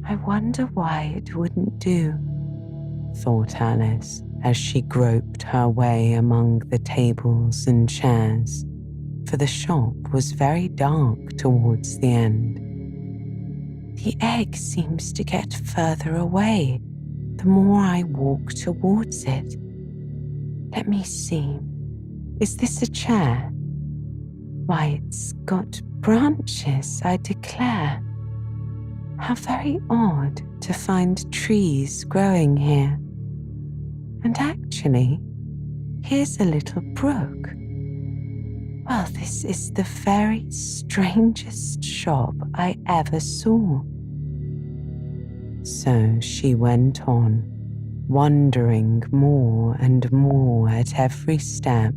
"I wonder why it wouldn't do," thought Alice as she groped her way among the tables and chairs, for the shop was very dark towards the end. "The egg seems to get further away the more I walk towards it. Let me see. Is this a chair? Why, it's got branches, I declare. How very odd to find trees growing here. And actually, here's a little brook. Well, this is the very strangest shop I ever saw." So she went on, wondering more and more at every step,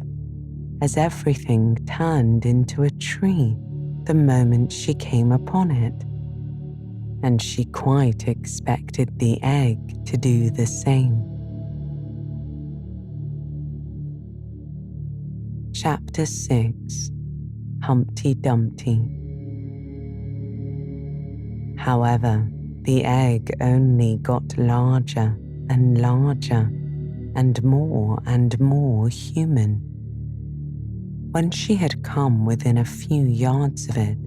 as everything turned into a tree the moment she came upon it. And she quite expected the egg to do the same. Chapter 6. Humpty Dumpty. However, the egg only got larger and larger and more human. When she had come within a few yards of it,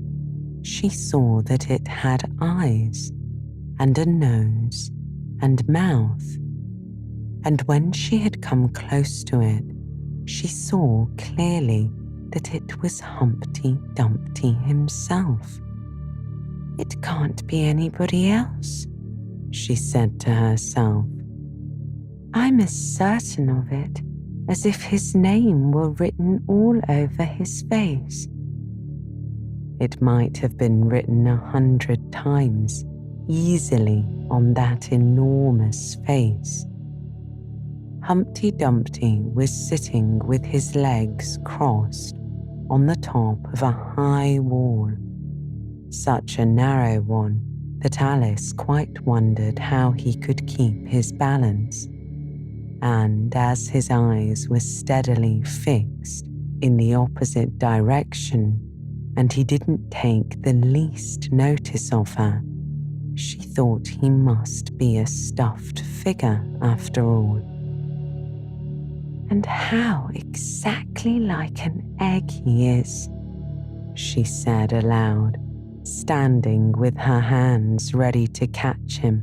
she saw that it had eyes and a nose and mouth. And when she had come close to it, she saw clearly that it was Humpty Dumpty himself. "It can't be anybody else," she said to herself. "I'm as certain of it as if his name were written all over his face." It might have been written 100 times easily on that enormous face. Humpty Dumpty was sitting with his legs crossed on the top of a high wall, such a narrow one that Alice quite wondered how he could keep his balance. And as his eyes were steadily fixed in the opposite direction, and he didn't take the least notice of her, she thought he must be a stuffed figure after all. "And how exactly like an egg he is," she said aloud, standing with her hands ready to catch him,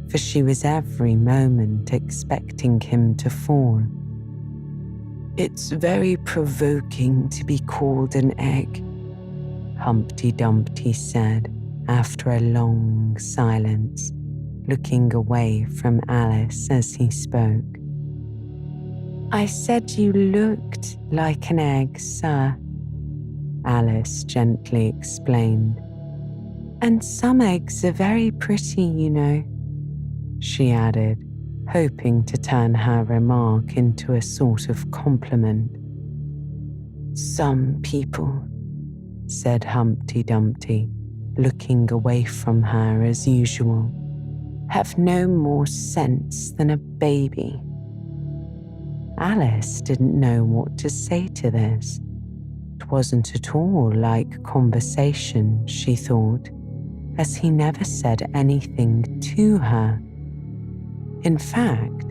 for she was every moment expecting him to fall. "It's very provoking to be called an egg," Humpty Dumpty said after a long silence, looking away from Alice as he spoke. "I said you looked like an egg, sir," Alice gently explained. "And some eggs are very pretty, you know," she added, hoping to turn her remark into a sort of compliment. "Some people," said Humpty Dumpty, looking away from her as usual, "have no more sense than a baby." Alice didn't know what to say to this. It wasn't at all like conversation, she thought, as he never said anything to her. In fact,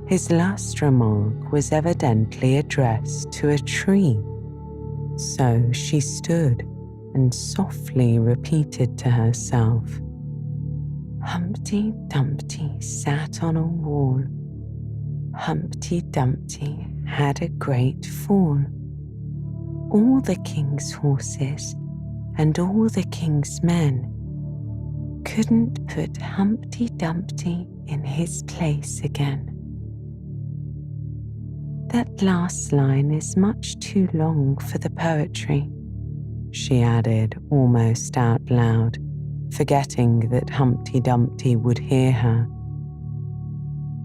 his last remark was evidently addressed to a tree. So she stood and softly repeated to herself, "Humpty Dumpty sat on a wall. Humpty Dumpty had a great fall. All the king's horses and all the king's men couldn't put Humpty Dumpty in his place again." That last line is much too long for the poetry, she added almost out loud, forgetting that Humpty Dumpty would hear her.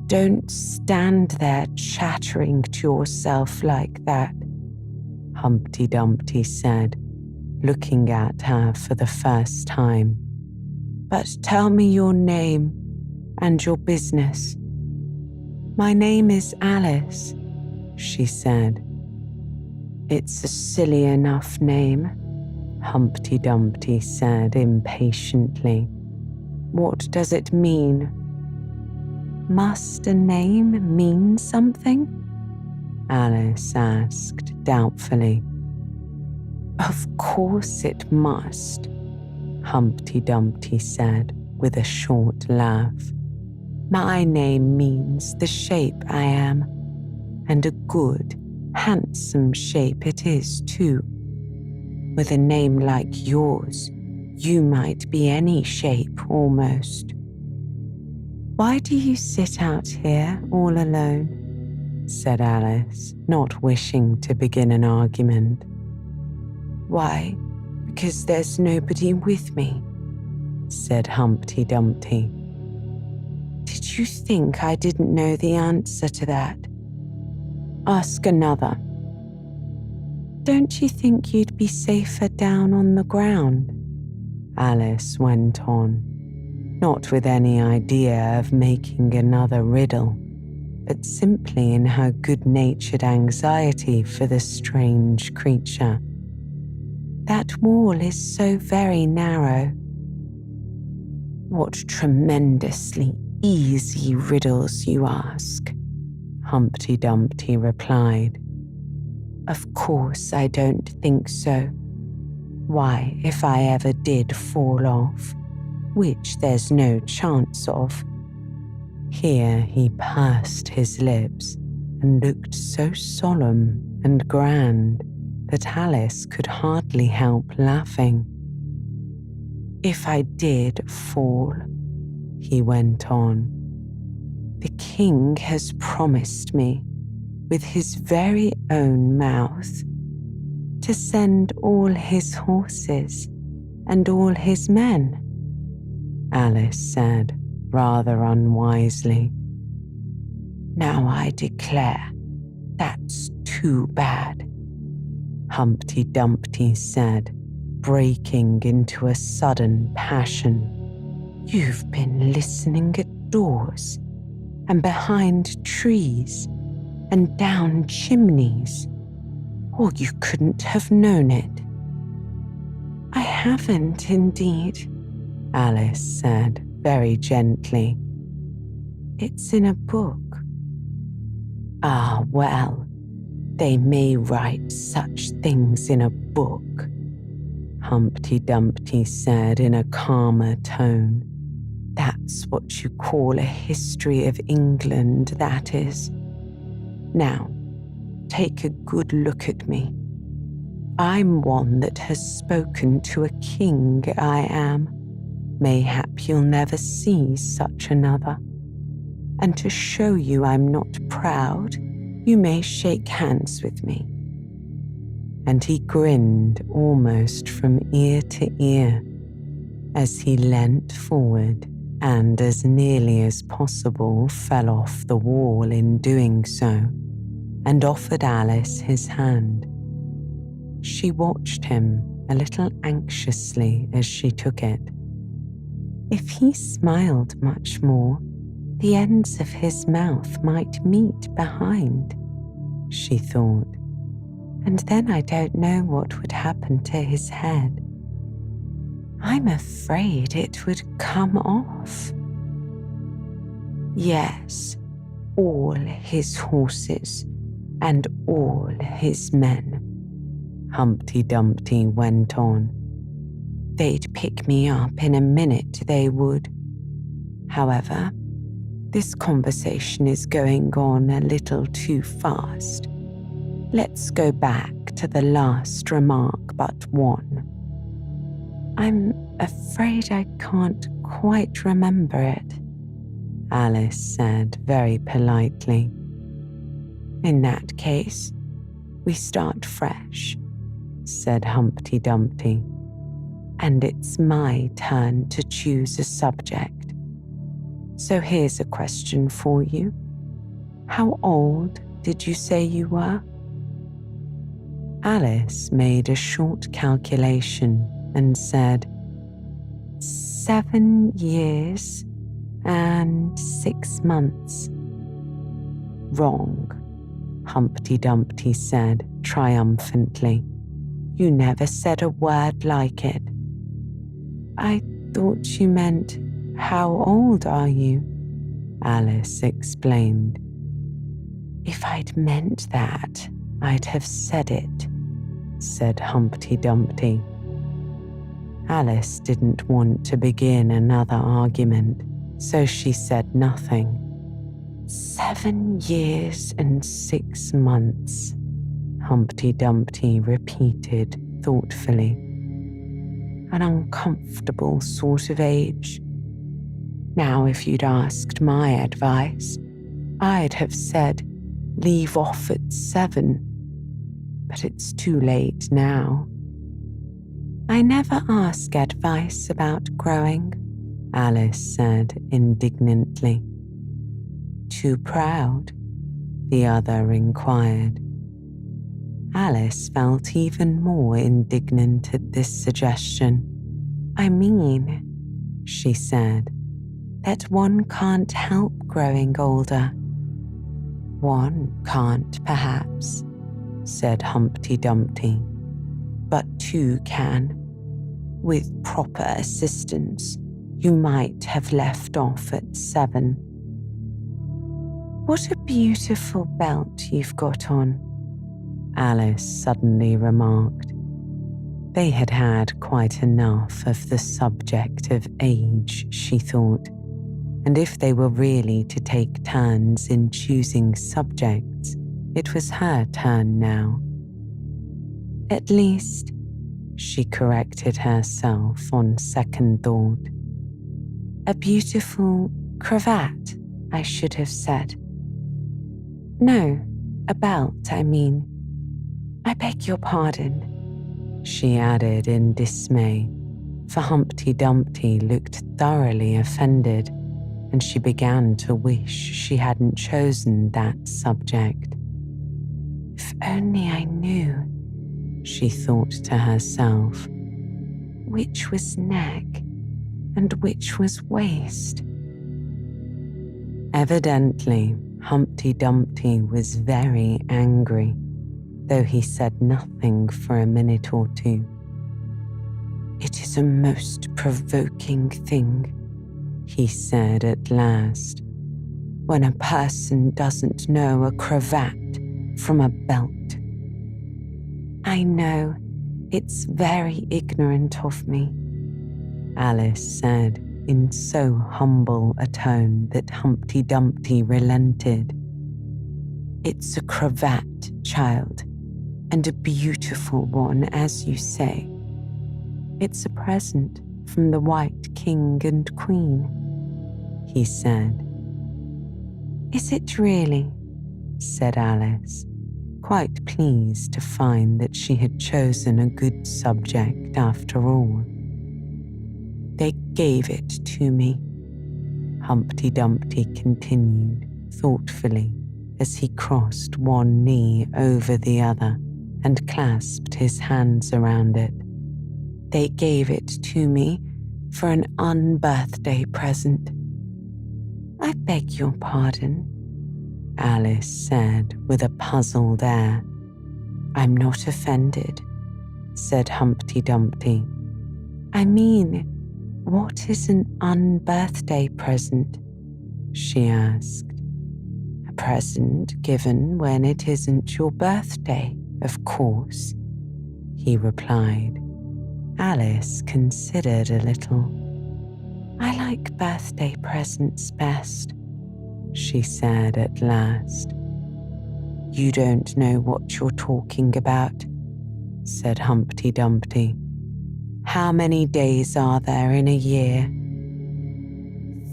"Don't stand there chattering to yourself like that," Humpty Dumpty said, looking at her for the first time. "But tell me your name and your business." "My name is Alice," she said. "It's a silly enough name," Humpty Dumpty said impatiently. "What does it mean?" "Must a name mean something?" Alice asked doubtfully. "Of course it must," Humpty Dumpty said with a short laugh. "My name means the shape I am, and a good, handsome shape it is too. With a name like yours, you might be any shape almost." "Why do you sit out here all alone?" said Alice, not wishing to begin an argument. "Why, because there's nobody with me," said Humpty Dumpty. "Did you think I didn't know the answer to that? Ask another." "Don't you think you'd be safer down on the ground?" Alice went on, not with any idea of making another riddle, but simply in her good-natured anxiety for the strange creature. "That wall is so very narrow." "What tremendously easy riddles you ask," Humpty Dumpty replied. "Of course I don't think so. Why, if I ever did fall off, which there's no chance of—" Here he pursed his lips and looked so solemn and grand that Alice could hardly help laughing. "If I did fall," he went on, "the king has promised me, with his very own mouth, to send all his horses and all his men." Alice said, rather unwisely, "Now I declare, that's too bad," Humpty Dumpty said, breaking into a sudden passion. "You've been listening at doors and behind trees and down chimneys, or you couldn't have known it." "I haven't indeed," Alice said very gently. "It's in a book." "Ah, well, they may write such things in a book," Humpty Dumpty said in a calmer tone. "That's what you call a history of England, that is. Now, take a good look at me. I'm one that has spoken to a king, I am. Mayhap you'll never see such another. And to show you I'm not proud, you may shake hands with me." And he grinned almost from ear to ear as he leant forward and as nearly as possible fell off the wall in doing so, and offered Alice his hand. She watched him a little anxiously as she took it. If he smiled much more, the ends of his mouth might meet behind, she thought, and then I don't know what would happen to his head. I'm afraid it would come off. Yes, all his horses and all his men, Humpty Dumpty went on. They'd pick me up in a minute, they would. However, this conversation is going on a little too fast. Let's go back to the last remark but one. I'm afraid I can't quite remember it, Alice said very politely. In that case, we start fresh, said Humpty Dumpty, and it's my turn to choose a subject. So here's a question for you. How old did you say you were? Alice made a short calculation and said, 7 years and 6 months. Wrong, Humpty Dumpty said triumphantly. You never said a word like it. I thought you meant, how old are you? Alice explained. If I'd meant that, I'd have said it, said Humpty Dumpty. Alice didn't want to begin another argument, so she said nothing. 7 years and 6 months, Humpty Dumpty repeated thoughtfully. An uncomfortable sort of age. Now, if you'd asked my advice, I'd have said, leave off at 7. But it's too late now. I never ask advice about growing, Alice said indignantly. Too proud? The other inquired. Alice felt even more indignant at this suggestion. I mean, she said, that one can't help growing older. one can't, perhaps, said Humpty Dumpty, but two can. With proper assistance, you might have left off at 7. What a beautiful belt you've got on, Alice suddenly remarked. They had had quite enough of the subject of age, she thought, and if they were really to take turns in choosing subjects, it was her turn now. At least, she corrected herself on second thought. A beautiful cravat, I should have said. No, a belt, I mean. I beg your pardon, she added in dismay, for Humpty Dumpty looked thoroughly offended, and she began to wish she hadn't chosen that subject. If only I knew, she thought to herself, which was neck and which was waist. Evidently, Humpty Dumpty was very angry, though he said nothing for a minute or two. It is a most provoking thing, he said at last, when a person doesn't know a cravat from a belt. I know, it's very ignorant of me, Alice said in so humble a tone that Humpty Dumpty relented. It's a cravat, child, and a beautiful one, as you say. It's a present from the White King and Queen, he said. Is it really? Said Alice, quite pleased to find that she had chosen a good subject after all. They gave it to me, Humpty Dumpty continued thoughtfully as he crossed one knee over the other and clasped his hands around it. They gave it to me for an unbirthday present. I beg your pardon, Alice said with a puzzled air. I'm not offended, said Humpty Dumpty. I mean, what is an unbirthday present? She asked. A present given when it isn't your birthday, of course, he replied. Alice considered a little. I like birthday presents best, she said at last. You don't know what you're talking about, said Humpty Dumpty. How many days are there in a year?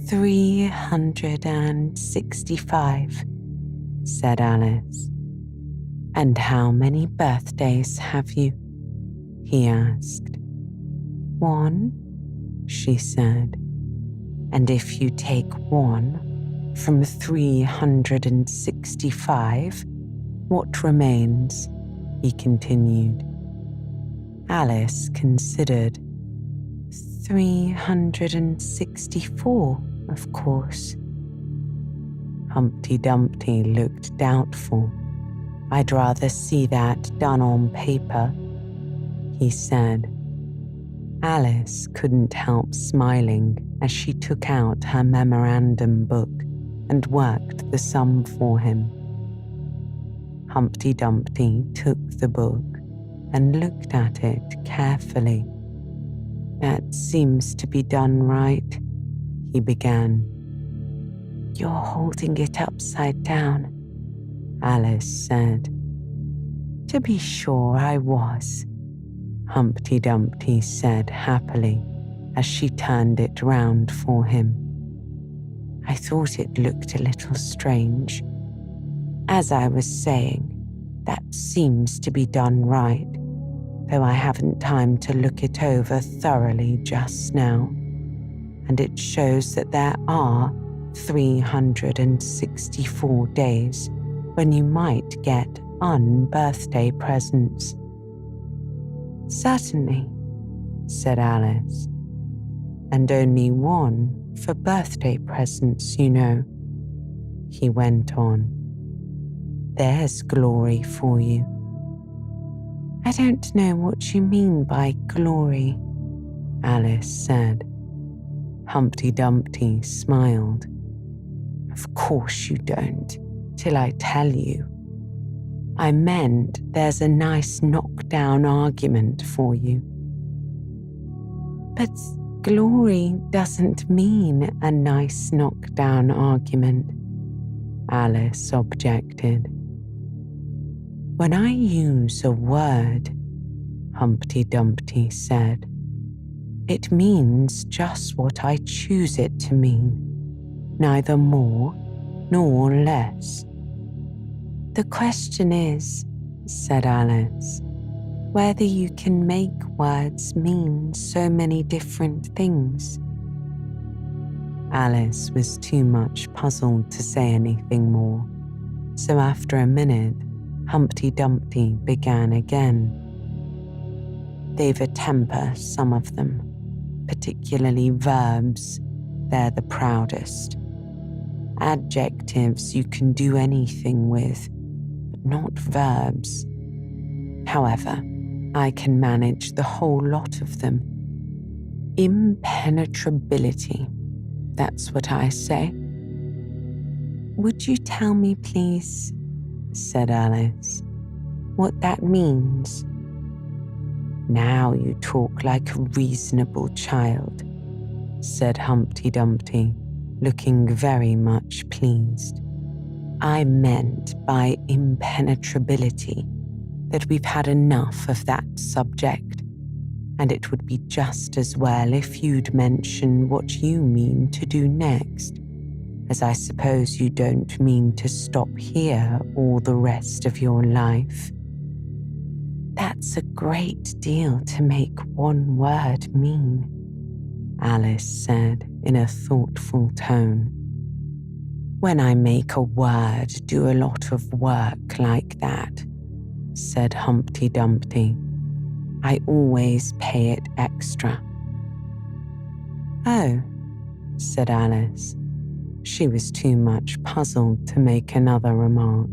365, said Alice. And how many birthdays have you? He asked. 1, she said. And if you take 1 from 365, what remains? He continued. Alice considered. 364, of course. Humpty Dumpty looked doubtful. I'd rather see that done on paper, he said. Alice couldn't help smiling as she took out her memorandum book and worked the sum for him. Humpty Dumpty took the book and looked at it carefully. That seems to be done right, he began. You're holding it upside down, Alice said. To be sure I was, Humpty Dumpty said happily as she turned it round for him. I thought it looked a little strange. As I was saying, that seems to be done right, though I haven't time to look it over thoroughly just now. And it shows that there are 364 days when you might get unbirthday presents. Certainly, said Alice. And only 1 for birthday presents, you know, he went on. There's glory for you. I don't know what you mean by glory, Alice said. Humpty Dumpty smiled. Of course you don't, till I tell you. I meant there's a nice knockdown argument for you. But glory doesn't mean a nice knockdown argument, Alice objected. When I use a word, Humpty Dumpty said, it means just what I choose it to mean, neither more nor less. The question is, said Alice, whether you can make words mean so many different things. Alice was too much puzzled to say anything more, so after a minute, Humpty Dumpty began again. They've a temper, some of them, particularly verbs. They're the proudest. Adjectives you can do anything with, but not verbs. However, I can manage the whole lot of them. Impenetrability, that's what I say. Would you tell me, please, said Alice, what that means? Now you talk like a reasonable child, said Humpty Dumpty, looking very much pleased. I meant by impenetrability that we've had enough of that subject, and it would be just as well if you'd mention what you mean to do next, as I suppose you don't mean to stop here all the rest of your life. That's a great deal to make one word mean, Alice said in a thoughtful tone. When I make a word do a lot of work like that, said Humpty Dumpty, I always pay it extra. Oh, said Alice. She was too much puzzled to make another remark.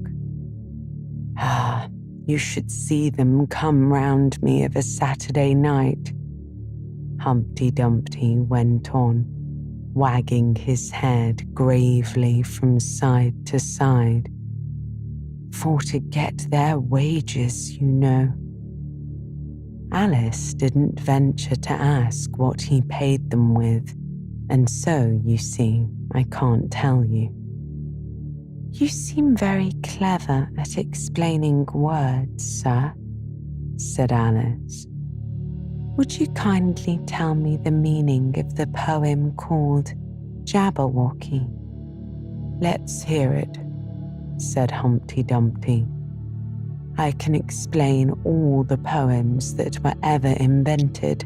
Ah, you should see them come round me of a Saturday night, Humpty Dumpty went on, wagging his head gravely from side to side. For to get their wages, you know. Alice didn't venture to ask what he paid them with, and so, you see, I can't tell you. You seem very clever at explaining words, sir, said Alice. Would you kindly tell me the meaning of the poem called Jabberwocky? Let's hear it, said Humpty Dumpty. I can explain all the poems that were ever invented,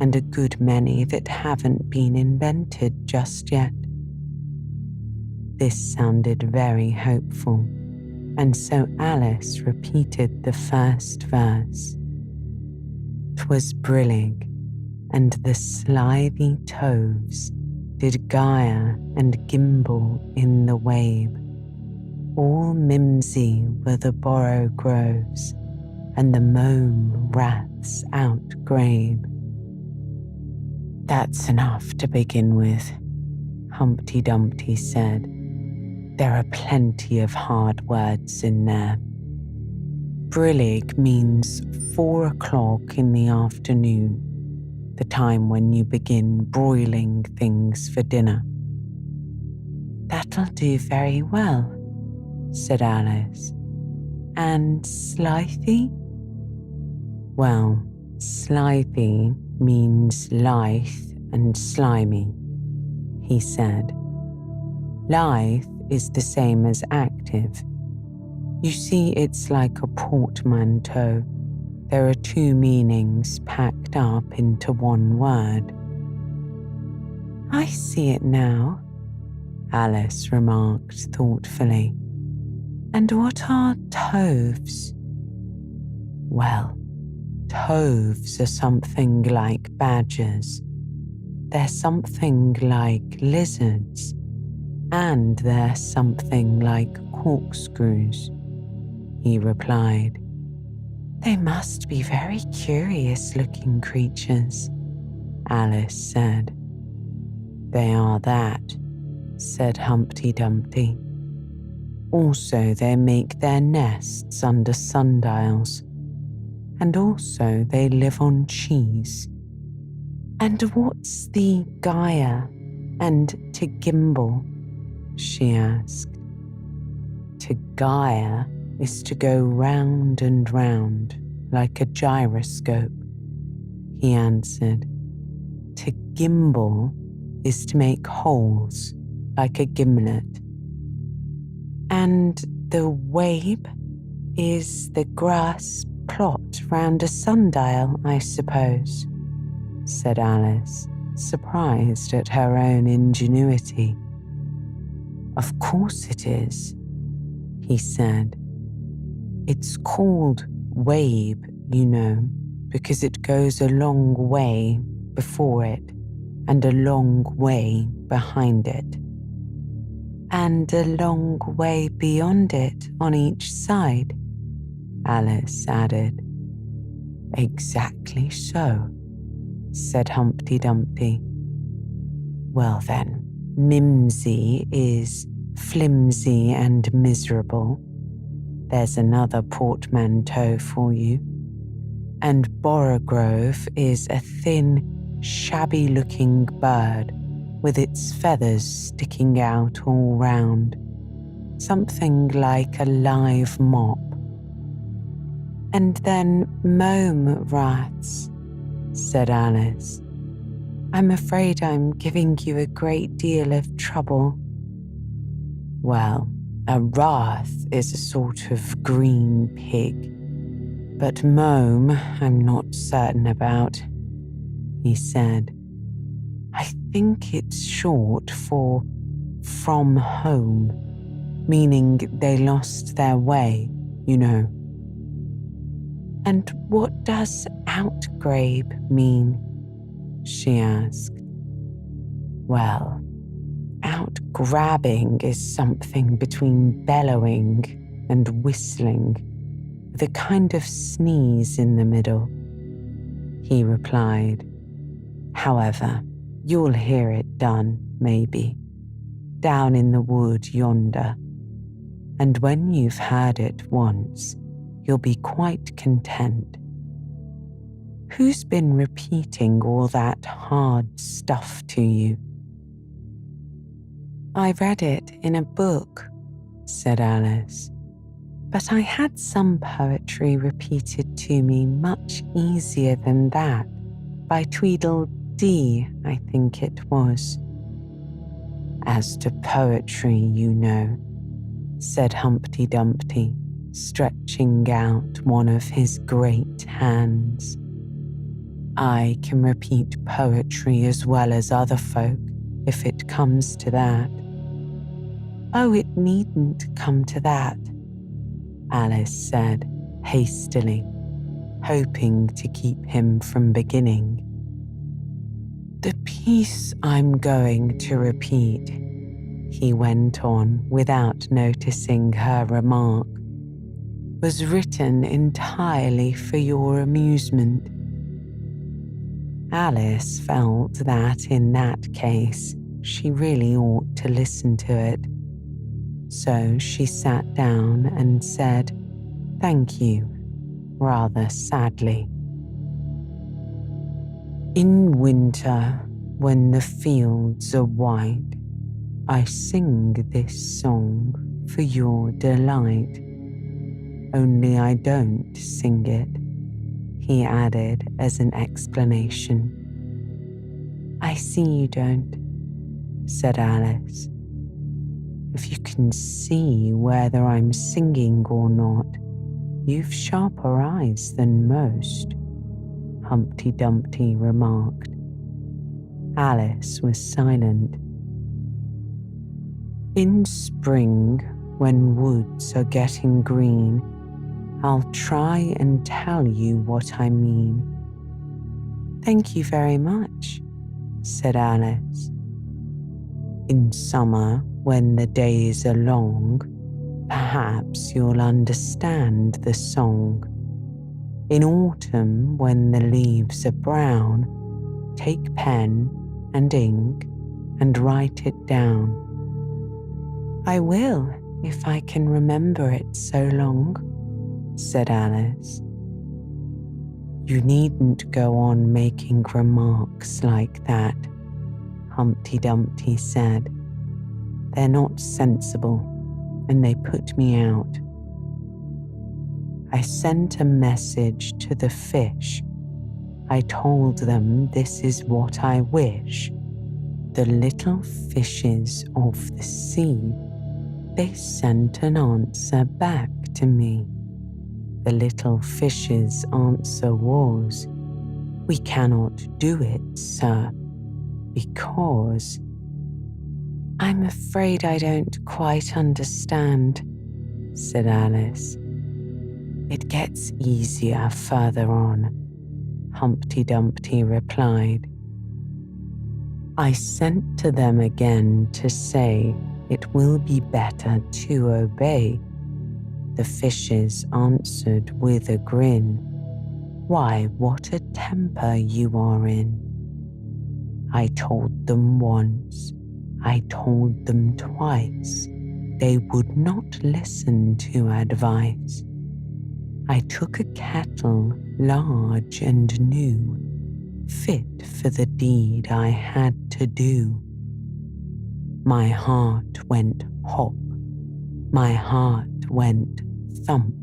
and a good many that haven't been invented just yet. This sounded very hopeful, and so Alice repeated the first verse. 'Twas brillig, and the slithy toves did gyre and gimble in the wabe. All mimsy were the borrow groves, and the mome raths outgrabe. That's enough to begin with, Humpty Dumpty said. There are plenty of hard words in there. Brillig means 4 o'clock in the afternoon, the time when you begin broiling things for dinner. That'll do very well, said Alice. And slithy? Well, slithy means lithe and slimy, he said. Lithe is the same as active. You see, it's like a portmanteau. There are 2 meanings packed up into one word. I see it now, Alice remarked thoughtfully. And what are toves? Well, toves are something like badgers. They're something like lizards. And they're something like corkscrews. he replied. They must be very curious-looking creatures, Alice said. They are that, said Humpty Dumpty. Also, they make their nests under sundials, and also they live on cheese. And what's the Gaia and to gimble? She asked. To Gaia is to go round and round like a gyroscope, he answered. To gimble is to make holes like a gimlet. And the wabe is the grass plot round a sundial, I suppose, said Alice, surprised at her own ingenuity. Of course it is, he said. It's called wabe, you know, because it goes a long way before it and a long way behind it. And a long way beyond it on each side, Alice added. Exactly so, said Humpty Dumpty. Well then, mimsy is flimsy and miserable. There's another portmanteau for you. And Borogrove is a thin, shabby-looking bird with its feathers sticking out all round, something like a live mop. And then mome rats, said Alice. I'm afraid I'm giving you a great deal of trouble. Well, a rath is a sort of green pig, but mome I'm not certain about, he said. I think it's short for from home, meaning they lost their way, you know. And what does outgrabe mean? She asked. Well, outgrabbing is something between bellowing and whistling, with a kind of sneeze in the middle, he replied. However, you'll hear it done, maybe, down in the wood yonder, and when you've heard it once, you'll be quite content. Who's been repeating all that hard stuff to you? I read it in a book, said Alice, but I had some poetry repeated to me much easier than that, by Tweedledee, I think it was. As to poetry, you know, said Humpty Dumpty, stretching out one of his great hands. I can repeat poetry as well as other folk, if it comes to that. Oh, it needn't come to that, Alice said hastily, hoping to keep him from beginning. The piece I'm going to repeat, he went on without noticing her remark, was written entirely for your amusement. Alice felt that in that case she really ought to listen to it. So she sat down and said, "Thank you," rather sadly. In winter, when the fields are white, I sing this song for your delight. Only I don't sing it, he added as an explanation. I see you don't, said Alice. If you can see whether I'm singing or not, you've sharper eyes than most, Humpty Dumpty remarked. Alice was silent. In spring, when woods are getting green, I'll try and tell you what I mean. Thank you very much, said Alice. In summer, when the days are long, Perhaps you'll understand the song. In autumn, when the leaves are brown, take pen and ink and write it down. I will, if I can remember it so long, said Alice. You needn't go on making remarks like that, Humpty Dumpty said. They're not sensible, and they put me out. I sent a message to the fish. I told them this is what I wish. The little fishes of the sea, they sent an answer back to me. The little fish's answer was, we cannot do it, sir, because... I'm afraid I don't quite understand, said Alice. It gets easier further on, Humpty Dumpty replied. I sent to them again to say it will be better to obey. The fishes answered with a grin, why, what a temper you are in. I told them once, I told them twice, they would not listen to advice. I took a kettle large and new, fit for the deed I had to do. My heart went hop, my heart went thump.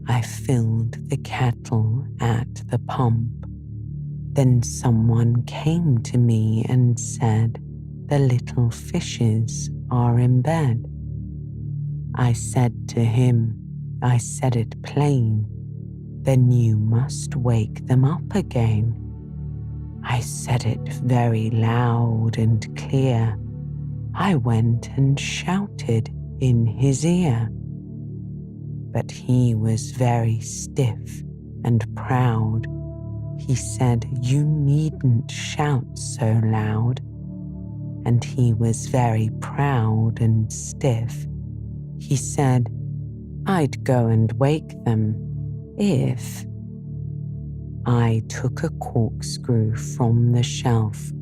I filled the kettle at the pump. Then someone came to me and said, the little fishes are in bed. I said to him, I said it plain, then you must wake them up again. I said it very loud and clear. I went and shouted in his ear. But he was very stiff and proud. He said, you needn't shout so loud. And he was very proud and stiff. He said, I'd go and wake them if... I took a corkscrew from the shelf.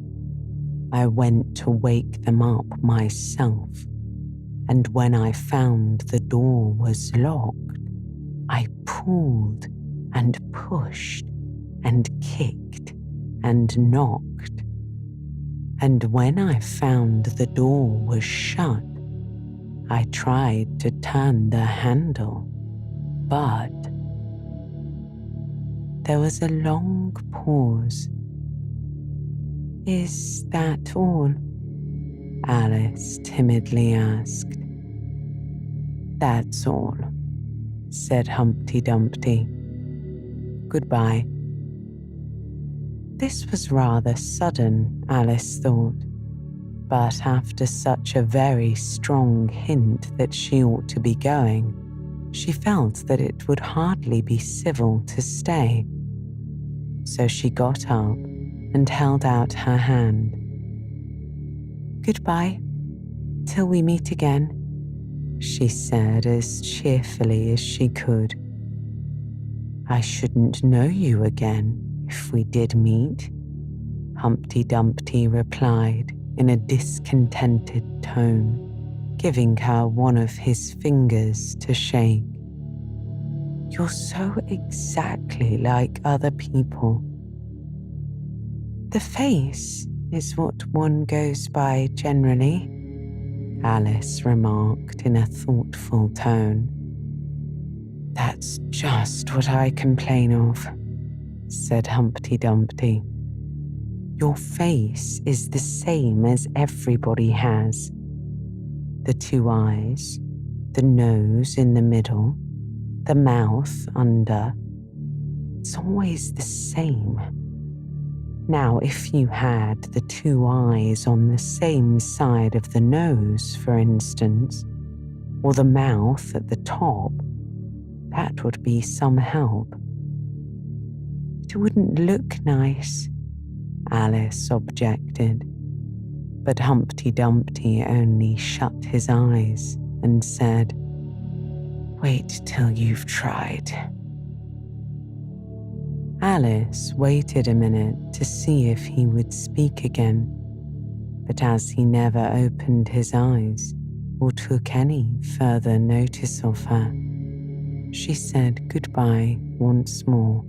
I went to wake them up myself. And when I found the door was locked, I pulled and pushed and kicked and knocked. And when I found the door was shut, I tried to turn the handle, but... There was a long pause. Is that all? Alice timidly asked. That's all, said Humpty Dumpty. Goodbye. This was rather sudden, Alice thought, but after such a very strong hint that she ought to be going, she felt that it would hardly be civil to stay. So she got up and held out her hand. Goodbye, till we meet again, she said as cheerfully as she could. I shouldn't know you again if we did meet, Humpty Dumpty replied in a discontented tone, giving her one of his fingers to shake. You're so exactly like other people. The face is what one goes by generally, Alice remarked in a thoughtful tone. That's just what I complain of, said Humpty Dumpty. Your face is the same as everybody has. The two eyes, the nose in the middle, the mouth under. It's always the same. Now, if you had the two eyes on the same side of the nose, for instance, or the mouth at the top, that would be some help. It wouldn't look nice, Alice objected, but Humpty Dumpty only shut his eyes and said, Wait till you've tried. Alice waited a minute to see if he would speak again, but as he never opened his eyes or took any further notice of her, she said goodbye once more,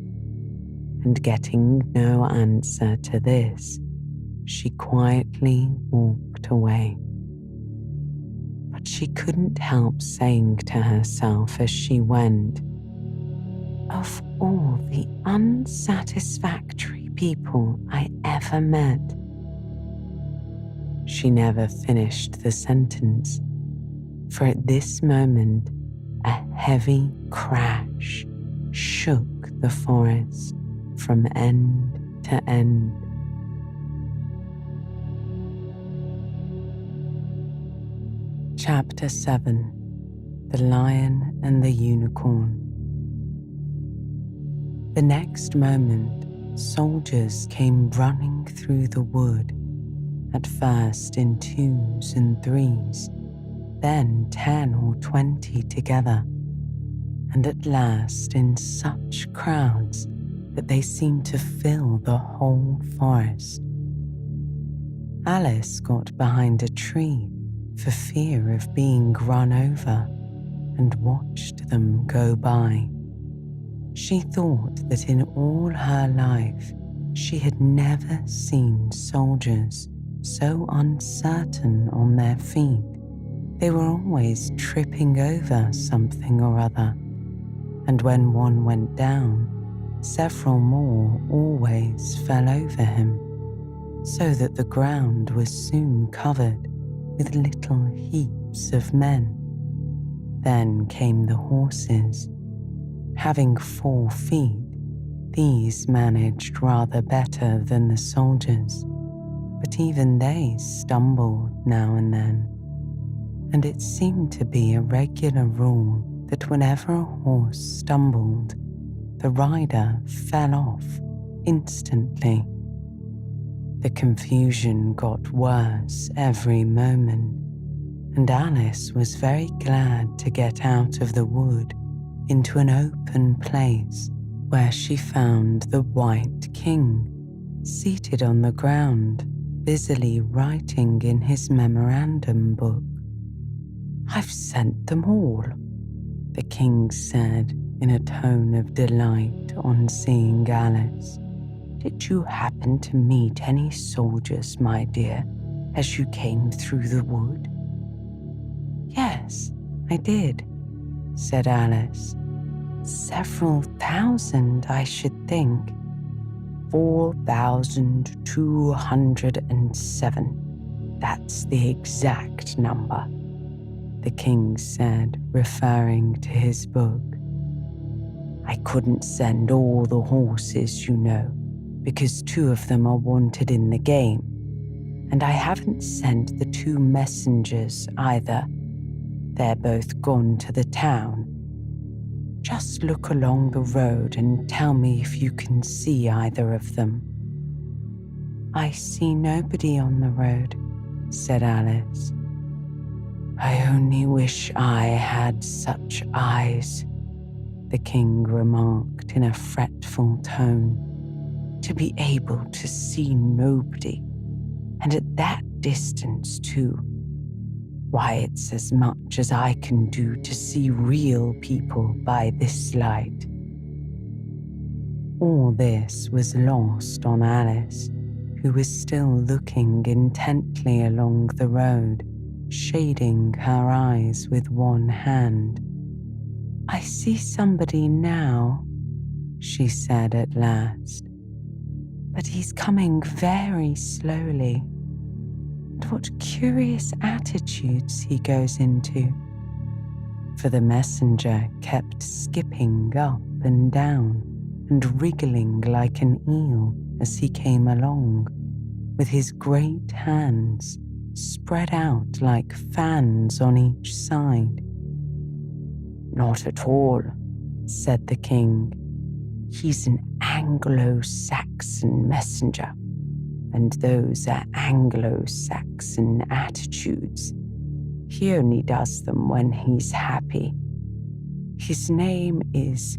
and getting no answer to this, she quietly walked away. But she couldn't help saying to herself as she went, of all the unsatisfactory people I ever met. She never finished the sentence, for at this moment a heavy crash shook the forest from end to end. Chapter 7: The Lion and the Unicorn. The next moment, soldiers came running through the wood, at first in 2s and 3s, then 10 or 20 together, and at last in such crowds that they seemed to fill the whole forest. Alice got behind a tree for fear of being run over and watched them go by. She thought that in all her life she had never seen soldiers so uncertain on their feet. They were always tripping over something or other, and when one went down, several more always fell over him, so that the ground was soon covered with little heaps of men. Then came the horses. Having 4 feet, these managed rather better than the soldiers, but even they stumbled now and then, and it seemed to be a regular rule that whenever a horse stumbled, the rider fell off instantly. The confusion got worse every moment, and Alice was very glad to get out of the wood into an open place where she found the White King seated on the ground, busily writing in his memorandum book. "I've sent them all," the king said in a tone of delight on seeing Alice. "Did you happen to meet any soldiers, my dear, as you came through the wood?" "Yes, I did," said Alice. "Several thousand, I should think." 4,207. That's the exact number, the king said, referring to his book. "I couldn't send all the horses, you know, because 2 of them are wanted in the game, and I haven't sent the 2 messengers either. They're both gone to the town. Just look along the road and tell me if you can see either of them." "I see nobody on the road," said Alice. "I only wish I had such eyes," the king remarked in a fretful tone, "to be able to see nobody, and at that distance too. Why, it's as much as I can do to see real people by this light." All this was lost on Alice, who was still looking intently along the road, shading her eyes with one hand. "I see somebody now," she said at last, "but he's coming very slowly. And what curious attitudes he goes into." For the messenger kept skipping up and down and wriggling like an eel as he came along, with his great hands spread out like fans on each side. "Not at all," said the king. "He's an Anglo-Saxon messenger, and those are Anglo-Saxon attitudes. He only does them when he's happy. His name is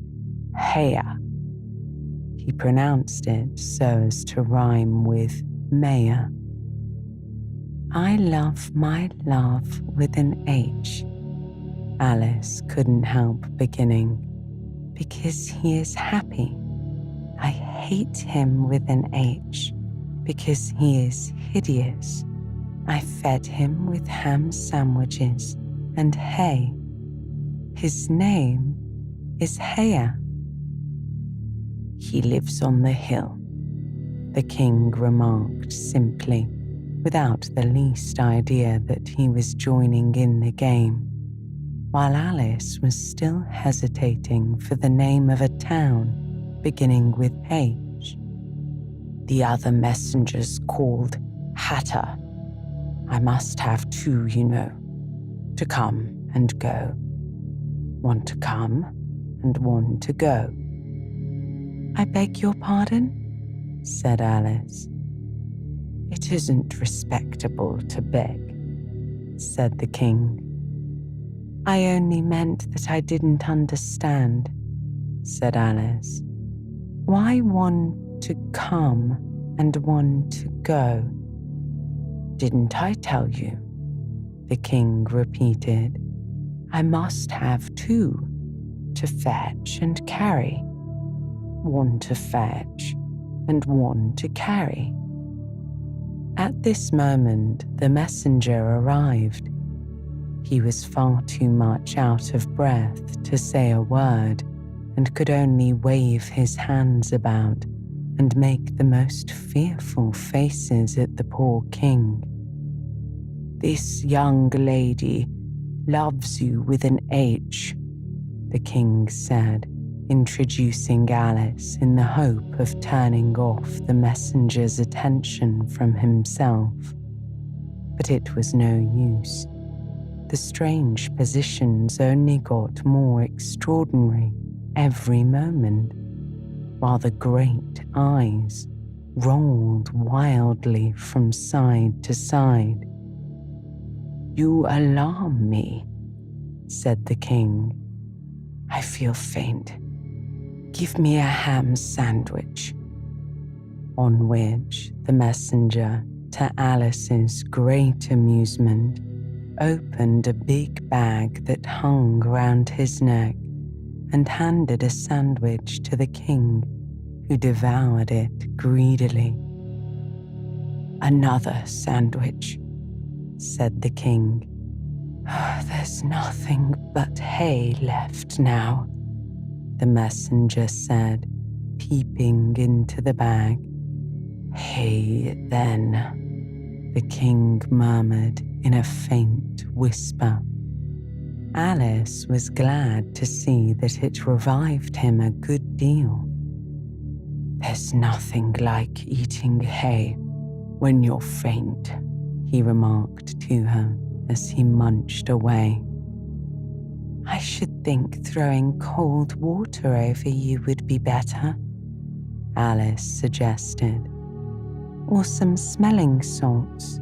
Hea. He pronounced it so as to rhyme with mayor. I love my love with an H. Alice couldn't help beginning. Because he is happy. I hate him with an H. Because he is hideous. I fed him with ham sandwiches and hay. His name is Hea. He lives on the hill, the king remarked simply, without the least idea that he was joining in the game, while Alice was still hesitating for the name of a town beginning with H. The other messengers called Hatter. I must have two, you know, to come and go. One to come and one to go. I beg your pardon, said Alice. It isn't respectable to beg, said the king. I only meant that I didn't understand, said Alice. Why one to come and one to go? Didn't I tell you? The king repeated. I must have two, to fetch and carry. One to fetch and one to carry. At this moment, the messenger arrived. He was far too much out of breath to say a word and could only wave his hands about and make the most fearful faces at the poor king. This young lady loves you with an H, the king said, introducing Alice in the hope of turning off the messenger's attention from himself. But it was no use. The strange positions only got more extraordinary every moment, while the great eyes rolled wildly from side to side. You alarm me, said the king. I feel faint. Give me a ham sandwich. On which the messenger, to Alice's great amusement, opened a big bag that hung round his neck and handed a sandwich to the king, who devoured it greedily. Another sandwich, said the king. There's nothing but hay left now, the messenger said, peeping into the bag. Hay, then, the king murmured in a faint whisper. Alice was glad to see that it revived him a good deal. There's nothing like eating hay when you're faint, he remarked to her as he munched away. I should think throwing cold water over you would be better, Alice suggested. Or some smelling salts.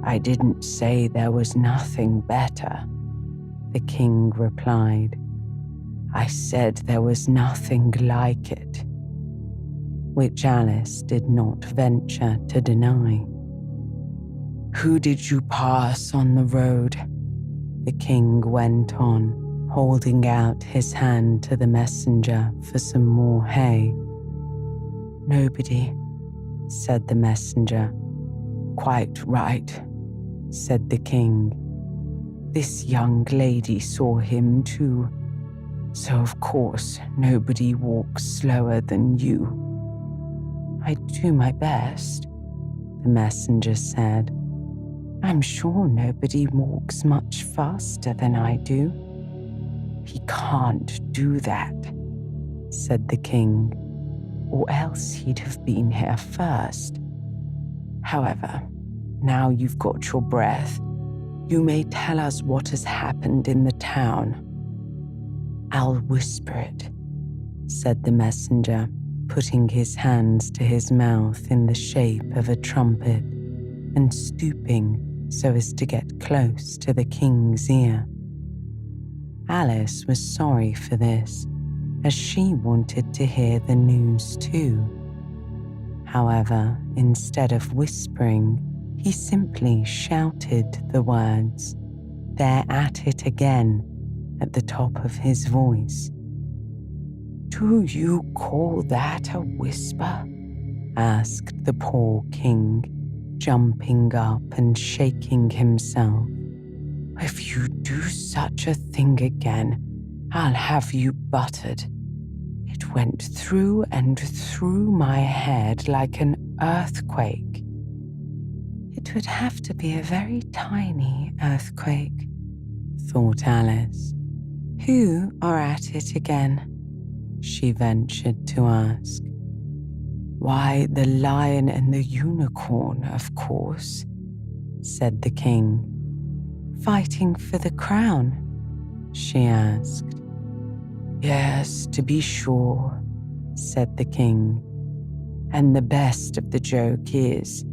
I didn't say there was nothing better, the king replied. I said there was nothing like it, which Alice did not venture to deny. Who did you pass on the road? The king went on, holding out his hand to the messenger for some more hay. Nobody, said the messenger. Quite right, said the king. This young lady saw him too, so of course nobody walks slower than you. I do my best, the messenger said. I'm sure nobody walks much faster than I do. He can't do that, said the king, or else he'd have been here first. However, now you've got your breath, you may tell us what has happened in the town. I'll whisper it, said the messenger, putting his hands to his mouth in the shape of a trumpet and stooping so as to get close to the king's ear. Alice was sorry for this, as she wanted to hear the news too. However, instead of whispering, he simply shouted the words, "They're at it again," at the top of his voice. "Do you call that a whisper?" asked the poor king, jumping up and shaking himself. "If you do such a thing again, I'll have you buttered. It went through and through my head like an earthquake." "It would have to be a very tiny earthquake," thought Alice. "Who are at it again?" she ventured to ask. "Why, the lion and the unicorn, of course," said the king. "Fighting for the crown?" she asked. "Yes, to be sure," said the king. "And the best of the joke is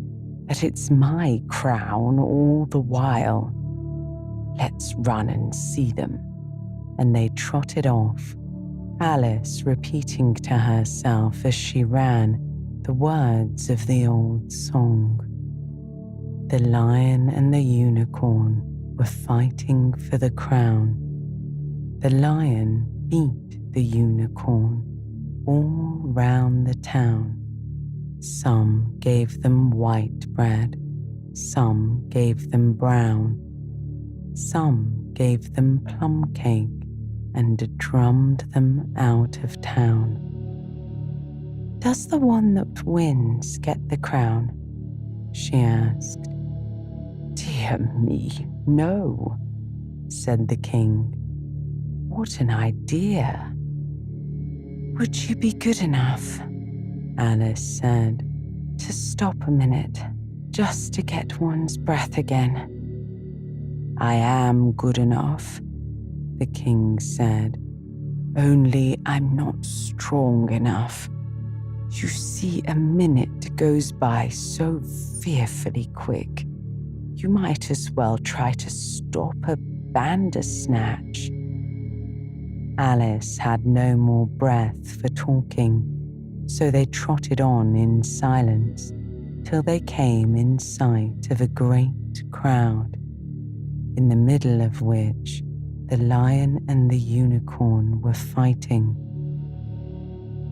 that it's my crown all the while. Let's run and see them." And they trotted off, Alice repeating to herself as she ran the words of the old song. The lion and the unicorn were fighting for the crown. The lion beat the unicorn all round the town. Some gave them white bread, some gave them brown, some gave them plum cake and drummed them out of town. "Does the one that wins get the crown?" she asked. "Dear me, no," said the king. "What an idea." "Would you be good enough," Alice said, "to stop a minute, just to get one's breath again?" "I am good enough," the king said, "only I'm not strong enough. You see, a minute goes by so fearfully quick. You might as well try to stop a bandersnatch." Alice had no more breath for talking, so they trotted on in silence till they came in sight of a great crowd, in the middle of which the lion and the unicorn were fighting.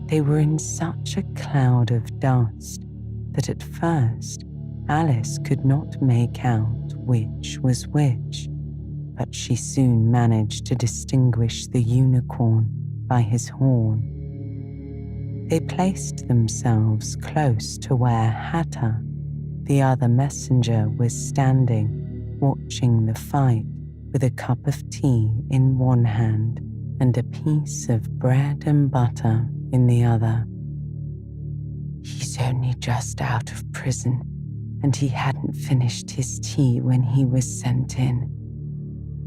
They were in such a cloud of dust that at first Alice could not make out which was which, but she soon managed to distinguish the unicorn by his horn. They placed themselves close to where Hatter, the other messenger, was standing, watching the fight with a cup of tea in one hand and a piece of bread and butter in the other. "He's only just out of prison, and he hadn't finished his tea when he was sent in,"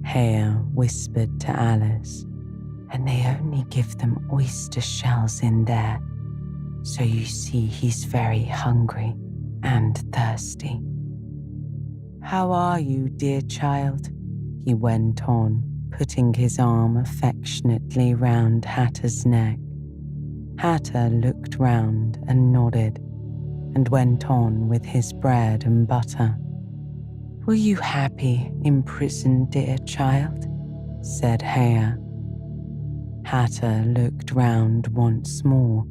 Hare whispered to Alice, "and they only give them oyster shells in there, so you see he's very hungry and thirsty." "How are you, dear child?" he went on, putting his arm affectionately round Hatter's neck. Hatter looked round and nodded, and went on with his bread and butter. "Were you happy in prison, dear child?" said Hare. Hatter looked round once more,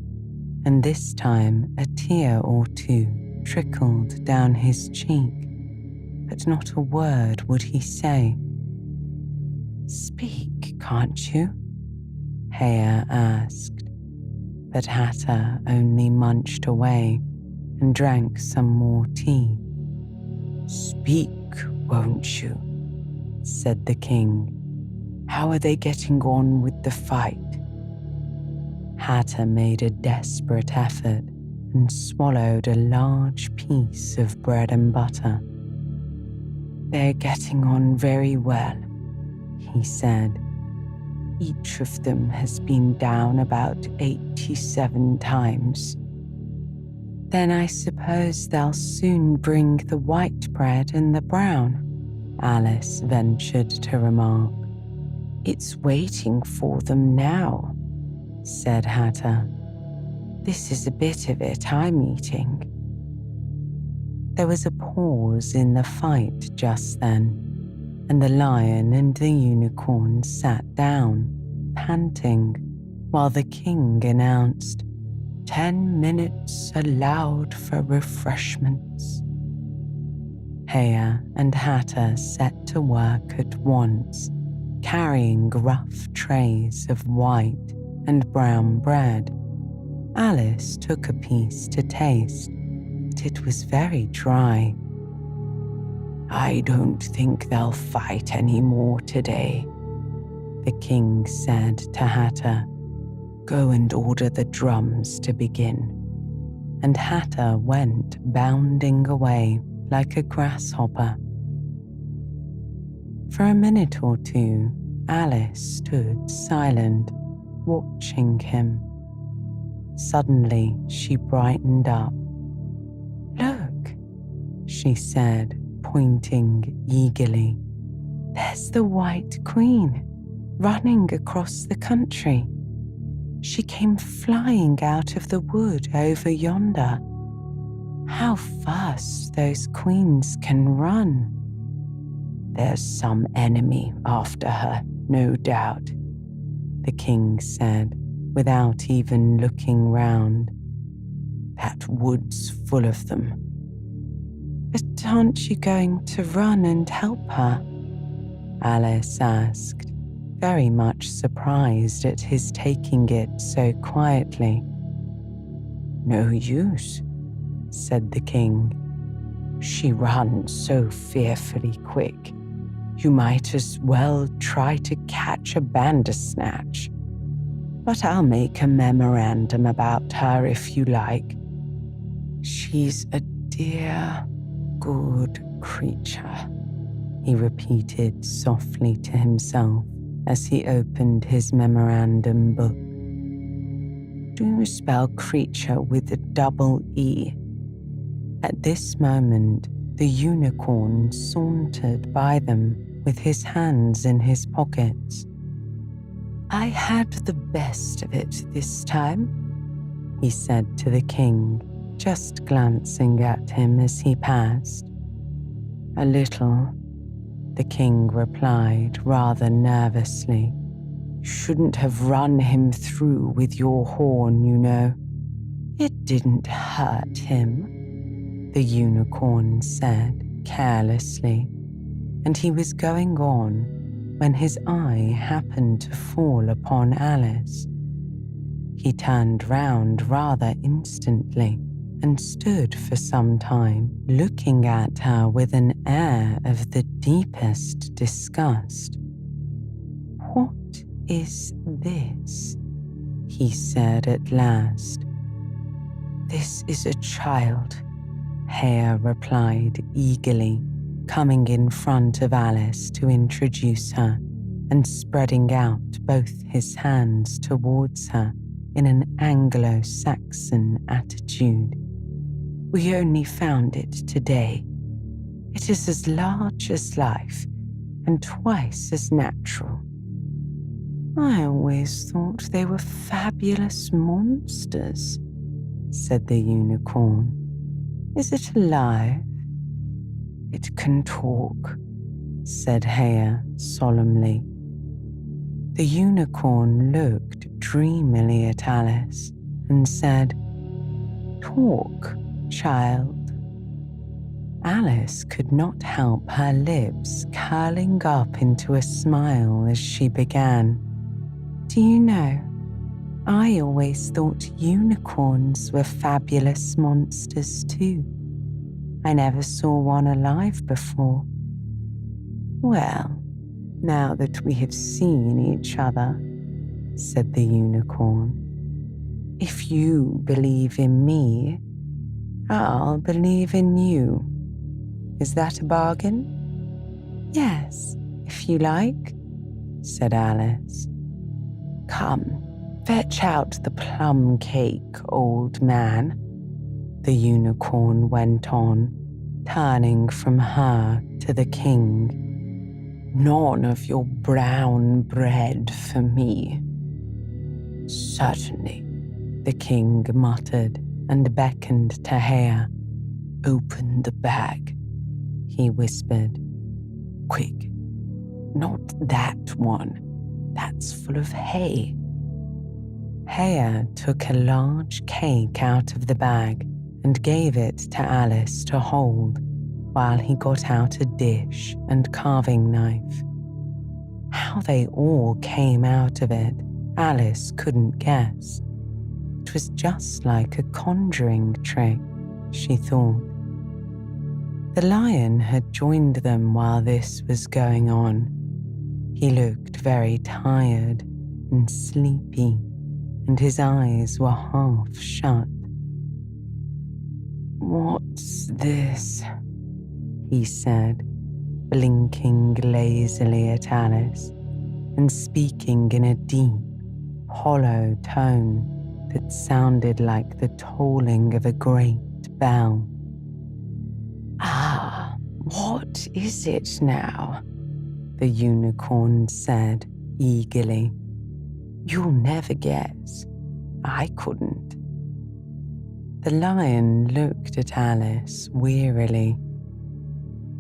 and this time a tear or two trickled down his cheek, but not a word would he say. "Speak, can't you?" Hare asked, but Hatter only munched away and drank some more tea. "Speak, won't you?" said the king. "How are they getting on with the fight?" Hatter made a desperate effort and swallowed a large piece of bread and butter. "They're getting on very well," he said. "Each of them has been down about 87 times. "Then I suppose they'll soon bring the white bread and the brown," Alice ventured to remark. "It's waiting for them now," said Hatter. "This is a bit of it I'm eating." There was a pause in the fight just then, and the lion and the unicorn sat down, panting, while the king announced, "10 minutes allowed for refreshments." Hare and Hatter set to work at once, carrying rough trays of white and brown bread. Alice took a piece to taste, but it was very dry. "I don't think they'll fight any more today," the king said to Hatter. "Go and order the drums to begin." And Hatter went bounding away like a grasshopper. For a minute or two, Alice stood silent, watching him. Suddenly, she brightened up. "Look," she said, pointing eagerly. "There's the White Queen, running across the country. She came flying out of the wood over yonder. How fast those queens can run!" "There's some enemy after her, no doubt," the king said, without even looking round. "That wood's full of them." "But aren't you going to run and help her?" Alice asked, very much surprised at his taking it so quietly. "No use," said the king. "She runs so fearfully quick. You might as well try to catch a bandersnatch. But I'll make a memorandum about her if you like. She's a dear, good creature," he repeated softly to himself as he opened his memorandum book. "Do you spell creature with a double E?" At this moment, the unicorn sauntered by them with his hands in his pockets. "I had the best of it this time," he said to the king, just glancing at him as he passed. "A little," the king replied rather nervously. "You shouldn't have run him through with your horn, you know." "It didn't hurt him," the unicorn said carelessly, and he was going on when his eye happened to fall upon Alice. He turned round rather instantly and stood for some time looking at her with an air of the deepest disgust. "What is this?" he said at last. "This is a child," Hare replied eagerly, coming in front of Alice to introduce her and spreading out both his hands towards her in an Anglo-Saxon attitude. "We only found it today. It is as large as life and twice as natural." "I always thought they were fabulous monsters," said the unicorn. "Is it alive?" "It can talk," said Hare solemnly. The unicorn looked dreamily at Alice and said, "Talk, child." Alice could not help her lips curling up into a smile as she began. "Do you know, I always thought unicorns were fabulous monsters too. I never saw one alive before." "Well, now that we have seen each other," said the unicorn, "if you believe in me, I'll believe in you. Is that a bargain?" "Yes, if you like," said Alice. "Come, fetch out the plum cake, old man," the unicorn went on, turning from her to the king. None of your brown bread for me." "Certainly," the king muttered and beckoned to Hea. "Open the bag," he whispered. "Quick, not that one. That's full of hay." Hea took a large cake out of the bag and gave it to Alice to hold while he got out a dish and carving knife. How they all came out of it, Alice couldn't guess. It was just like a conjuring trick, she thought. The lion had joined them while this was going on. He looked very tired and sleepy, and his eyes were half shut. "What's this?" he said, blinking lazily at Alice and speaking in a deep, hollow tone that sounded like the tolling of a great bell. "Ah, what is it now?" the unicorn said eagerly. "You'll never guess. I couldn't." The lion looked at Alice wearily.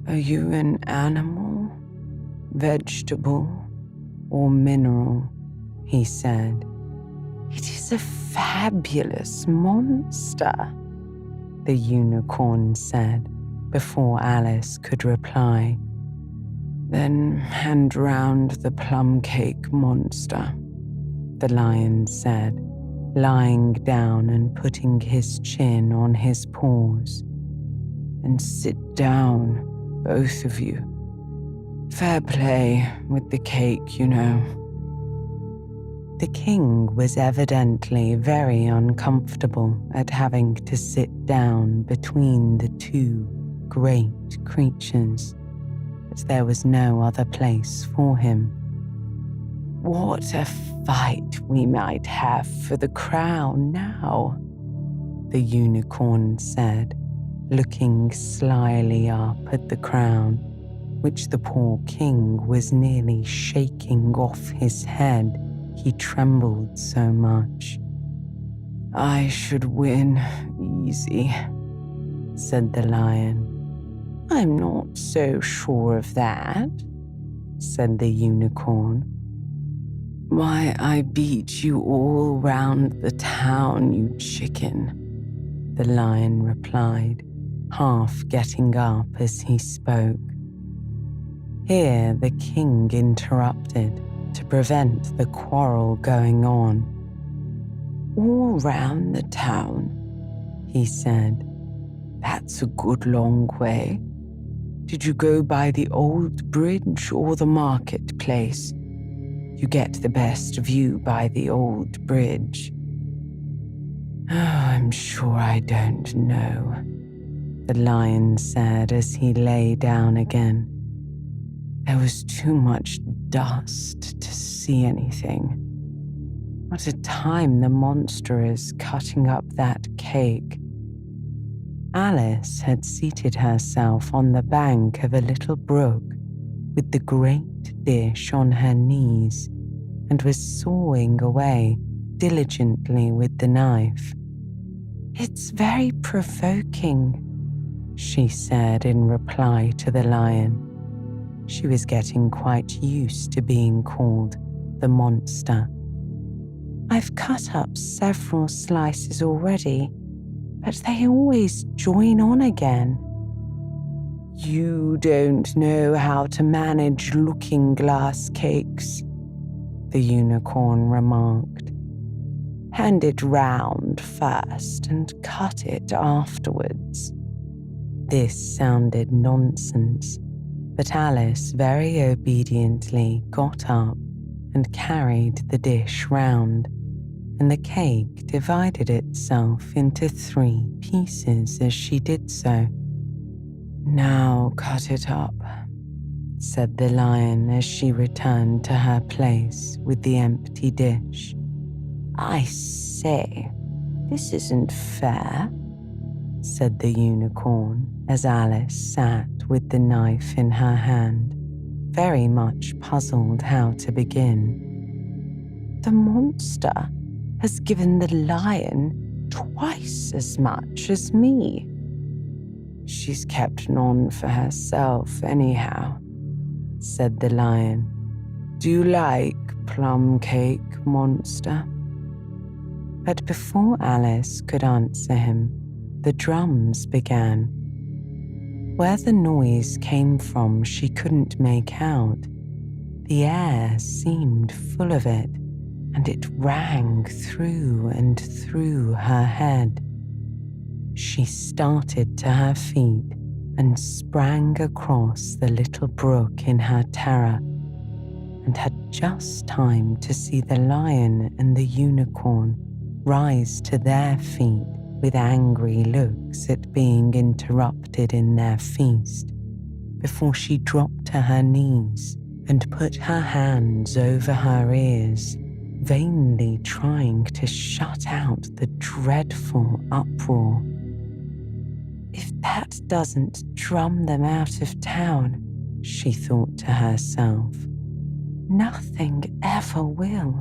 "Are you an animal, vegetable, or mineral?" he said. "It is a fabulous monster," the unicorn said before Alice could reply. "Then hand round the plum cake monster," the lion said, lying down and putting his chin on his paws. "And sit down, both of you. Fair play with the cake, you know." The king was evidently very uncomfortable at having to sit down between the two great creatures, but there was no other place for him. "What a fight we might have for the crown now," the unicorn said, looking slyly up at the crown, which the poor king was nearly shaking off his head. He trembled so much. "I should win easy," said the lion. "I'm not so sure of that," said the unicorn. "Why, I beat you all round the town, you chicken," the lion replied, half getting up as he spoke. Here the king interrupted to prevent the quarrel going on. "All round the town," he said. "That's a good long way. Did you go by the old bridge or the marketplace? You get the best view by the old bridge." "Oh, I'm sure I don't know," the lion said as he lay down again. "There was too much dust to see anything. What a time the monster is cutting up that cake." Alice had seated herself on the bank of a little brook with the great dish on her knees and was sawing away diligently with the knife. "It's very provoking," she said in reply to the lion. She was getting quite used to being called the monster. "I've cut up several slices already, but they always join on again." "You don't know how to manage looking-glass cakes," the unicorn remarked. "Hand it round first and cut it afterwards." This sounded nonsense, but Alice very obediently got up and carried the dish round, and the cake divided itself into 3 pieces as she did so. "Now cut it up," said the lion as she returned to her place with the empty dish. "I say, this isn't fair," said the unicorn as Alice sat with the knife in her hand. very much puzzled how to begin. "The monster has given the lion twice as much as me. She's kept none for herself anyhow," said the lion. "Do you like plum cake, monster?" But before Alice could answer him, the drums began. Where the noise came from she couldn't make out. The air seemed full of it, and it rang through and through her head. She started to her feet and sprang across the little brook in her terror, and had just time to see the lion and the unicorn rise to their feet with angry looks at being interrupted in their feast, before she dropped to her knees and put her hands over her ears, vainly trying to shut out the dreadful uproar. "If that doesn't drum them out of town," she thought to herself, "nothing ever will."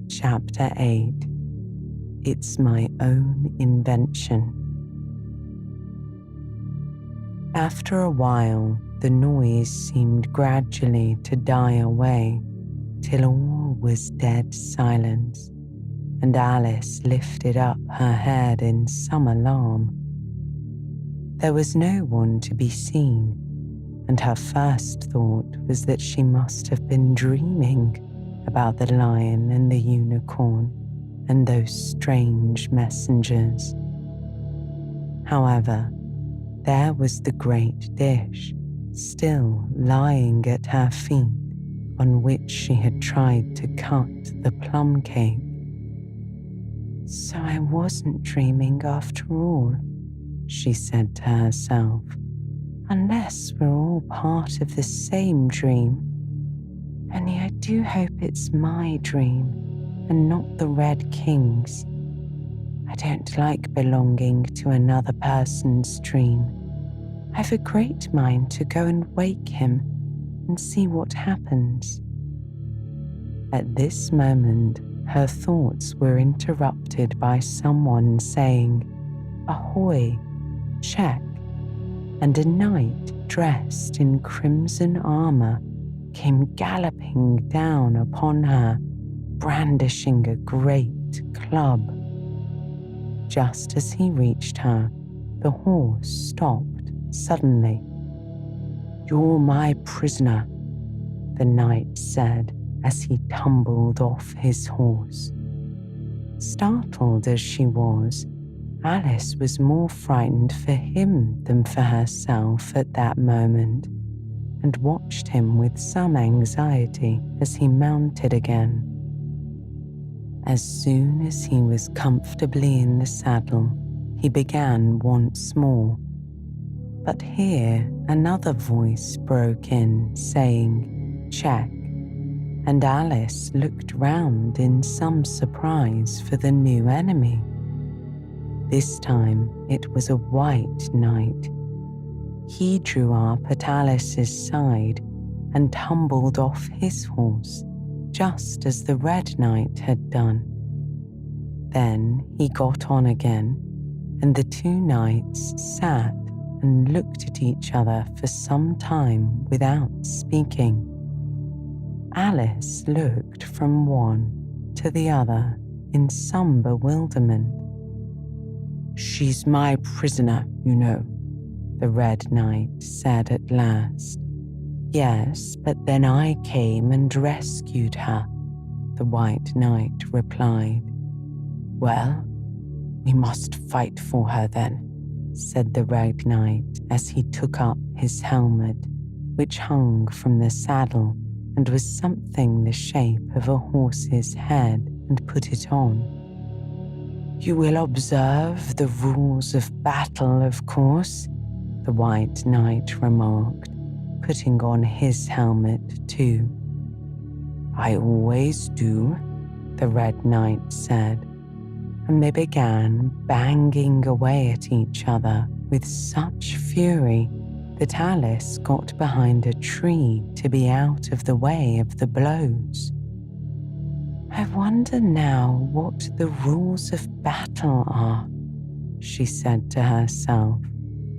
Chapter 8. It's My Own Invention. After a while, the noise seemed gradually to die away, till all was dead silence, and Alice lifted up her head in some alarm. There was no one to be seen, and her first thought was that she must have been dreaming about the lion and the unicorn and those strange messengers. However, there was the great dish still lying at her feet, on which she had tried to cut the plum cake. "So I wasn't dreaming after all," she said to herself, "unless we're all part of the same dream. Only I do hope it's my dream and not the Red King's. I don't like belonging to another person's dream. I've a great mind to go and wake him and see what happens." At this moment, her thoughts were interrupted by someone saying, "Ahoy, check," and a knight dressed in crimson armor came galloping down upon her, brandishing a great club. Just as he reached her, the horse stopped suddenly. "You're my prisoner," the knight said as he tumbled off his horse. Startled as she was, Alice was more frightened for him than for herself at that moment, and watched him with some anxiety as he mounted again. As soon as he was comfortably in the saddle, he began once more. But here another voice broke in, saying, "Check," and Alice looked round in some surprise for the new enemy. This time it was a white knight. He drew up at Alice's side and tumbled off his horse, just as the Red Knight had done. Then he got on again, and the two knights sat and looked at each other for some time without speaking. Alice looked from one to the other in some bewilderment. "She's my prisoner, you know," the Red Knight said at last. "Yes, but then I came and rescued her," the White Knight replied. "Well, we must fight for her then," said the Red Knight as he took up his helmet, which hung from the saddle and was something the shape of a horse's head, and put it on. "You will observe the rules of battle, of course," the White Knight remarked, putting on his helmet too. "I always do," the Red Knight said, and they began banging away at each other with such fury that Alice got behind a tree to be out of the way of the blows. "I wonder now what the rules of battle are," she said to herself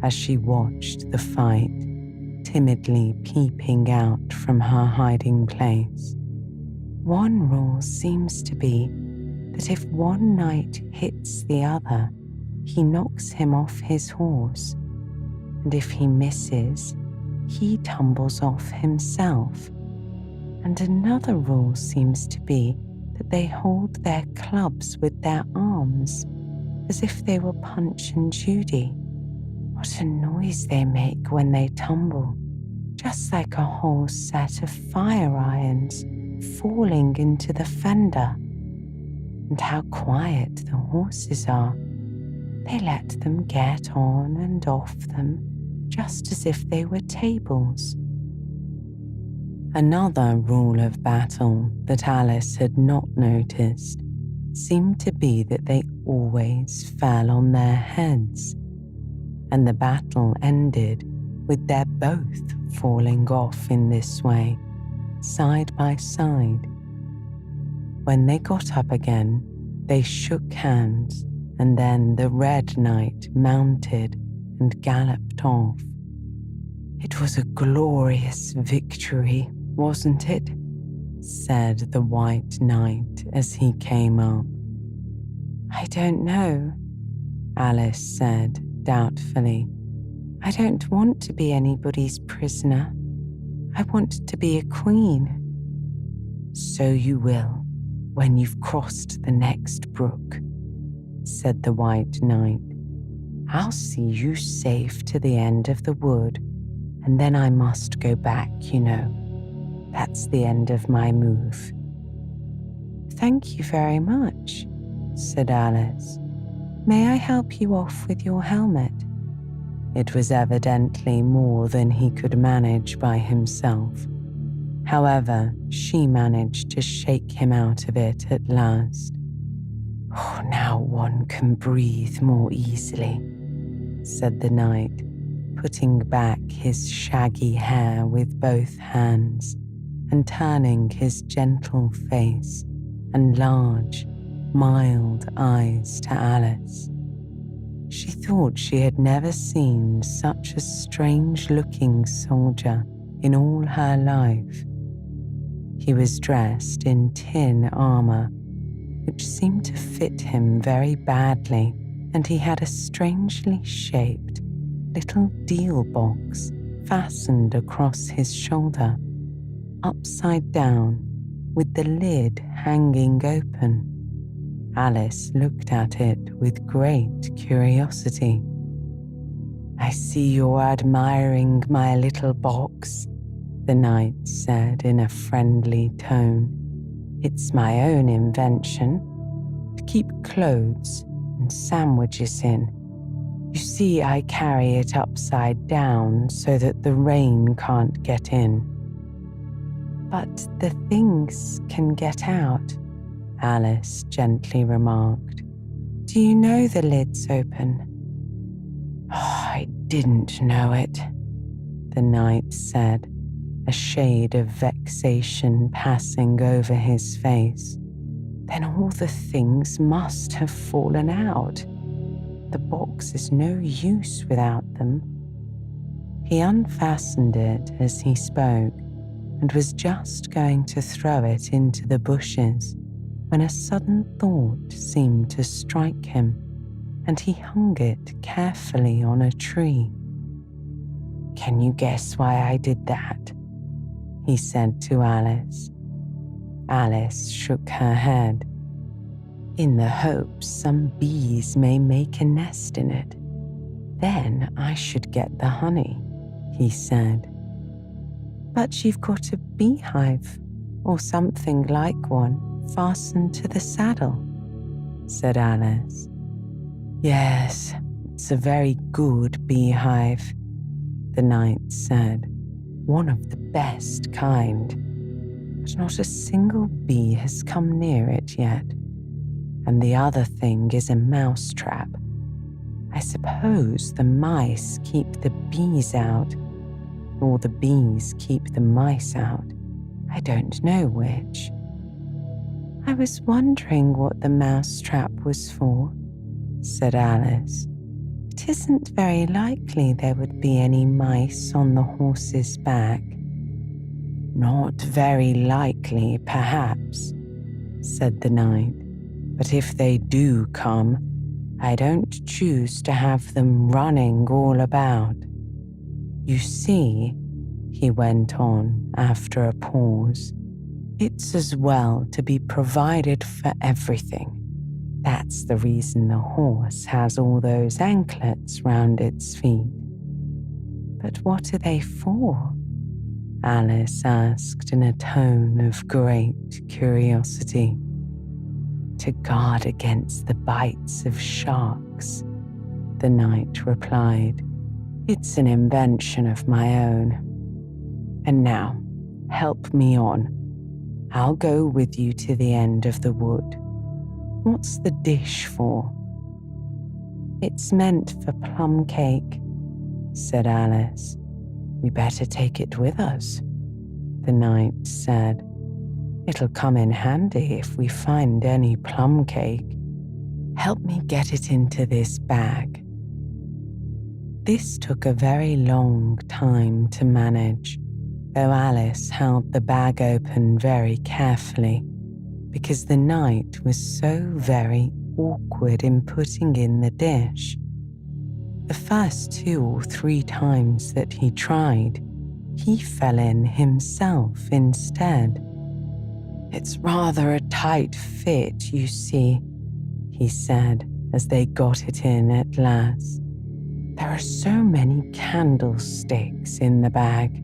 as she watched the fight, timidly peeping out from her hiding place. One rule seems to be that if one knight hits the other, he knocks him off his horse, and if he misses, he tumbles off himself. And another rule seems to be that they hold their clubs with their arms, as if they were Punch and Judy. What a noise they make when they tumble, just like a whole set of fire irons falling into the fender. And how quiet the horses are. They let them get on and off them, just as if they were tables. Another rule of battle that Alice had not noticed seemed to be that they always fell on their heads, and the battle ended with their both falling off in this way, side by side. When they got up again, they shook hands, and then the Red Knight mounted and galloped off. "It was a glorious victory, wasn't it?" said the White Knight as he came up. "I don't know," Alice said doubtfully. "I don't want to be anybody's prisoner. I want to be a queen." "So you will, when you've crossed the next brook," said the White Knight. "I'll see you safe to the end of the wood, and then I must go back, you know. That's the end of my move." "Thank you very much," said Alice. "May I help you off with your helmet?" It was evidently more than he could manage by himself. However, she managed to shake him out of it at last. "Oh, now one can breathe more easily," said the knight, putting back his shaggy hair with both hands and turning his gentle face and large, mild eyes to Alice. She thought she had never seen such a strange-looking soldier in all her life. He was dressed in tin armor, which seemed to fit him very badly, and he had a strangely shaped little deal box fastened across his shoulder, upside down, with the lid hanging open. Alice looked at it with great curiosity. "I see you're admiring my little box," the knight said in a friendly tone. "It's my own invention, to keep clothes and sandwiches in. You see, I carry it upside down so that the rain can't get in." "But the things can get out," Alice gently remarked. "Do you know the lid's open?" "Oh, I didn't know it," the knight said, a shade of vexation passing over his face. "Then all the things must have fallen out. The box is no use without them." He unfastened it as he spoke and was just going to throw it into the bushes when a sudden thought seemed to strike him, and he hung it carefully on a tree. "Can you guess why I did that?" he said to Alice. Alice shook her head. "In the hopes some bees may make a nest in it. Then I should get the honey," he said. "But you've got a beehive, or something like one, fastened to the saddle," said Alice. "Yes, it's a very good beehive," the knight said. "One of the best kind. But not a single bee has come near it yet. And the other thing is a mousetrap. I suppose the mice keep the bees out, or the bees keep the mice out. I don't know which. I was wondering what the mousetrap was for, said Alice. It isn't very likely there would be any mice on the horse's back. Not very likely, perhaps, said the knight. But if they do come, I don't choose to have them running all about. You see, he went on after a pause, it's as well to be provided for everything. That's the reason the horse has all those anklets round its feet. But what are they for? Alice asked in a tone of great curiosity. To guard against the bites of sharks, the knight replied. It's an invention of my own. And now, help me on. I'll go with you to the end of the wood. What's the dish for? It's meant for plum cake, said Alice. We better take it with us, the knight said. It'll come in handy if we find any plum cake. Help me get it into this bag. This took a very long time to manage, though Alice held the bag open very carefully, because the knight was so very awkward in putting in the dish. The first 2 or 3 times that he tried, he fell in himself instead. It's rather a tight fit, you see, he said as they got it in at last. There are so many candlesticks in the bag.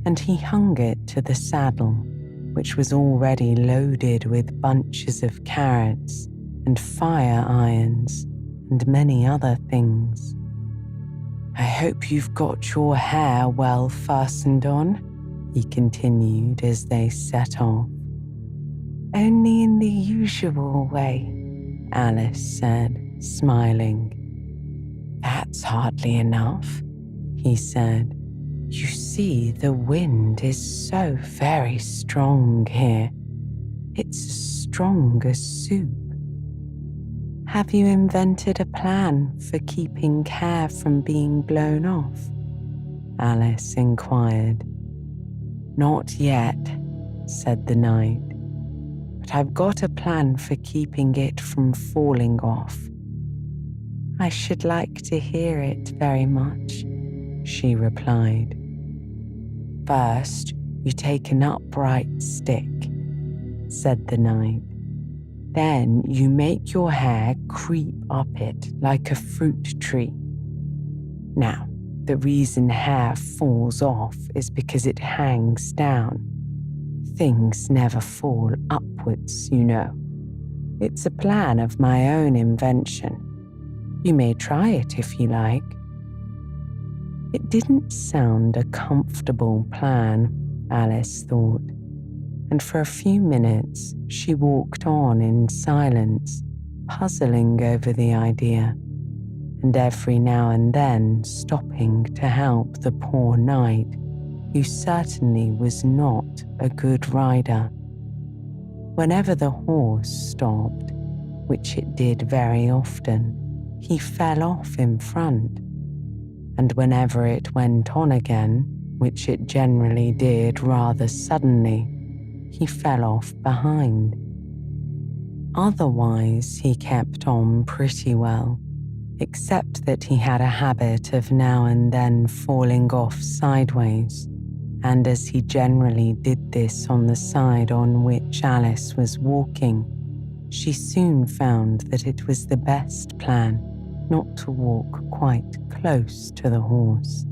And he hung it to the saddle, which was already loaded with bunches of carrots and fire irons and many other things. I hope you've got your hair well fastened on, he continued as they set off. Only in the usual way, Alice said, smiling. That's hardly enough, he said. You see, the wind is so very strong here. It's as strong as soup. Have you invented a plan for keeping hair from being blown off? Alice inquired. Not yet, said the knight, but I've got a plan for keeping it from falling off. I should like to hear it very much, she replied. First, you take an upright stick, said the knight. Then you make your hair creep up it like a fruit tree. Now, the reason hair falls off is because it hangs down. Things never fall upwards, you know. It's a plan of my own invention. You may try it if you like. It didn't sound a comfortable plan, Alice thought, and for a few minutes she walked on in silence, puzzling over the idea, and every now and then stopping to help the poor knight, who certainly was not a good rider. Whenever the horse stopped, which it did very often, he fell off in front, and whenever it went on again, which it generally did rather suddenly, he fell off behind. Otherwise, he kept on pretty well, except that he had a habit of now and then falling off sideways, and as he generally did this on the side on which Alice was walking, she soon found that it was the best plan not to walk quite close to the horse.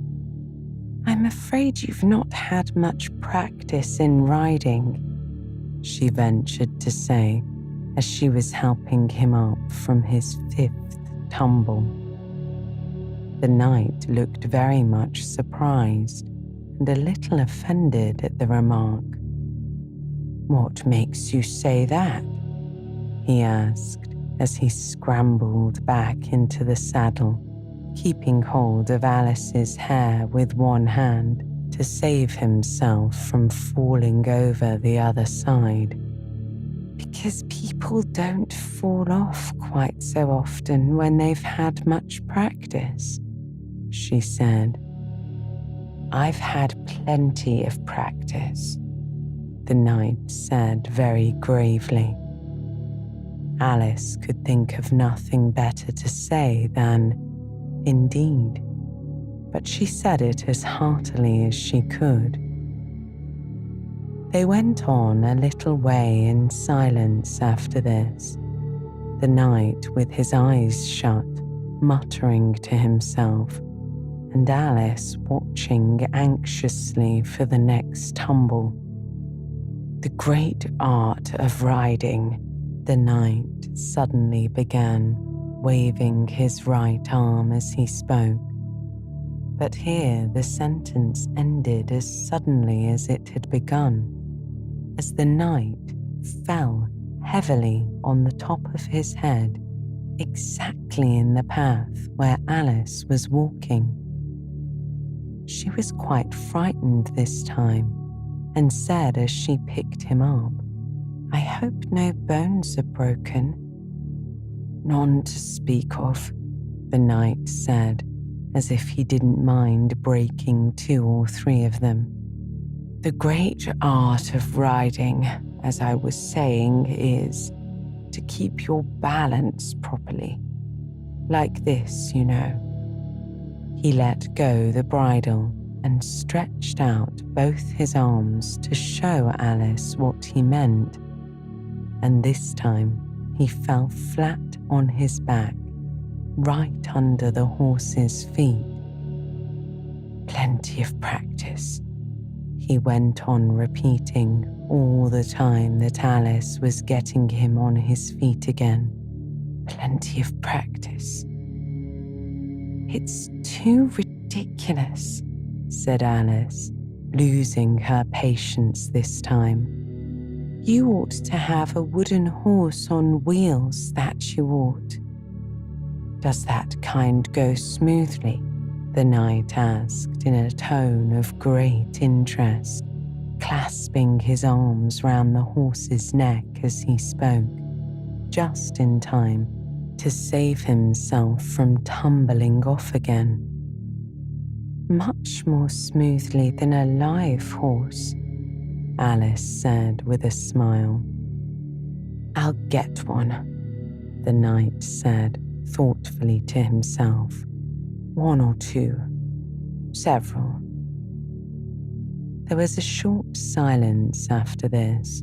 I'm afraid you've not had much practice in riding, she ventured to say as she was helping him up from his 5th tumble. The knight looked very much surprised and a little offended at the remark. What makes you say that? He asked as he scrambled back into the saddle, keeping hold of Alice's hair with one hand to save himself from falling over the other side. Because people don't fall off quite so often when they've had much practice, she said. I've had plenty of practice, the knight said very gravely. Alice could think of nothing better to say than, indeed, but she said it as heartily as she could. They went on a little way in silence after this, the knight with his eyes shut, muttering to himself, and Alice watching anxiously for the next tumble. The great art of riding, the knight suddenly began, waving his right arm as he spoke. But here the sentence ended as suddenly as it had begun, as the knight fell heavily on the top of his head, exactly in the path where Alice was walking. She was quite frightened this time, and said as she picked him up, I hope no bones are broken. None to speak of, the knight said, as if he didn't mind breaking 2 or 3 of them. The great art of riding, as I was saying, is to keep your balance properly. Like this, you know. He let go the bridle and stretched out both his arms to show Alice what he meant. And this time he fell flat on his back, right under the horse's feet. Plenty of practice, he went on repeating all the time that Alice was getting him on his feet again. Plenty of practice. It's too ridiculous, said Alice, losing her patience this time. You ought to have a wooden horse on wheels, that you ought. Does that kind go smoothly? The knight asked in a tone of great interest, clasping his arms round the horse's neck as he spoke, just in time to save himself from tumbling off again. Much more smoothly than a live horse, Alice said with a smile. I'll get one, the knight said thoughtfully to himself. 1 or 2, several. There was a short silence after this,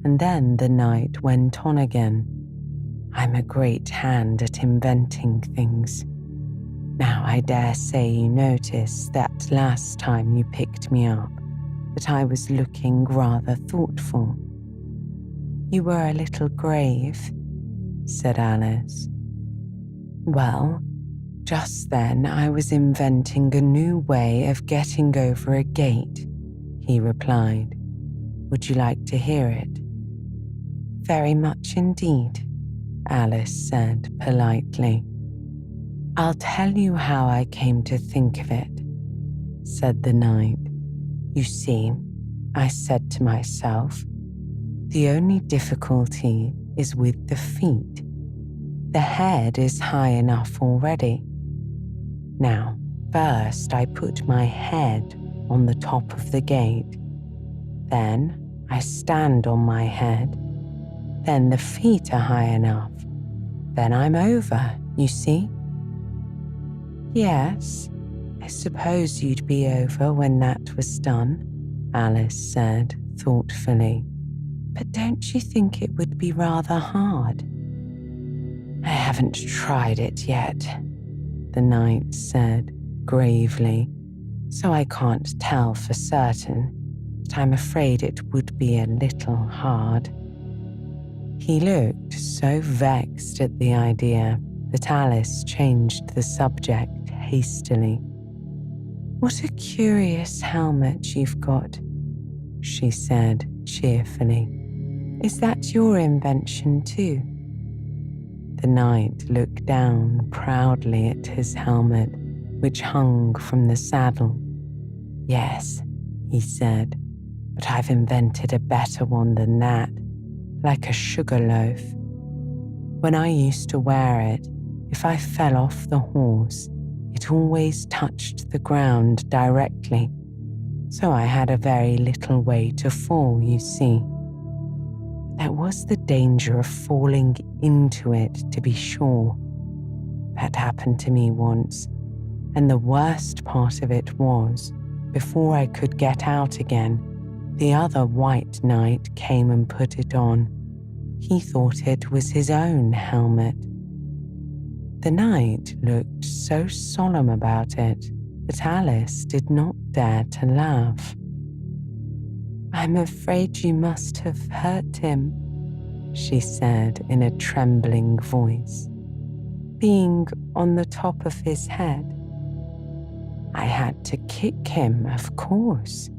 and then the knight went on again. I'm a great hand at inventing things. Now I dare say you noticed that last time you picked me up, that I was looking rather thoughtful. You were a little grave, said Alice. Well, just then I was inventing a new way of getting over a gate, he replied. Would you like to hear it? Very much indeed, Alice said politely. I'll tell you how I came to think of it, said the knight. You see, I said to myself, the only difficulty is with the feet. The head is high enough already. Now, first I put my head on the top of the gate. Then I stand on my head. Then the feet are high enough. Then I'm over, you see? Yes, I suppose you'd be over when that was done, Alice said thoughtfully. But don't you think it would be rather hard? I haven't tried it yet, the knight said gravely, so I can't tell for certain, but I'm afraid it would be a little hard. He looked so vexed at the idea that Alice changed the subject hastily. What a curious helmet you've got, she said cheerfully. Is that your invention too? The knight looked down proudly at his helmet, which hung from the saddle. "Yes," he said, "but I've invented a better one than that, like a sugar loaf. When I used to wear it, if I fell off the horse, it always touched the ground directly, so I had a very little way to fall, you see. There was the danger of falling into it, to be sure. That happened to me once, and the worst part of it was, before I could get out again, the other white knight came and put it on. He thought it was his own helmet." The knight looked so solemn about it that Alice did not dare to laugh. "I'm afraid you must have hurt him," she said in a trembling voice, "being on the top of his head." "I had to kick him, of course,"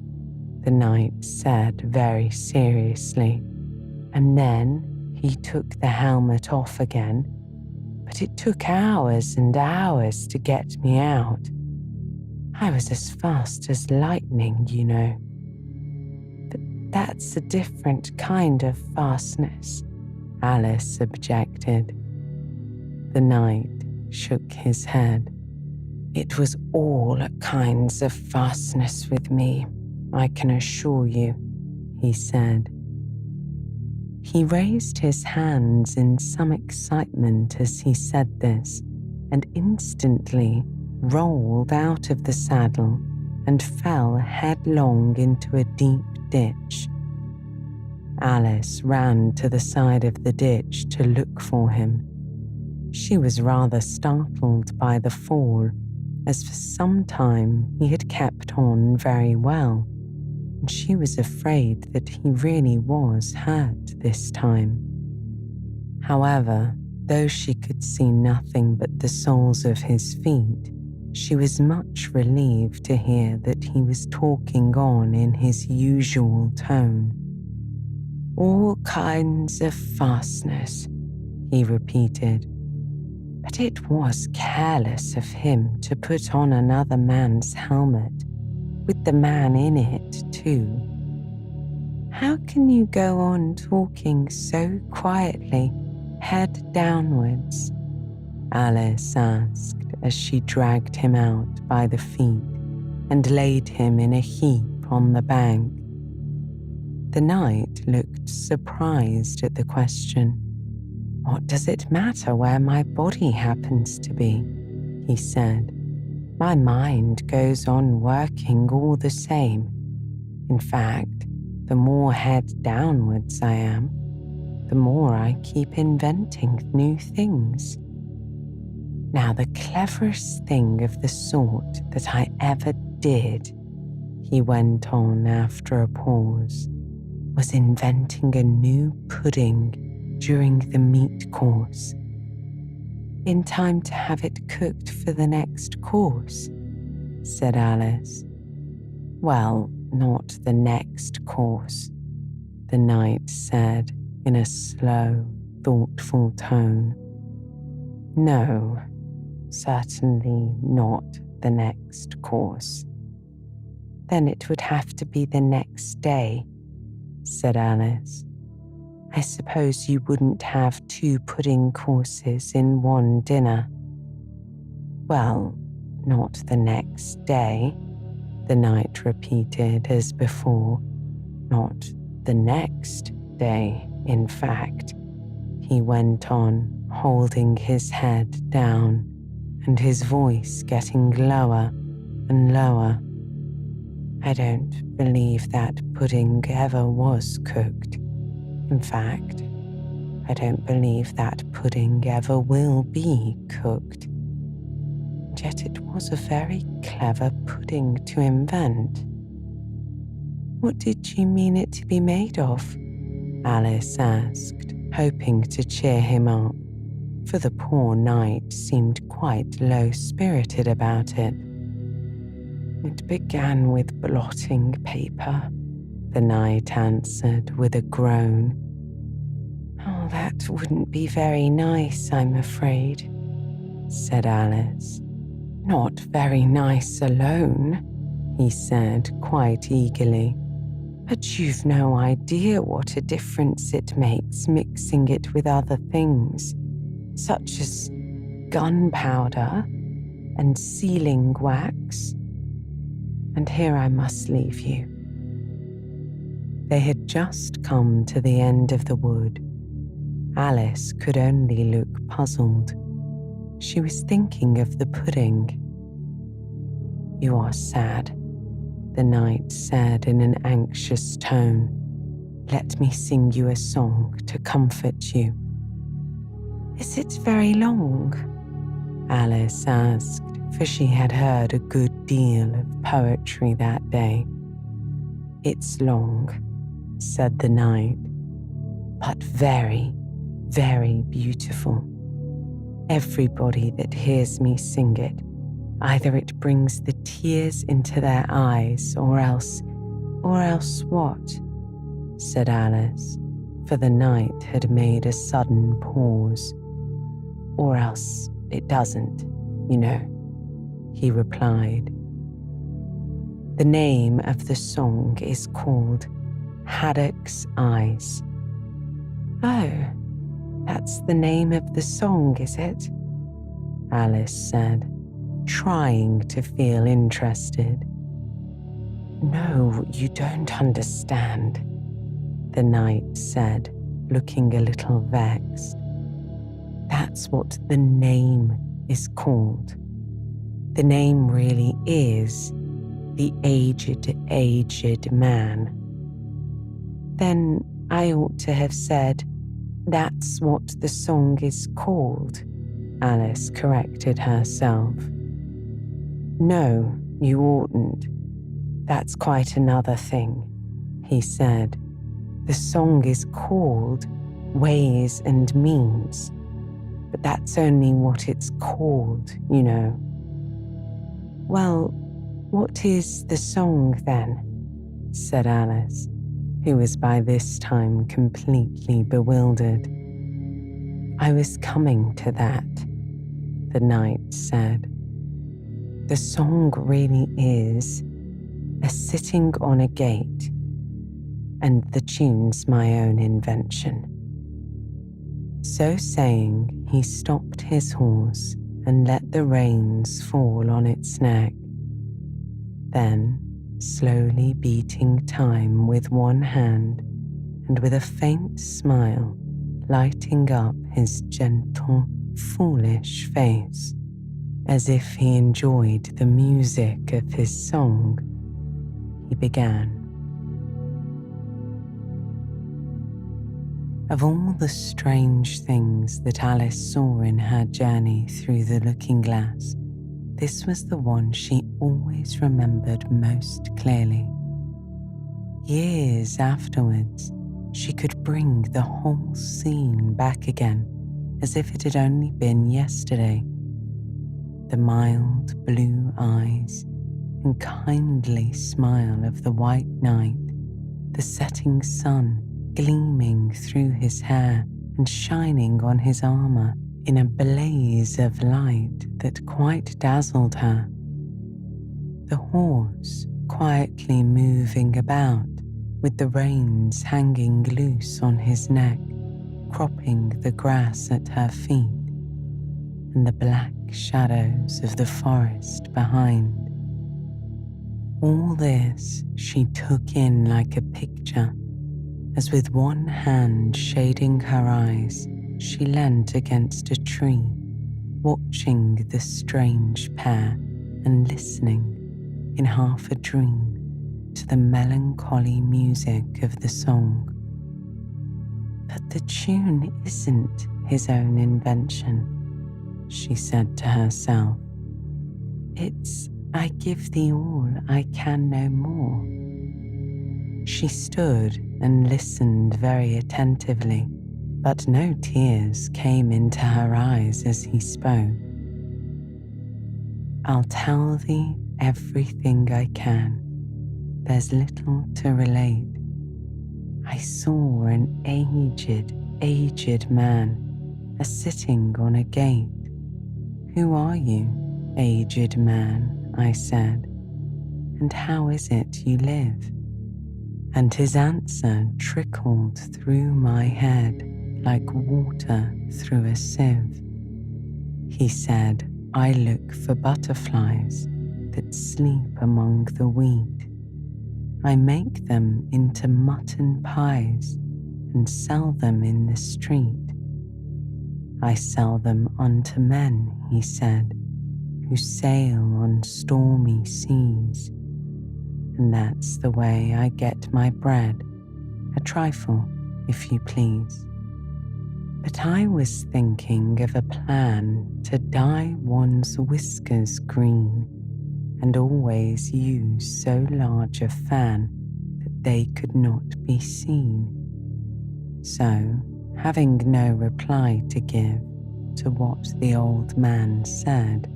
the knight said very seriously, "and then he took the helmet off again, but it took hours and hours to get me out. I was as fast as lightning, you know. But that's a different kind of fastness," Alice objected. The knight shook his head. "It was all kinds of fastness with me, I can assure you," he said. He raised his hands in some excitement as he said this, and instantly rolled out of the saddle and fell headlong into a deep ditch. Alice ran to the side of the ditch to look for him. She was rather startled by the fall, as for some time he had kept on very well, and she was afraid that he really was hurt this time. However, though she could see nothing but the soles of his feet, she was much relieved to hear that he was talking on in his usual tone. "All kinds of fastness," he repeated. "But it was careless of him to put on another man's helmet, with the man in it too. How can you go on talking so quietly, head downwards?" Alice asked as she dragged him out by the feet and laid him in a heap on the bank. The knight looked surprised at the question. "What does it matter where my body happens to be?" he said. "My mind goes on working all the same. In fact, the more head downwards I am, the more I keep inventing new things. Now, the cleverest thing of the sort that I ever did," he went on after a pause, "was inventing a new pudding during the meat course. In time to have it cooked for the next course," said Alice. "Well, not the next course," the knight said in a slow, thoughtful tone. "No, certainly not the next course." "Then it would have to be the next day," said Alice. "I suppose you wouldn't have 2 pudding courses in one dinner." "Well, not the next day," the knight repeated as before. "Not the next day, in fact," he went on, holding his head down and his voice getting lower and lower. "I don't believe that pudding ever was cooked. In fact, I don't believe that pudding ever will be cooked. And yet it was a very clever pudding to invent." "What did you mean it to be made of?" Alice asked, hoping to cheer him up, for the poor knight seemed quite low-spirited about it. "It began with blotting paper," the knight answered with a groan. "Oh, Well, that wouldn't be very nice, I'm afraid, said Alice. Not very nice alone, he said quite eagerly. But you've no idea what a difference it makes mixing it with other things, such as gunpowder and sealing wax. And here I must leave you. They had just come to the end of the wood. Alice could only look puzzled. She was thinking of the pudding. You are sad, the knight said in an anxious tone. Let me sing you a song to comfort you. Is it very long? Alice asked, for she had heard a good deal of poetry that day. It's long, said the knight, but very, very beautiful. Everybody that hears me sing it, either it brings the tears into their eyes or else what? Said Alice, for the knight had made a sudden pause. Or else it doesn't, you know, he replied. The name of the song is called Haddock's Eyes. Oh, that's the name of the song, is it? Alice said, trying to feel interested. No, you don't understand, the knight said, looking a little vexed. That's what the name is called. The name really is The Aged Man. Then I ought to have said, that's what the song is called, Alice corrected herself. No, you oughtn't. That's quite another thing, he said. The song is called Ways and Means, but that's only what it's called, you know. Well, what is the song then? Said Alice, who was by this time completely bewildered. I was coming to that, the knight said. The song really is A Sitting on a Gate, and the tune's my own invention. So saying, he stopped his horse and let the reins fall on its neck. Then, slowly beating time with one hand and with a faint smile lighting up his gentle, foolish face, as if he enjoyed the music of his song, he began. Of all the strange things that Alice saw in her journey through the looking-glass, this was the one she always remembered most clearly. Years afterwards, she could bring the whole scene back again as if it had only been yesterday. The mild blue eyes and kindly smile of the white knight, the setting sun gleaming through his hair and shining on his armor in a blaze of light that quite dazzled her. The horse quietly moving about with the reins hanging loose on his neck, cropping the grass at her feet, and the black shadows of the forest behind. All this she took in like a picture, as with one hand shading her eyes, she leant against a tree, watching the strange pair and listening, in half a dream, to the melancholy music of the song. But the tune isn't his own invention, she said to herself. It's I give thee all, I can no more. She stood and listened very attentively, but no tears came into her eyes as he spoke. I'll tell thee everything I can. There's little to relate. I saw an aged, aged man, a-sitting on a gate. Who are you, aged man? I said, and how is it you live? And his answer trickled through my head like water through a sieve. He said, I look for butterflies that sleep among the wheat. I make them into mutton pies and sell them in the street. I sell them unto men, he said, who sail on stormy seas. And that's the way I get my bread, a trifle, if you please. But I was thinking of a plan to dye one's whiskers green and always use so large a fan that they could not be seen. So, having no reply to give to what the old man said,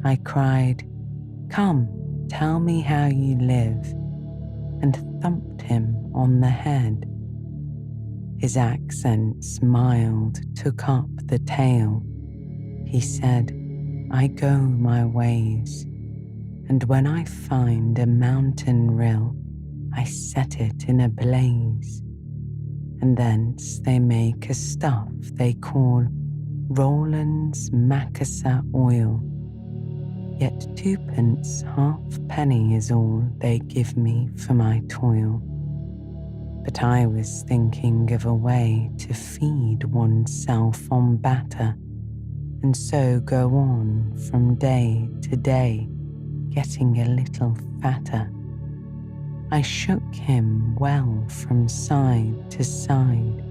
I cried, Come, tell me how you live, and thumped him on the head. His accents mild took up the tale. He said, I go my ways, and when I find a mountain rill, I set it in a blaze, and thence they make a stuff they call Rowland's Macassar oil. Yet 2p halfpenny is all they give me for my toil. But I was thinking of a way to feed oneself on batter, and so go on from day to day, getting a little fatter. I shook him well from side to side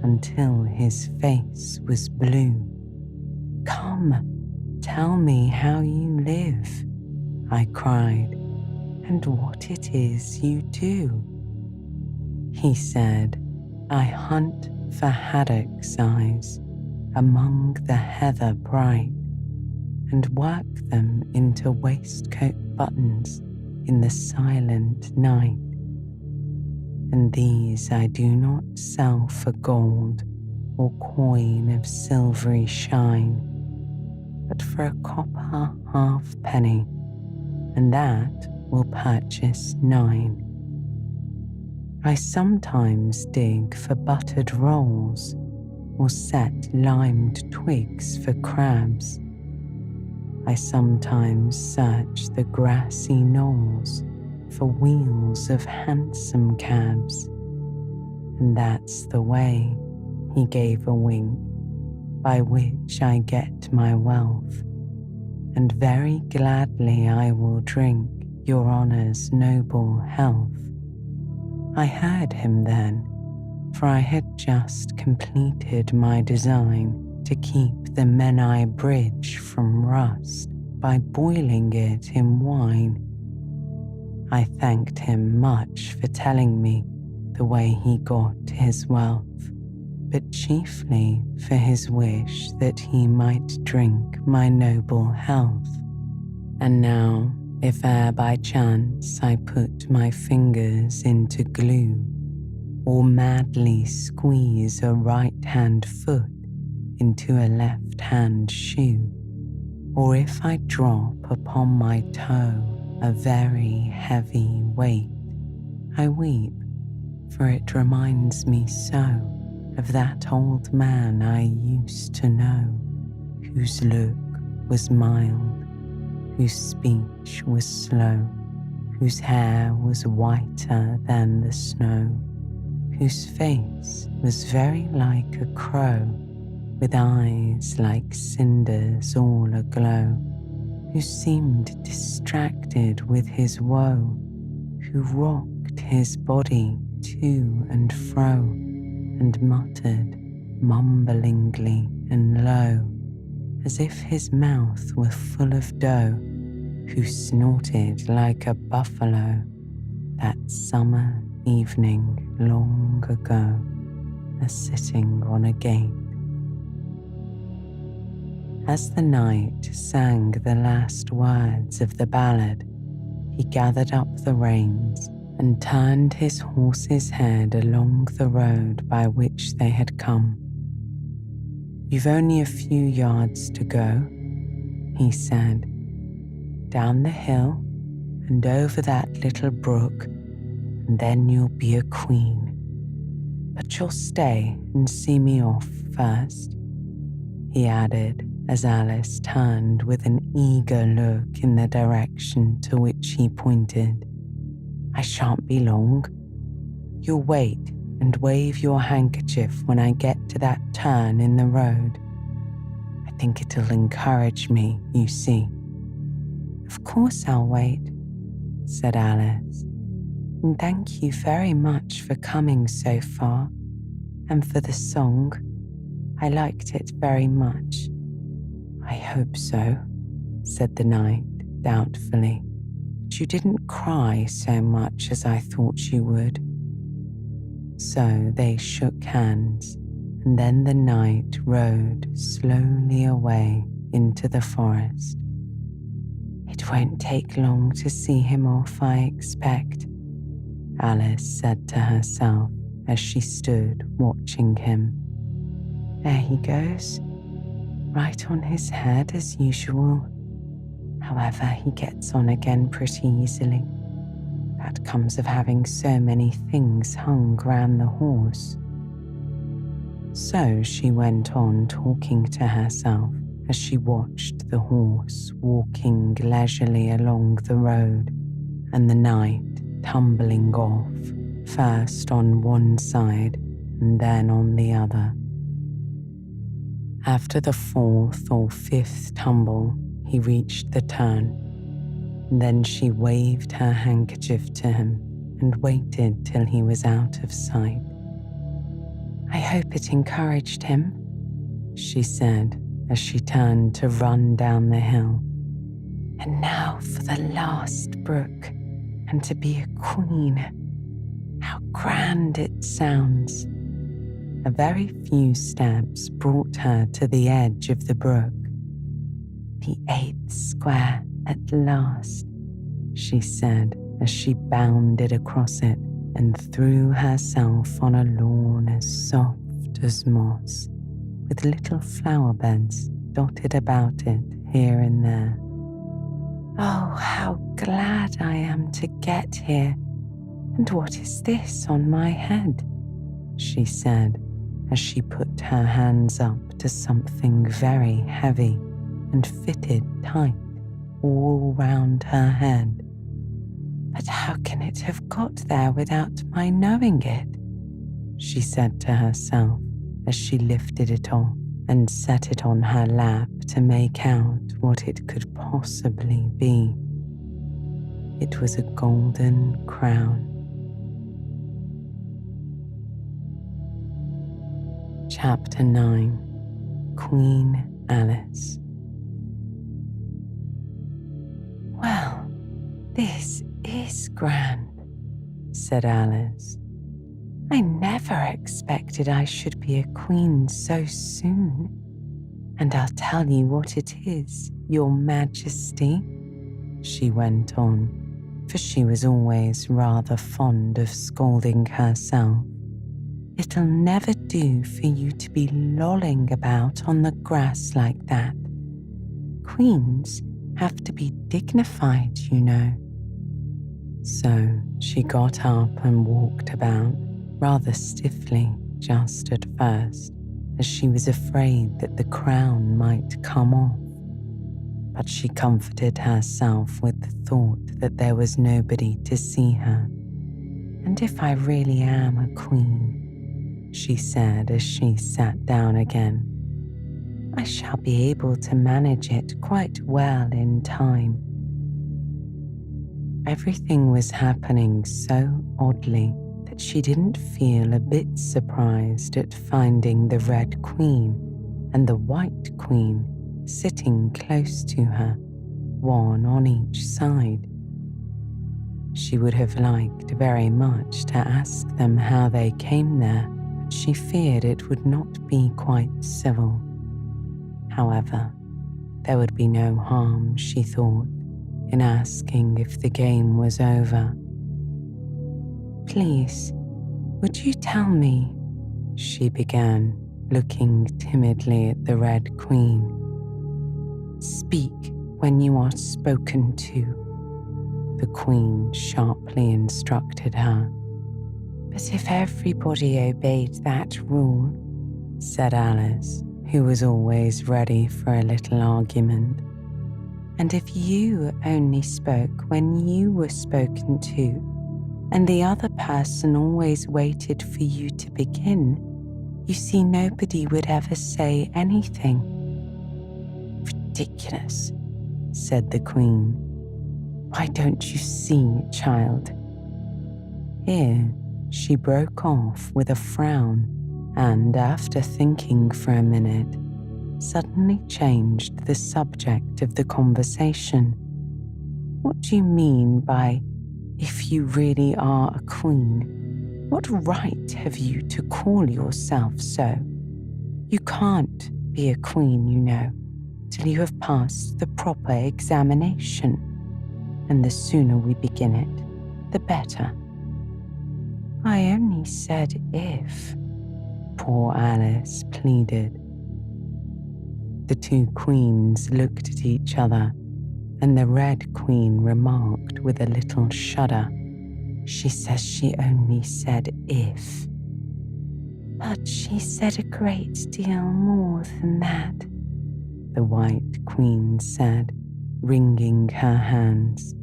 until his face was blue. Come, tell me how you live, I cried, and what it is you do. He said, I hunt for haddock's eyes among the heather bright, and work them into waistcoat buttons in the silent night. And these I do not sell for gold or coin of silvery shine, but for a copper halfpenny, and that will purchase 9. I sometimes dig for buttered rolls, or set limed twigs for crabs. I sometimes search the grassy knolls for wheels of hansom cabs, and that's the way, he gave a wink, by which I get my wealth, and very gladly I will drink your honour's noble health. I heard him then, for I had just completed my design to keep the Menai Bridge from rust by boiling it in wine. I thanked him much for telling me the way he got his wealth, but chiefly for his wish that he might drink my noble health. And now, if e'er by chance I put my fingers into glue, or madly squeeze a right-hand foot into a left-hand shoe, or if I drop upon my toe a very heavy weight, I weep, for it reminds me so of that old man I used to know, whose look was mild, whose speech was slow, whose hair was whiter than the snow, whose face was very like a crow, with eyes like cinders all aglow, who seemed distracted with his woe, who rocked his body to and fro, and muttered mumblingly and low, as if his mouth were full of dough, who snorted like a buffalo that summer evening long ago, a-sitting on a gate. As the knight sang the last words of the ballad, he gathered up the reins and turned his horse's head along the road by which they had come. "You've only a few yards to go," he said, "down the hill and over that little brook, and then you'll be a queen. But you'll stay and see me off first," he added as Alice turned with an eager look in the direction to which he pointed. "I shan't be long. You'll wait and wave your handkerchief when I get to that turn in the road. I think it'll encourage me, you see." "Of course I'll wait," said Alice. "And thank you very much for coming so far, and for the song. I liked it very much." "I hope so," said the knight doubtfully. "But you didn't cry so much as I thought you would." So they shook hands, and then the knight rode slowly away into the forest. "It won't take long to see him off, I expect," Alice said to herself as she stood watching him. "There he goes, right on his head as usual. However, he gets on again pretty easily. That comes of having so many things hung round the horse." So she went on talking to herself as she watched the horse walking leisurely along the road and the knight tumbling off, first on one side and then on the other. After the fourth or fifth tumble, he reached the turn. Then she waved her handkerchief to him and waited till he was out of sight. "I hope it encouraged him," she said as she turned to run down the hill. "And now for the last brook, and to be a queen. How grand it sounds." A very few steps brought her to the edge of the brook. "The 8th square at last," she said as she bounded across it and threw herself on a lawn as soft as moss, with little flower beds dotted about it here and there. "Oh, how glad I am to get here! And what is this on my head?" she said as she put her hands up to something very heavy and fitted tight all round her head. "But how can it have got there without my knowing it?" she said to herself as she lifted it off and set it on her lap to make out what it could possibly be. It was a golden crown. Chapter 9. Queen Alice. "Well, this is grand," said Alice. "I never expected I should be a queen so soon. And I'll tell you what it is, Your Majesty," she went on, for she was always rather fond of scolding herself. "It'll never do for you to be lolling about on the grass like that. Queens have to be dignified, you know." So she got up and walked about, rather stiffly just at first, as she was afraid that the crown might come off. But she comforted herself with the thought that there was nobody to see her. "And if I really am a queen," she said as she sat down again, "I shall be able to manage it quite well in time." Everything was happening so oddly that she didn't feel a bit surprised at finding the Red Queen and the White Queen sitting close to her, one on each side. She would have liked very much to ask them how they came there, but she feared it would not be quite civil. However, there would be no harm, she thought, in asking if the game was over. Please, would you tell me, she began, looking timidly at the Red Queen. Speak when you are spoken to, the Queen sharply instructed her. But if everybody obeyed that rule, said Alice, who was always ready for a little argument, and if you only spoke when you were spoken to, and the other person always waited for you to begin, you see, nobody would ever say anything. Ridiculous, said the Queen. Why don't you see, child? Here, she broke off with a frown and, after thinking for a minute, suddenly changed the subject of the conversation. What do you mean by, if you really are a queen? What right have you to call yourself so? You can't be a queen, you know, till you have passed the proper examination. And the sooner we begin it, the better. I only said if, poor Alice pleaded. The two queens looked at each other, and the Red Queen remarked with a little shudder, She says she only said if. But she said a great deal more than that, the White Queen said, wringing her hands.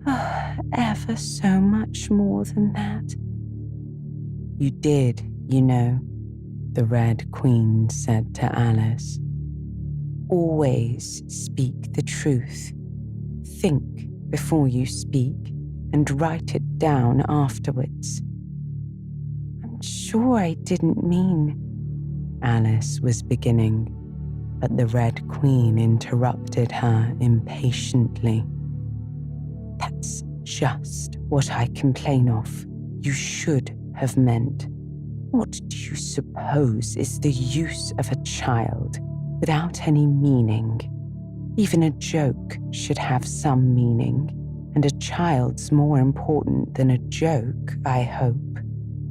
Oh, ever so much more than that. You did, you know, the Red Queen said to Alice. Always speak the truth. Think before you speak and write it down afterwards. I'm sure I didn't mean, Alice was beginning, but the Red Queen interrupted her impatiently. That's just what I complain of. You should have meant. What do you suppose is the use of a child without any meaning? Even a joke should have some meaning, and a child's more important than a joke, I hope.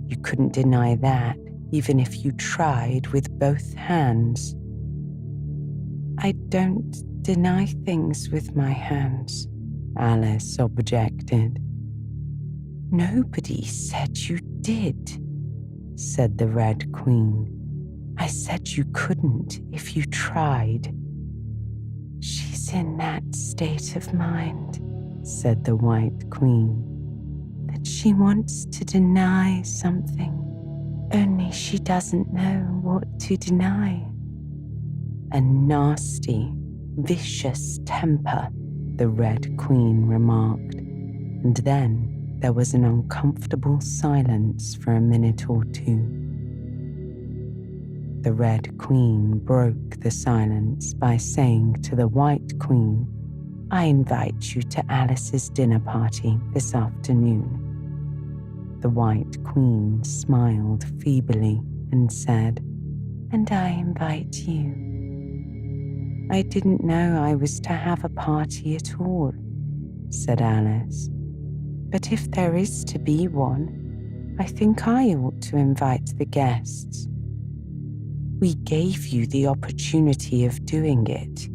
You couldn't deny that, even if you tried with both hands. I don't deny things with my hands, Alice objected. Nobody said you did, said the Red Queen. I said you couldn't if you tried. She's in that state of mind, said the White Queen, that she wants to deny something, only she doesn't know what to deny. A nasty, vicious temper, the Red Queen remarked, and then there was an uncomfortable silence for a minute or two. The Red Queen broke the silence by saying to the White Queen, I invite you to Alice's dinner party this afternoon. The White Queen smiled feebly and said, And I invite you. I didn't know I was to have a party at all, said Alice. But if there is to be one, I think I ought to invite the guests. We gave you the opportunity of doing it,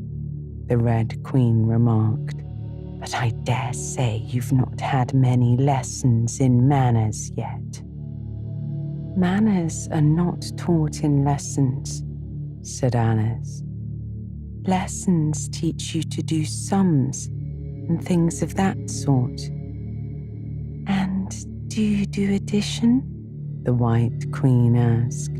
the Red Queen remarked, but I dare say you've not had many lessons in manners yet. Manners are not taught in lessons, said Alice. Lessons teach you to do sums and things of that sort. And do you do addition? The White Queen asked.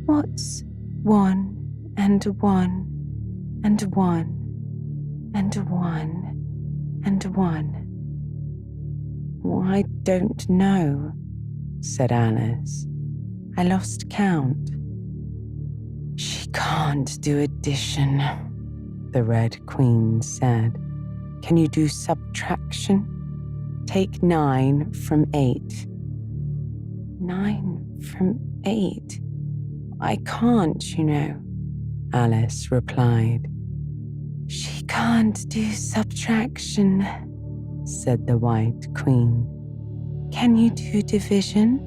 What's 1 and 1 and 1 and 1 and 1? Well, I don't know, said Alice. I lost count. She can't do addition, the Red Queen said. Can you do subtraction? Take 9 from 8. 9 from 8? I can't, you know, Alice replied. She can't do subtraction, said the White Queen. Can you do division?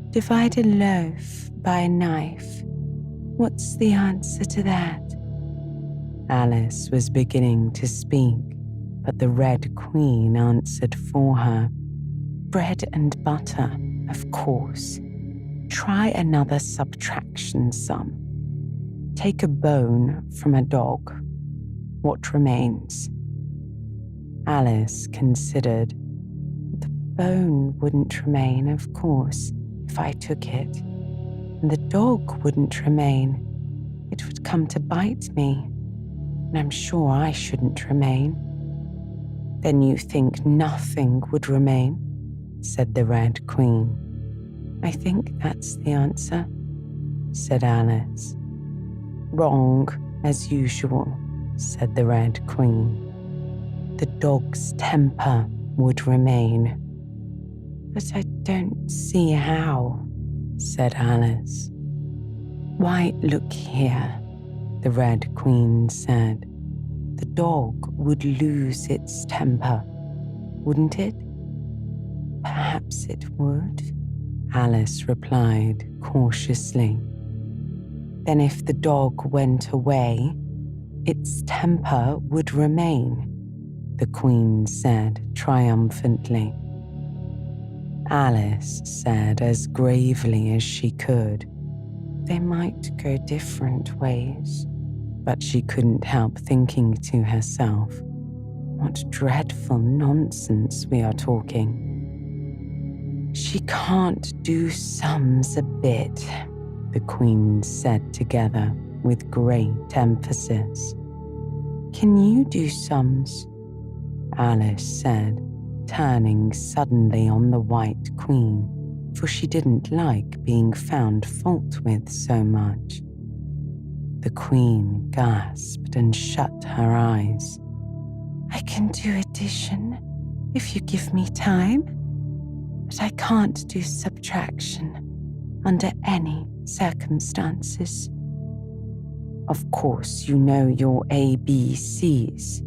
Divide a loaf by a knife. What's the answer to that? Alice was beginning to speak, but the Red Queen answered for her. Bread and butter, of course. Try another subtraction sum. Take a bone from a dog. What remains? Alice considered. The bone wouldn't remain, of course, if I took it. And the dog wouldn't remain. It would come to bite me, and I'm sure I shouldn't remain. Then you think nothing would remain? Said the Red Queen. I think that's the answer, said Alice. Wrong, as usual, said the Red Queen. The dog's temper would remain. But I don't see how, said Alice. Why, look here, the Red Queen said. The dog would lose its temper, wouldn't it? Perhaps it would, Alice replied cautiously. Then if the dog went away, its temper would remain, the Queen said triumphantly. Alice said as gravely as she could, they might go different ways, but she couldn't help thinking to herself, what dreadful nonsense we are talking. She can't do sums a bit, the Queen said together with great emphasis. Can you do sums? Alice said, turning suddenly on the White Queen, for she didn't like being found fault with so much. The Queen gasped and shut her eyes. I can do addition if you give me time, but I can't do subtraction under any circumstances. Of course you know your ABCs,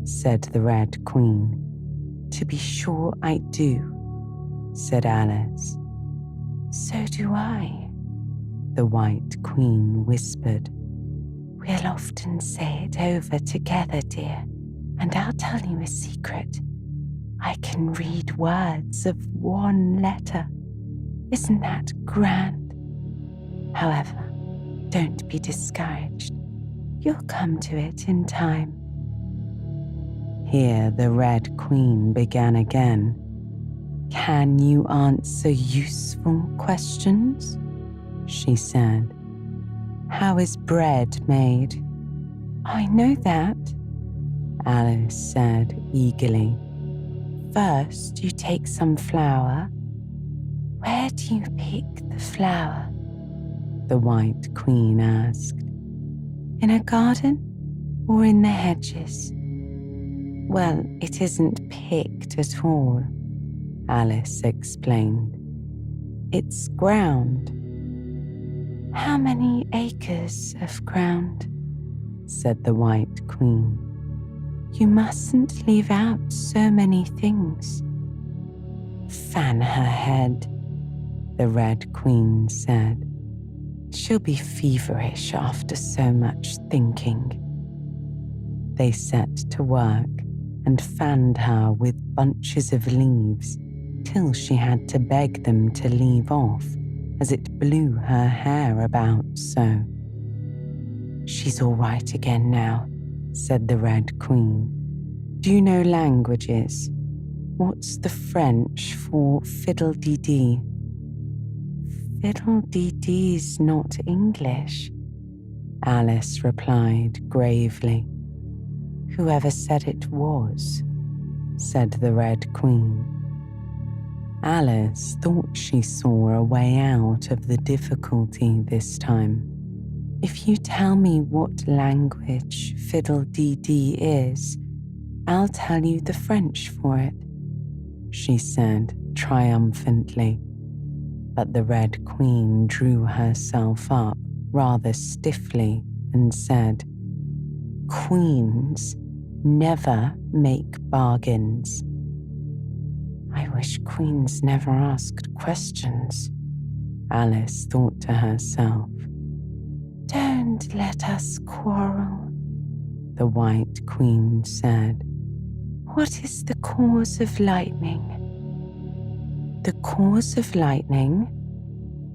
said the Red Queen. To be sure I do, said Alice. So do I, the White Queen whispered. We'll often say it over together, dear, and I'll tell you a secret. I can read words of one letter. Isn't that grand? However, don't be discouraged. You'll come to it in time. Here the Red Queen began again. Can you answer useful questions? She said. How is bread made? I know that, Alice said eagerly. First, you take some flour. Where do you pick the flour? The White Queen asked. In a garden or in the hedges? Well, it isn't picked at all, Alice explained. It's ground. How many acres of ground? Said the White Queen. You mustn't leave out so many things. Fan her head, the Red Queen said. She'll be feverish after so much thinking. They set to work and fanned her with bunches of leaves till she had to beg them to leave off, as it blew her hair about so. She's all right again now, said the Red Queen. Do you know languages? What's the French for fiddle-dee-dee? Fiddle-dee-dee's not English, Alice replied gravely. Whoever said it was, said the Red Queen. Alice thought she saw a way out of the difficulty this time. If you tell me what language fiddle-dee-dee is, I'll tell you the French for it, she said triumphantly. But the Red Queen drew herself up rather stiffly and said, Queens never make bargains. I wish queens never asked questions, Alice thought to herself. Don't let us quarrel, the White Queen said. What is the cause of lightning? The cause of lightning,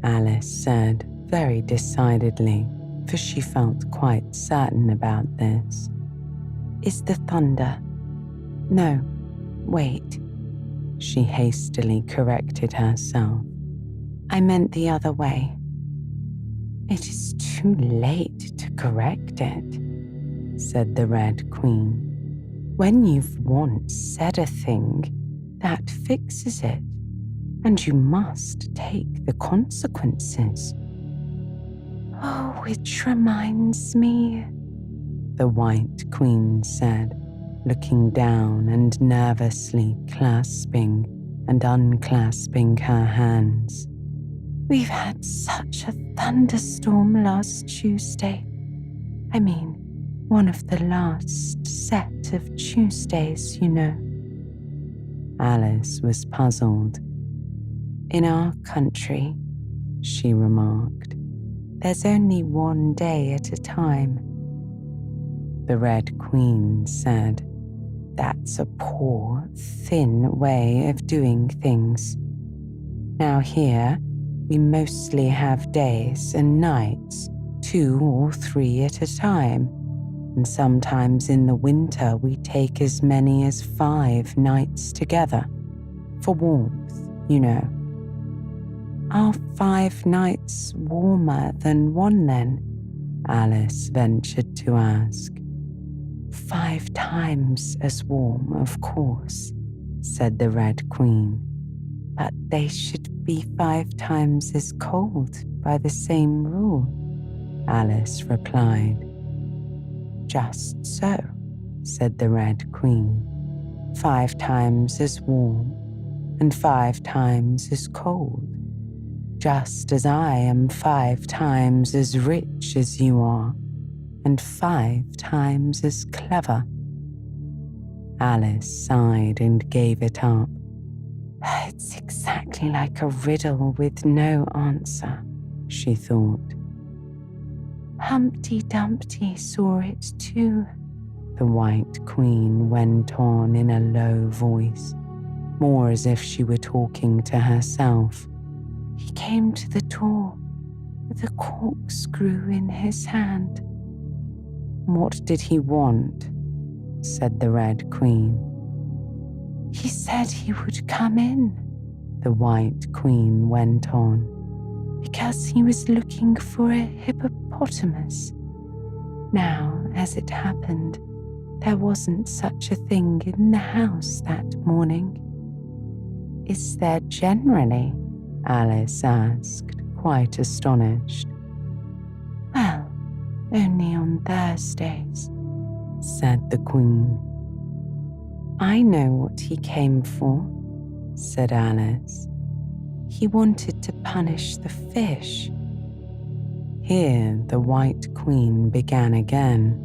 Alice said very decidedly, for she felt quite certain about this, is the thunder. No, wait. She hastily corrected herself. I meant the other way. It is too late to correct it, said the Red Queen. When you've once said a thing, that fixes it, and you must take the consequences. Oh, which reminds me, the White Queen said, looking down and nervously clasping and unclasping her hands. We've had such a thunderstorm last Tuesday. I mean, one of the last set of Tuesdays, you know. Alice was puzzled. In our country, she remarked, there's only one day at a time. The Red Queen said, that's a poor, thin way of doing things. Now here, we mostly have days and nights, 2 or 3 at a time, and sometimes in the winter we take as many as 5 nights together, for warmth, you know. Are 5 nights warmer than 1 then? Alice ventured to ask. 5 times as warm, of course, said the Red Queen, but they should be 5 times as cold by the same rule, Alice replied. Just so, said the Red Queen, 5 times as warm and 5 times as cold, just as I am 5 times as rich as you are, and 5 times as clever. Alice sighed and gave it up. It's exactly like a riddle with no answer, she thought. Humpty Dumpty saw it too, the White Queen went on in a low voice, more as if she were talking to herself. He came to the door with a corkscrew in his hand. What did he want? Said the Red Queen. He said he would come in, the White Queen went on, because he was looking for a hippopotamus. Now, as it happened, there wasn't such a thing in the house that morning. Is there generally? Alice asked, quite astonished. Well, only on Thursdays, said the Queen. I know what he came for, said Alice. He wanted to punish the fish. Here the White Queen began again.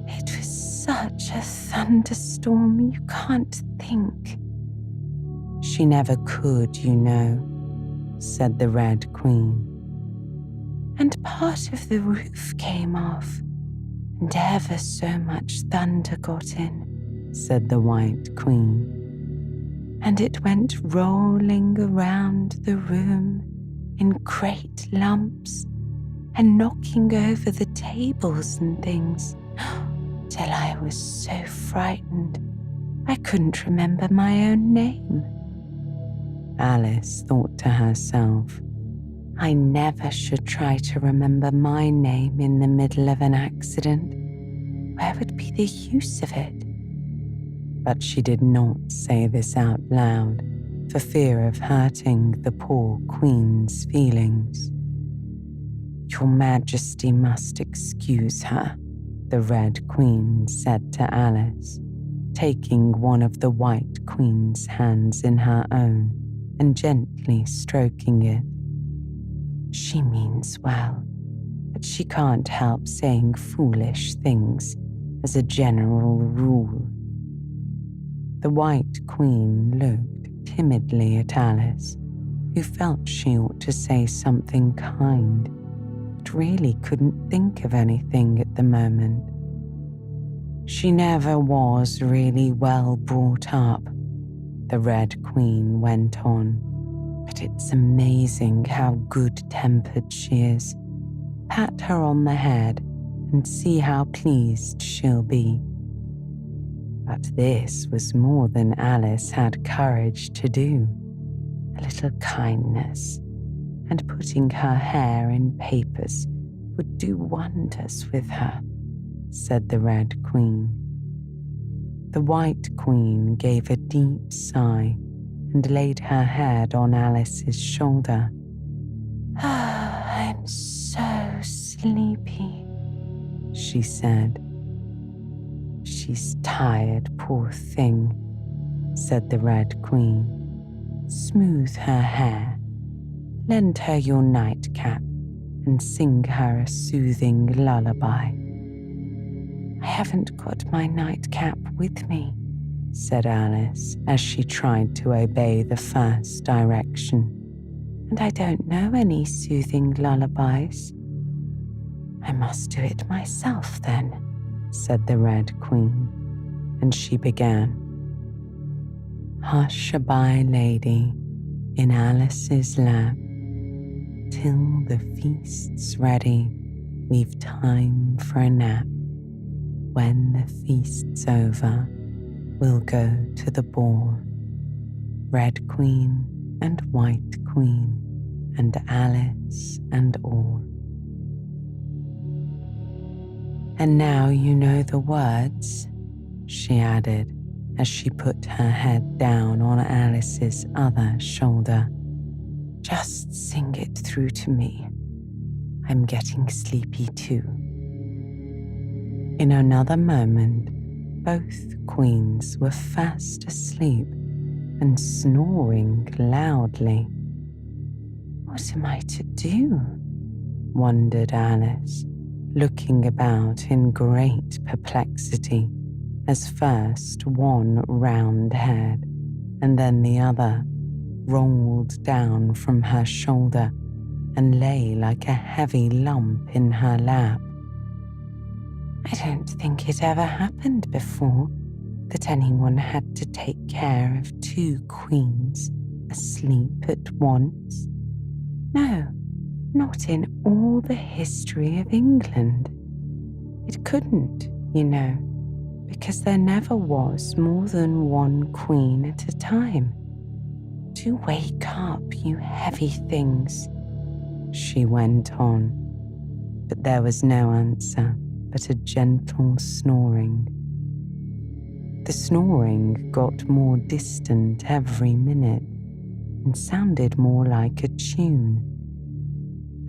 It was such a thunderstorm, you can't think. She never could, you know, said the Red Queen. And part of the roof came off, and ever so much thunder got in, said the White Queen. And it went rolling around the room in great lumps and knocking over the tables and things, till I was so frightened I couldn't remember my own name. Alice thought to herself, I never should try to remember my name in the middle of an accident. Where would be the use of it? But she did not say this out loud for fear of hurting the poor Queen's feelings. Your Majesty must excuse her, the Red Queen said to Alice, taking one of the White Queen's hands in her own and gently stroking it. She means well, but she can't help saying foolish things as a general rule. The White Queen looked timidly at Alice, who felt she ought to say something kind, but really couldn't think of anything at the moment. She never was really well brought up, the Red Queen went on, but it's amazing how good-tempered she is. Pat her on the head and see how pleased she'll be. But this was more than Alice had courage to do. A little kindness and putting her hair in papers would do wonders with her, said the Red Queen. The White Queen gave a deep sigh and laid her head on Alice's shoulder. I'm so sleepy, she said. She's tired, poor thing, said the Red Queen. Smooth her hair, lend her your nightcap, and sing her a soothing lullaby. I haven't got my nightcap with me, said Alice as she tried to obey the first direction, and I don't know any soothing lullabies. I must do it myself then, said the Red Queen, and she began. Hush-a-bye, lady, in Alice's lap, till the feast's ready, we've time for a nap. When the feast's over, we'll go to the ball. Red Queen and White Queen, and Alice and all. And now you know the words, she added as she put her head down on Alice's other shoulder. Just sing it through to me. I'm getting sleepy too. In another moment, both queens were fast asleep and snoring loudly. What am I to do? Wondered Alice, looking about in great perplexity as first one round head and then the other rolled down from her shoulder and lay like a heavy lump in her lap. I don't think it ever happened before that anyone had to take care of two queens asleep at once. No, not in all the history of England. It couldn't, you know, because there never was more than one queen at a time. Do wake up, you heavy things, she went on, but there was no answer but a gentle snoring. The snoring got more distant every minute and sounded more like a tune.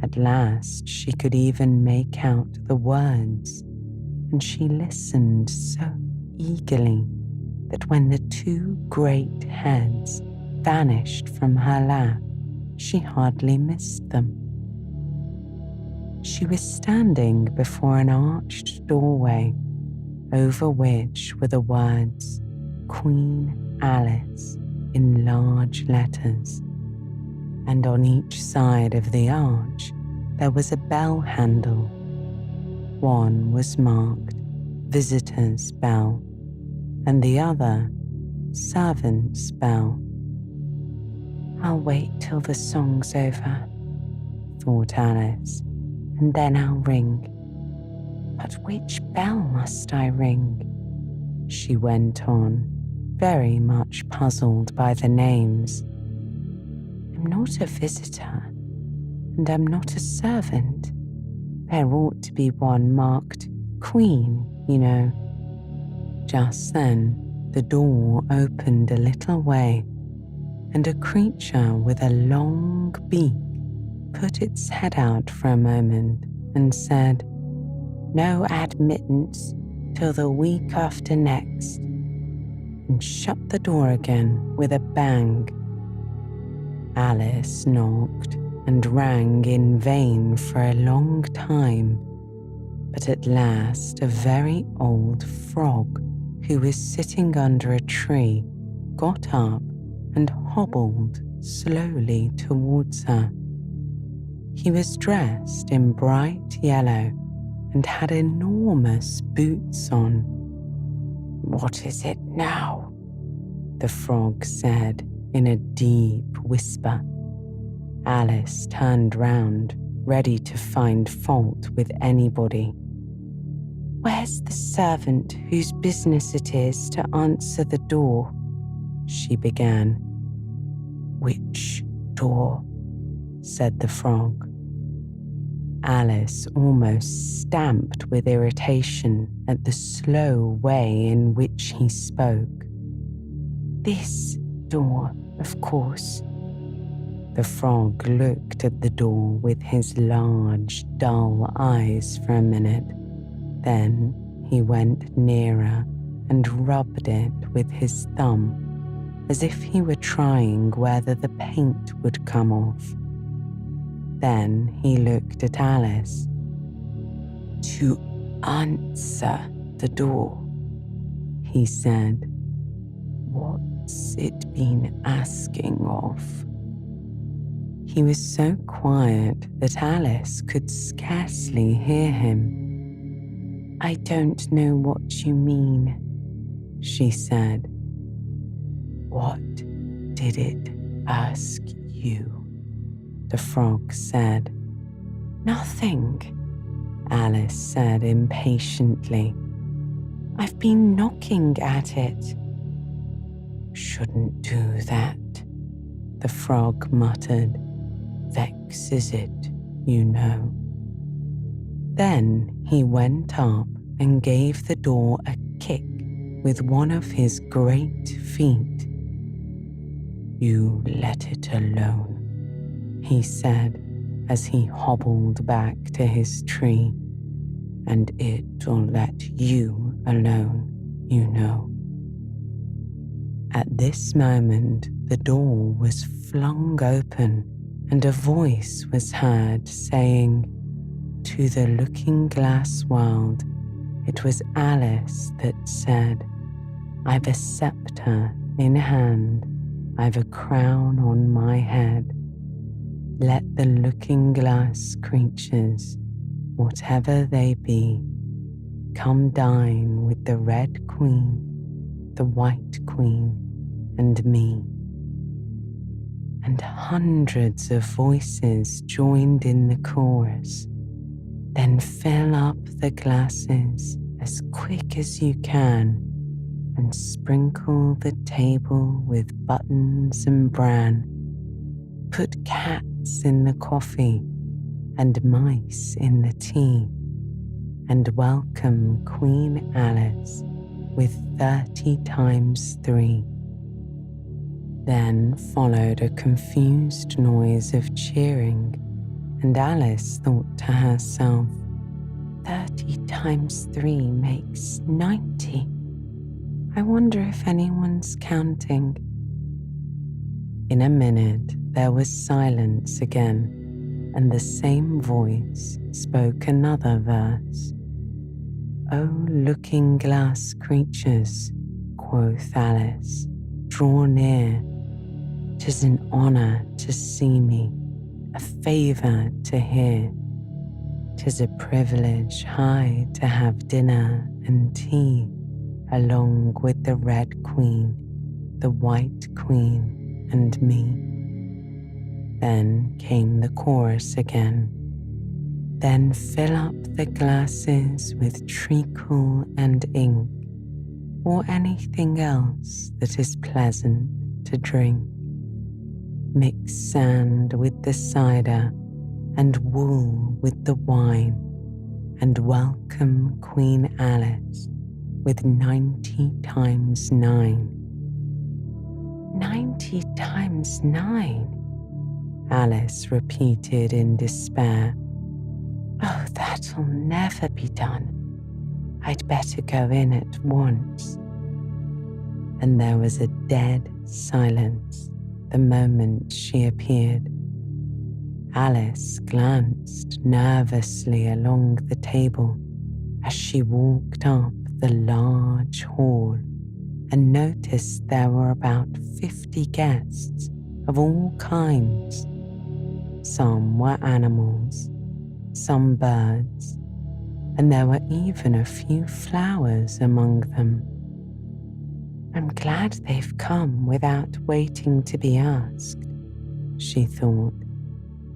At last she could even make out the words, and she listened so eagerly that when the two great heads vanished from her lap, she hardly missed them. She was standing before an arched doorway over which were the words Queen Alice in large letters, and on each side of the arch there was a bell handle. One was marked Visitor's Bell and the other Servant's Bell. I'll wait till the song's over, thought Alice, and then I'll ring. But which bell must I ring? She went on, very much puzzled by the names. I'm not a visitor, and I'm not a servant. There ought to be one marked Queen, you know. Just then, the door opened a little way, and a creature with a long beak put its head out for a moment and said, No admittance till the week after next, and shut the door again with a bang. Alice knocked and rang in vain for a long time, but at last a very old frog who was sitting under a tree got up and hobbled slowly towards her. He was dressed in bright yellow and had enormous boots on. "What is it now?" the frog said in a deep whisper. Alice turned round, ready to find fault with anybody. "Where's the servant whose business it is to answer the door?" she began. "Which door?" said the frog. Alice almost stamped with irritation at the slow way in which he spoke. "This door, of course." The frog looked at the door with his large, dull eyes for a minute. Then he went nearer and rubbed it with his thumb, as if he were trying whether the paint would come off. Then he looked at Alice. "To answer the door," he said. "What's it been asking of?" He was so quiet that Alice could scarcely hear him. "I don't know what you mean," she said. "What did it ask you?" the frog said. "Nothing," Alice said impatiently. "I've been knocking at it." "Shouldn't do that," the frog muttered. "Vexes it, you know." Then he went up and gave the door a kick with one of his great feet. "You let it alone," he said as he hobbled back to his tree. "And it'll let you alone, you know." At this moment, the door was flung open and a voice was heard saying, "To the looking-glass world," it was Alice that said, "I've a sceptre in hand, I've a crown on my head. Let the looking-glass creatures, whatever they be, come dine with the Red Queen, the White Queen, and me." And hundreds of voices joined in the chorus. "Then fill up the glasses as quick as you can, and sprinkle the table with buttons and bran. Put cats in the coffee and mice in the tea, and welcome Queen Alice with 30 times 3. Then followed a confused noise of cheering, and Alice thought to herself, 30 times 3 makes 90. I wonder if anyone's counting. In a minute, there was silence again, and the same voice spoke another verse. "Oh, looking-glass creatures," quoth Alice, "draw near. 'Tis an honour to see me, a favour to hear. 'Tis a privilege high to have dinner and tea, along with the Red Queen, the White Queen, and me." Then came the chorus again. "Then fill up the glasses with treacle and ink, or anything else that is pleasant to drink. Mix sand with the cider and wool with the wine, and welcome Queen Alice with 90 times 9. 90 times 9? Alice repeated in despair. "Oh, that'll never be done. I'd better go in at once." And there was a dead silence the moment she appeared. Alice glanced nervously along the table as she walked up the large hall and noticed there were about 50 guests of all kinds. Some were animals, some birds, and there were even a few flowers among them. I'm glad they've come without waiting to be asked, she thought.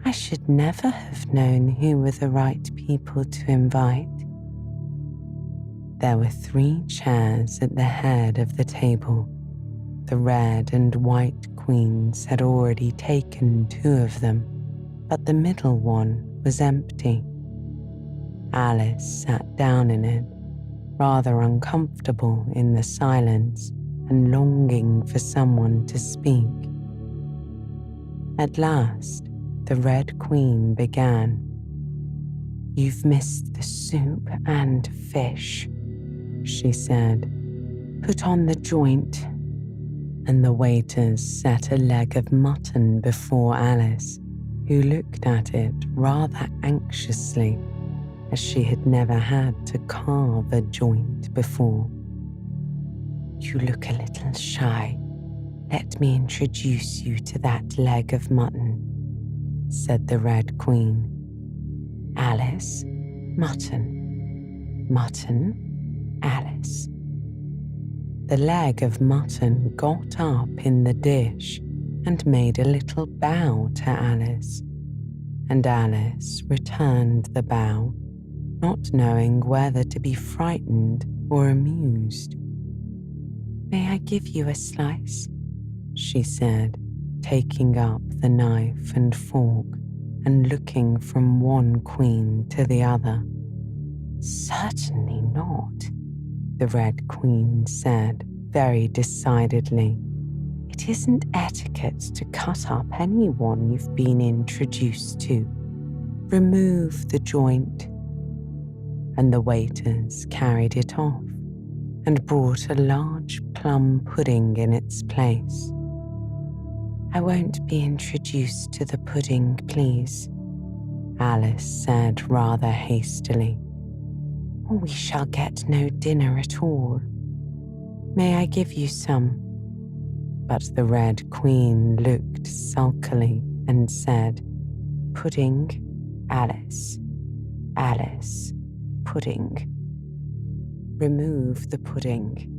I should never have known who were the right people to invite. There were 3 chairs at the head of the table. The red and white queens had already taken 2 of them, but the middle one was empty. Alice sat down in it, rather uncomfortable in the silence and longing for someone to speak. At last, the Red Queen began. "You've missed the soup and fish," she said. "Put on the joint." And the waiters set a leg of mutton before Alice, who looked at it rather anxiously, as she had never had to carve a joint before. "You look a little shy. Let me introduce you to that leg of mutton," said the Red Queen. "Alice, mutton. Mutton, Alice." The leg of mutton got up in the dish and made a little bow to Alice, and Alice returned the bow, not knowing whether to be frightened or amused. "May I give you a slice?" she said, taking up the knife and fork and looking from one queen to the other. "Certainly not," the Red Queen said very decidedly. "It isn't etiquette to cut up anyone you've been introduced to. Remove the joint." And the waiters carried it off and brought a large plum pudding in its place. "I won't be introduced to the pudding, please," Alice said rather hastily, "or we shall get no dinner at all. May I give you some?" But the Red Queen looked sulkily and said, "Pudding, Alice. Alice, pudding. Remove the pudding."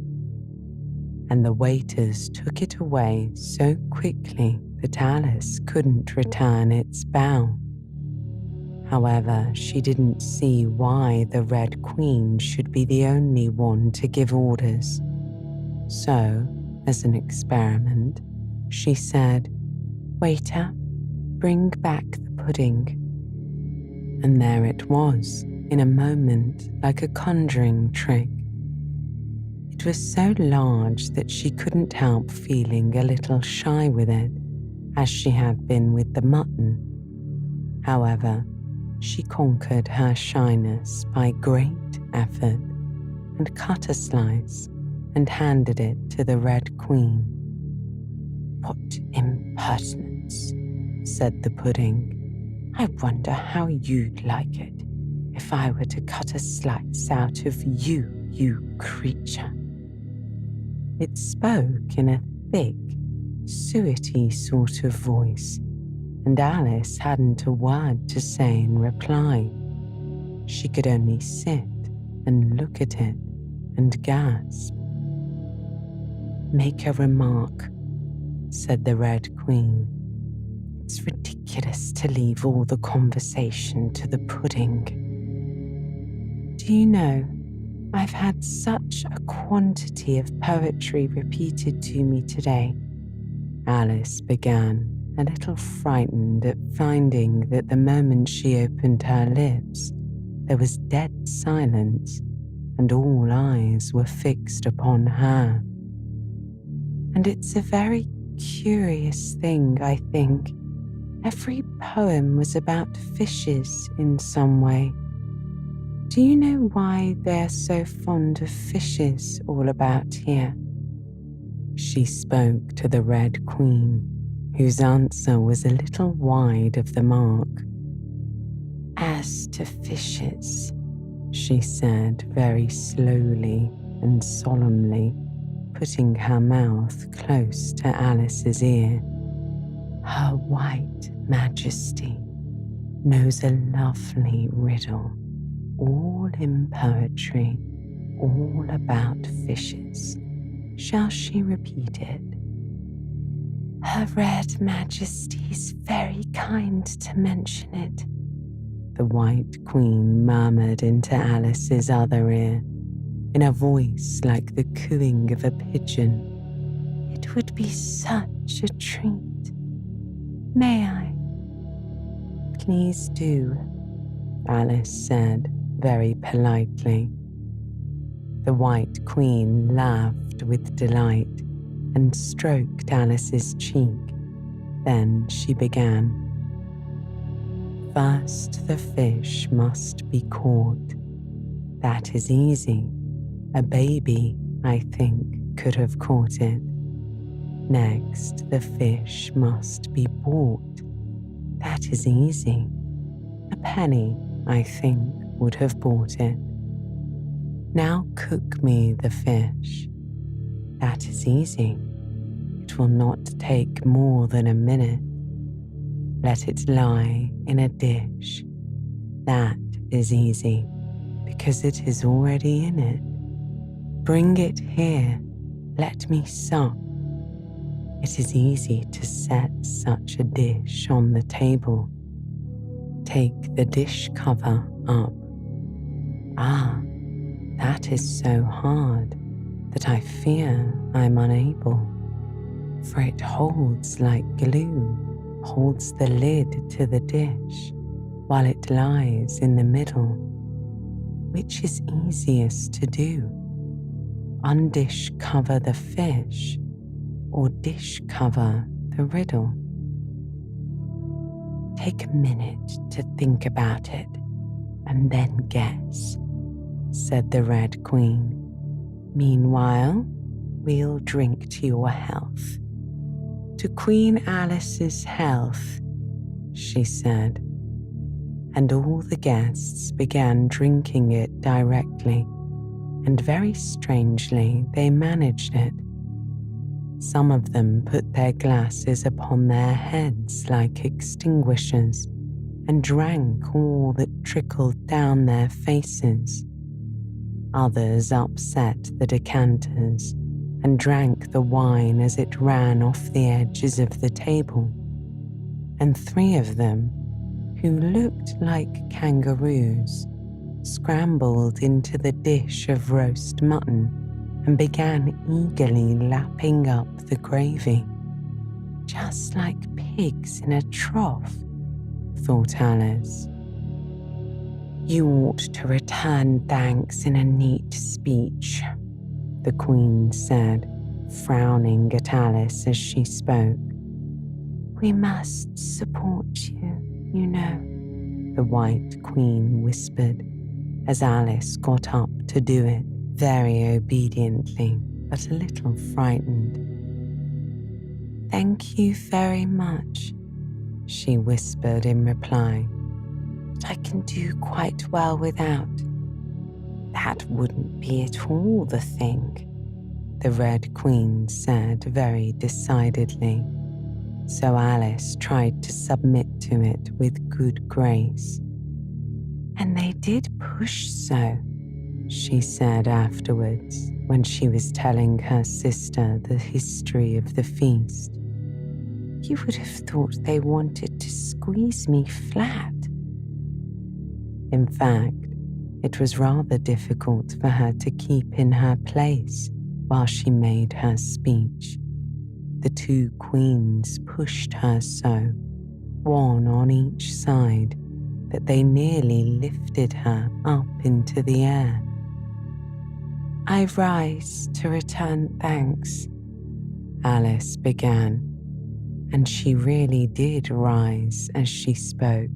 And the waiters took it away so quickly that Alice couldn't return its bow. However, she didn't see why the Red Queen should be the only one to give orders. So, as an experiment, she said, "Waiter, bring back the pudding." And there it was, in a moment, like a conjuring trick. It was so large that she couldn't help feeling a little shy with it, as she had been with the mutton. However, she conquered her shyness by great effort and cut a slice and handed it to the Red Queen. "What impertinence," said the pudding. "I wonder how you'd like it if I were to cut a slice out of you, you creature." It spoke in a thick, suety sort of voice, and Alice hadn't a word to say in reply. She could only sit and look at it and gasp. "Make a remark," said the Red Queen. "It's ridiculous to leave all the conversation to the pudding. Do you know, I've had such a quantity of poetry repeated to me today," Alice began, a little frightened at finding that the moment she opened her lips, there was dead silence and all eyes were fixed upon her. "And it's a very curious thing, I think. Every poem was about fishes in some way. Do you know why they're so fond of fishes all about here?" She spoke to the Red Queen, whose answer was a little wide of the mark. "As to fishes," she said very slowly and solemnly, putting her mouth close to Alice's ear. Her white majesty knows a lovely riddle, all in poetry, all about fishes. Shall she repeat it? Her Red Majesty's very kind to mention it, the White Queen murmured into Alice's other ear, in a voice like the cooing of a pigeon. It would be such a treat. May I? Please do, Alice said very politely. The White Queen laughed with delight and stroked Alice's cheek. Then she began. First, the fish must be caught. That is easy. A baby, I think, could have caught it. Next, the fish must be bought. That is easy. A penny, I think, would have bought it. Now cook me the fish. That is easy. It will not take more than a minute. Let it lie in a dish. That is easy, because it is already in it. Bring it here. Let me sup. It is easy to set such a dish on the table. Take the dish cover up. Ah, that is so hard that I fear I'm unable, for it holds like glue, holds the lid to the dish while it lies in the middle. Which is easiest to do? Undish cover the fish or dish cover the riddle? Take a minute to think about it and then guess, said the Red Queen. Meanwhile, we'll drink to your health. To Queen Alice's health, she said, and all the guests began drinking it directly, and very strangely they managed it. Some of them put their glasses upon their heads like extinguishers and drank all that trickled down their faces. Others upset the decanters and drank the wine as it ran off the edges of the table. And 3 of them, who looked like kangaroos, scrambled into the dish of roast mutton and began eagerly lapping up the gravy. Just like pigs in a trough, thought Alice. You ought to return thanks in a neat speech, the Queen said, frowning at Alice as she spoke. We must support you, you know, the White Queen whispered, as Alice got up to do it, very obediently, but a little frightened. Thank you very much, she whispered in reply. But I can do quite well without. That wouldn't be at all the thing, the Red Queen said very decidedly. So Alice tried to submit to it with good grace. And they did push so, she said afterwards when she was telling her sister the history of the feast. You would have thought they wanted to squeeze me flat. In fact, it was rather difficult for her to keep in her place while she made her speech. The 2 queens pushed her so, one on each side, that they nearly lifted her up into the air. I rise to return thanks, Alice began, and she really did rise as she spoke,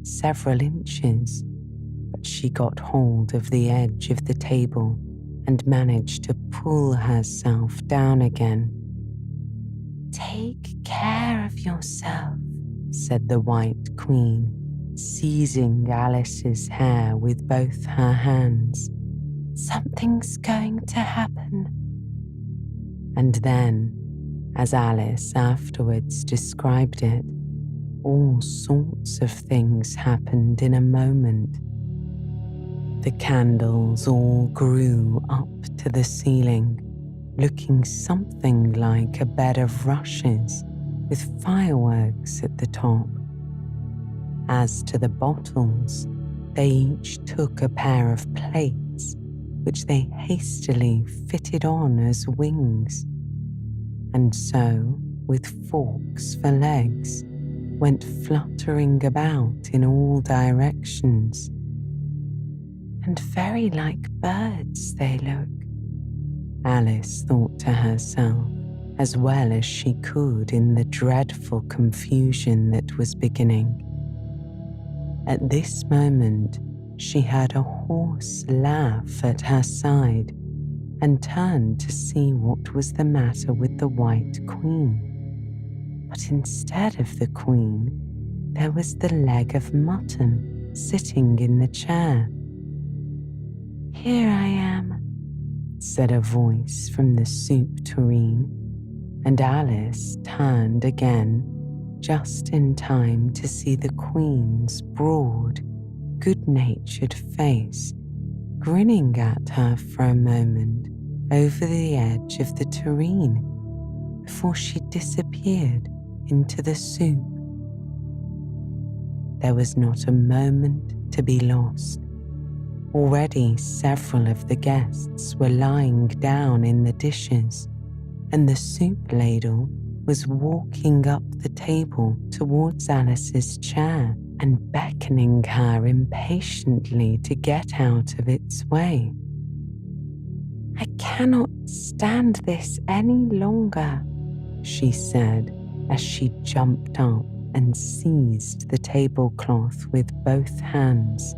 several inches, but she got hold of the edge of the table and managed to pull herself down again. Take care of yourself, said the White Queen, seizing Alice's hair with both her hands. Something's going to happen. And then, as Alice afterwards described it, all sorts of things happened in a moment. The candles all grew up to the ceiling, looking something like a bed of rushes with fireworks at the top. As to the bottles, they each took a pair of plates, which they hastily fitted on as wings, and so, with forks for legs, went fluttering about in all directions. And very like birds they look, Alice thought to herself, as well as she could in the dreadful confusion that was beginning. At this moment, she heard a hoarse laugh at her side and turned to see what was the matter with the White Queen. But instead of the Queen, there was the leg of mutton sitting in the chair. "Here I am," said a voice from the soup tureen, and Alice turned again just in time to see the Queen's broad, good-natured face grinning at her for a moment over the edge of the tureen before she disappeared into the soup. There was not a moment to be lost. Already several of the guests were lying down in the dishes, and the soup ladle was walking up the table towards Alice's chair and beckoning her impatiently to get out of its way. "I cannot stand this any longer," she said as she jumped up and seized the tablecloth with both hands.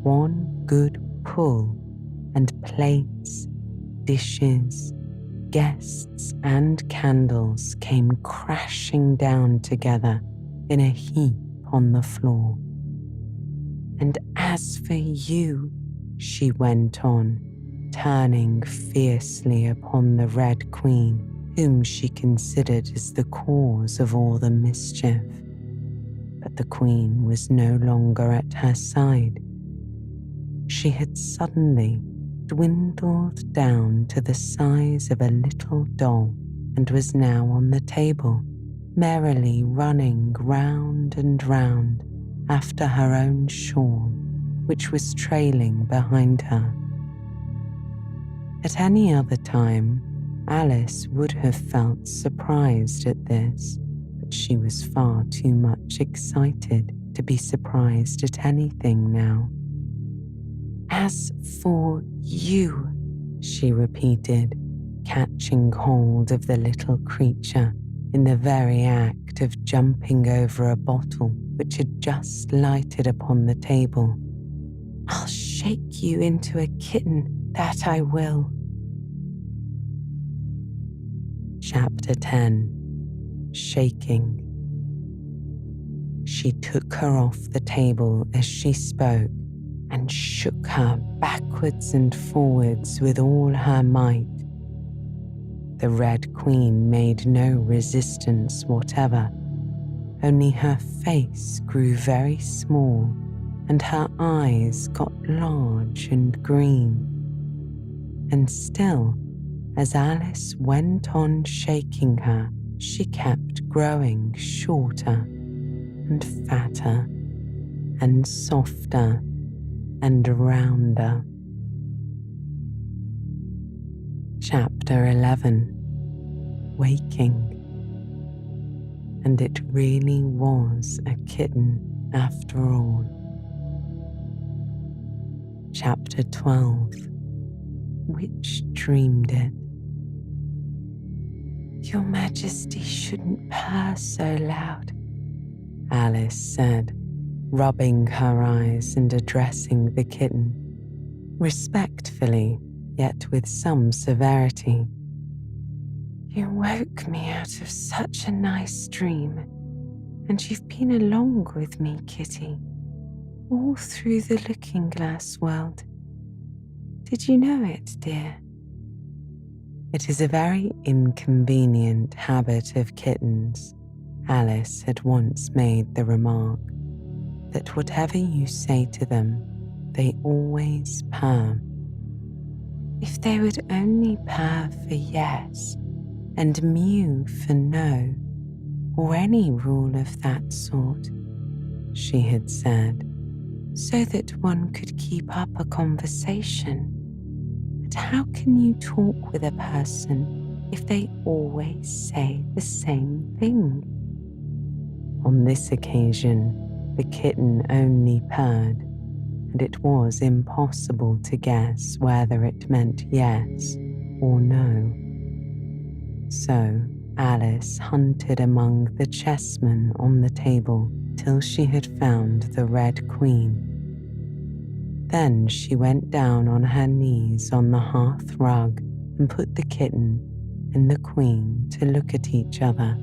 One good pull, and plates, dishes, guests, and candles came crashing down together in a heap on the floor. "And as for you," she went on, turning fiercely upon the Red Queen, whom she considered as the cause of all the mischief. But the Queen was no longer at her side. She had suddenly dwindled down to the size of a little doll and was now on the table, merrily running round and round after her own shawl, which was trailing behind her. At any other time, Alice would have felt surprised at this, but she was far too much excited to be surprised at anything now. "As for you," she repeated, catching hold of the little creature in the very act of jumping over a bottle which had just lighted upon the table. "I'll shake you into a kitten, that I will." Chapter 10. Shaking. She took her off the table as she spoke and shook her backwards and forwards with all her might. The Red Queen made no resistance whatever, only her face grew very small and her eyes got large and green. And still, as Alice went on shaking her, she kept growing shorter and fatter and softer and rounder. Chapter 11. Waking. And it really was a kitten after all. Chapter 12. Which dreamed it? "Your Majesty shouldn't purr so loud," Alice said, rubbing her eyes and addressing the kitten, respectfully, yet with some severity. "You woke me out of such a nice dream, and you've been along with me, Kitty, all through the looking-glass world. Did you know it, dear?" It is a very inconvenient habit of kittens. Alice had once made the remark that whatever you say to them, they always purr. If they would only purr for yes and mew for no, or any rule of that sort, she had said, so that one could keep up a conversation. But how can you talk with a person if they always say the same thing? On this occasion, the kitten only purred, and it was impossible to guess whether it meant yes or no. So Alice hunted among the chessmen on the table till she had found the Red Queen. Then she went down on her knees on the hearth rug and put the kitten and the Queen to look at each other.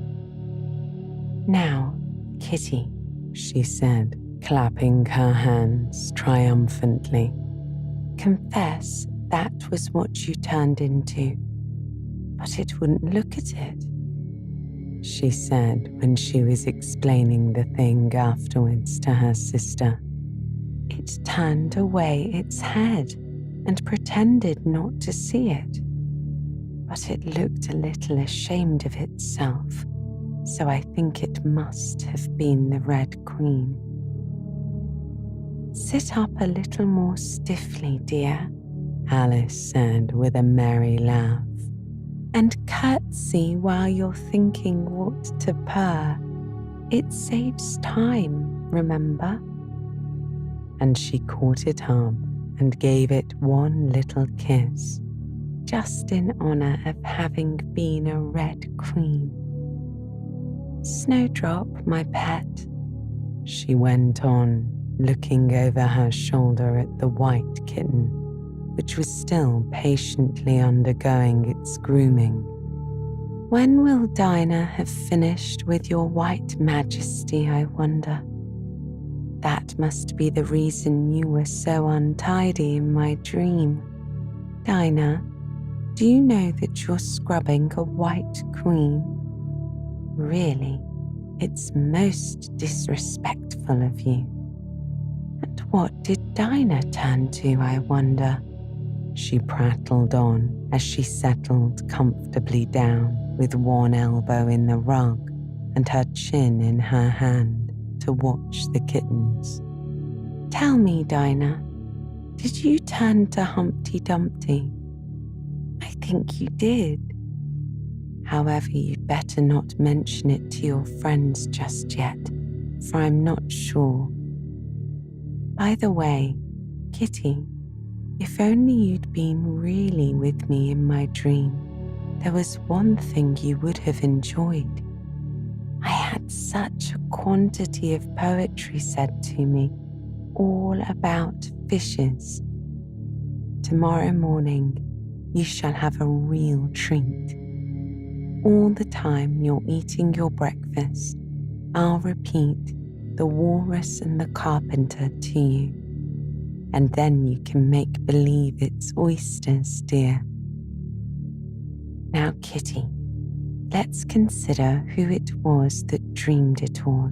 "Now, Kitty," she said, clapping her hands triumphantly, "confess that was what you turned into." "But it wouldn't look at it," she said when she was explaining the thing afterwards to her sister. "It turned away its head and pretended not to see it. But it looked a little ashamed of itself, so I think it must have been the Red Queen." "Sit up a little more stiffly, dear," Alice said with a merry laugh, "and curtsy while you're thinking what to purr. It saves time, remember?" And she caught it up and gave it one little kiss, just in honor of having been a Red Queen. "Snowdrop, my pet," she went on, looking over her shoulder at the white kitten, which was still patiently undergoing its grooming. "When will Dinah have finished with your white majesty, I wonder? That must be the reason you were so untidy in my dream. Dinah, do you know that you're scrubbing a white queen? Really, it's most disrespectful of you. And what did Dinah turn to, I wonder?" She prattled on as she settled comfortably down with one elbow in the rug and her chin in her hand to watch the kittens. "Tell me, Dinah, did you turn to Humpty Dumpty? I think you did. However, you'd better not mention it to your friends just yet, for I'm not sure. By the way, Kitty, if only you'd been really with me in my dream, there was one thing you would have enjoyed. I had such a quantity of poetry said to me, all about fishes. Tomorrow morning, you shall have a real treat. All the time you're eating your breakfast, I'll repeat the walrus and the carpenter to you, and then you can make believe it's oysters, dear. Now, Kitty, let's consider who it was that dreamed it all.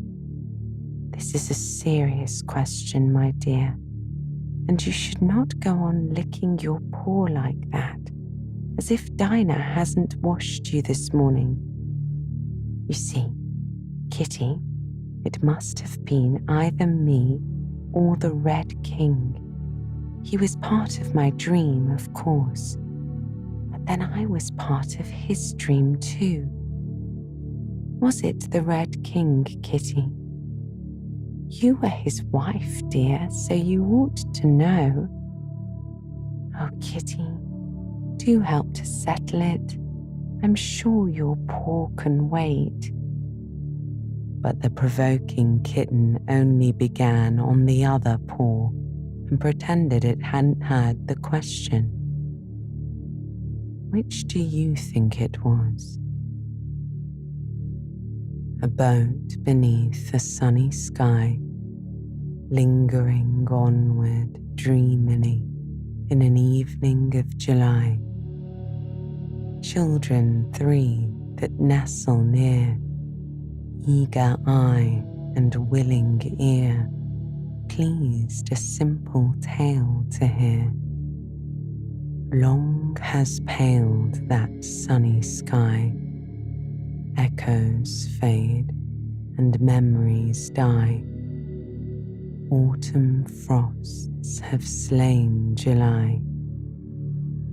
This is a serious question, my dear, and you should not go on licking your paw like that, as if Dinah hasn't washed you this morning. You see, Kitty, it must have been either me or the Red King. He was part of my dream, of course, but then I was part of his dream too. Was it the Red King, Kitty? You were his wife, dear, so you ought to know. Oh, Kitty, do help to settle it. I'm sure your paw can wait. But the provoking kitten only began on the other paw and pretended it hadn't heard the question. Which do you think it was? A boat beneath a sunny sky, lingering onward dreamily in an evening of July. Children three that nestle near, eager eye and willing ear, pleased a simple tale to hear. Long has paled that sunny sky, echoes fade and memories die. Autumn frosts have slain July.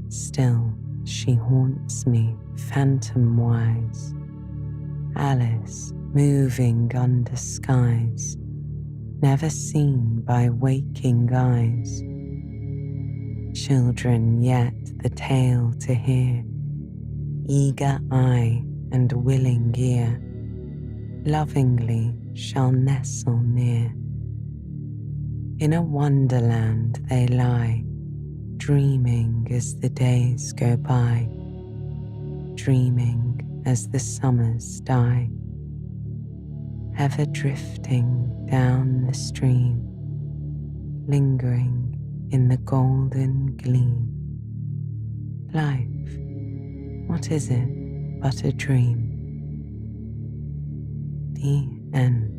Still she haunts me phantom-wise, Alice moving under skies never seen by waking eyes. Children yet the tale to hear, eager eye and willing ear, lovingly shall nestle near. In a wonderland they lie, dreaming as the days go by, dreaming as the summers die, ever drifting down the stream, lingering in the golden gleam. Life, what is it but a dream? The end.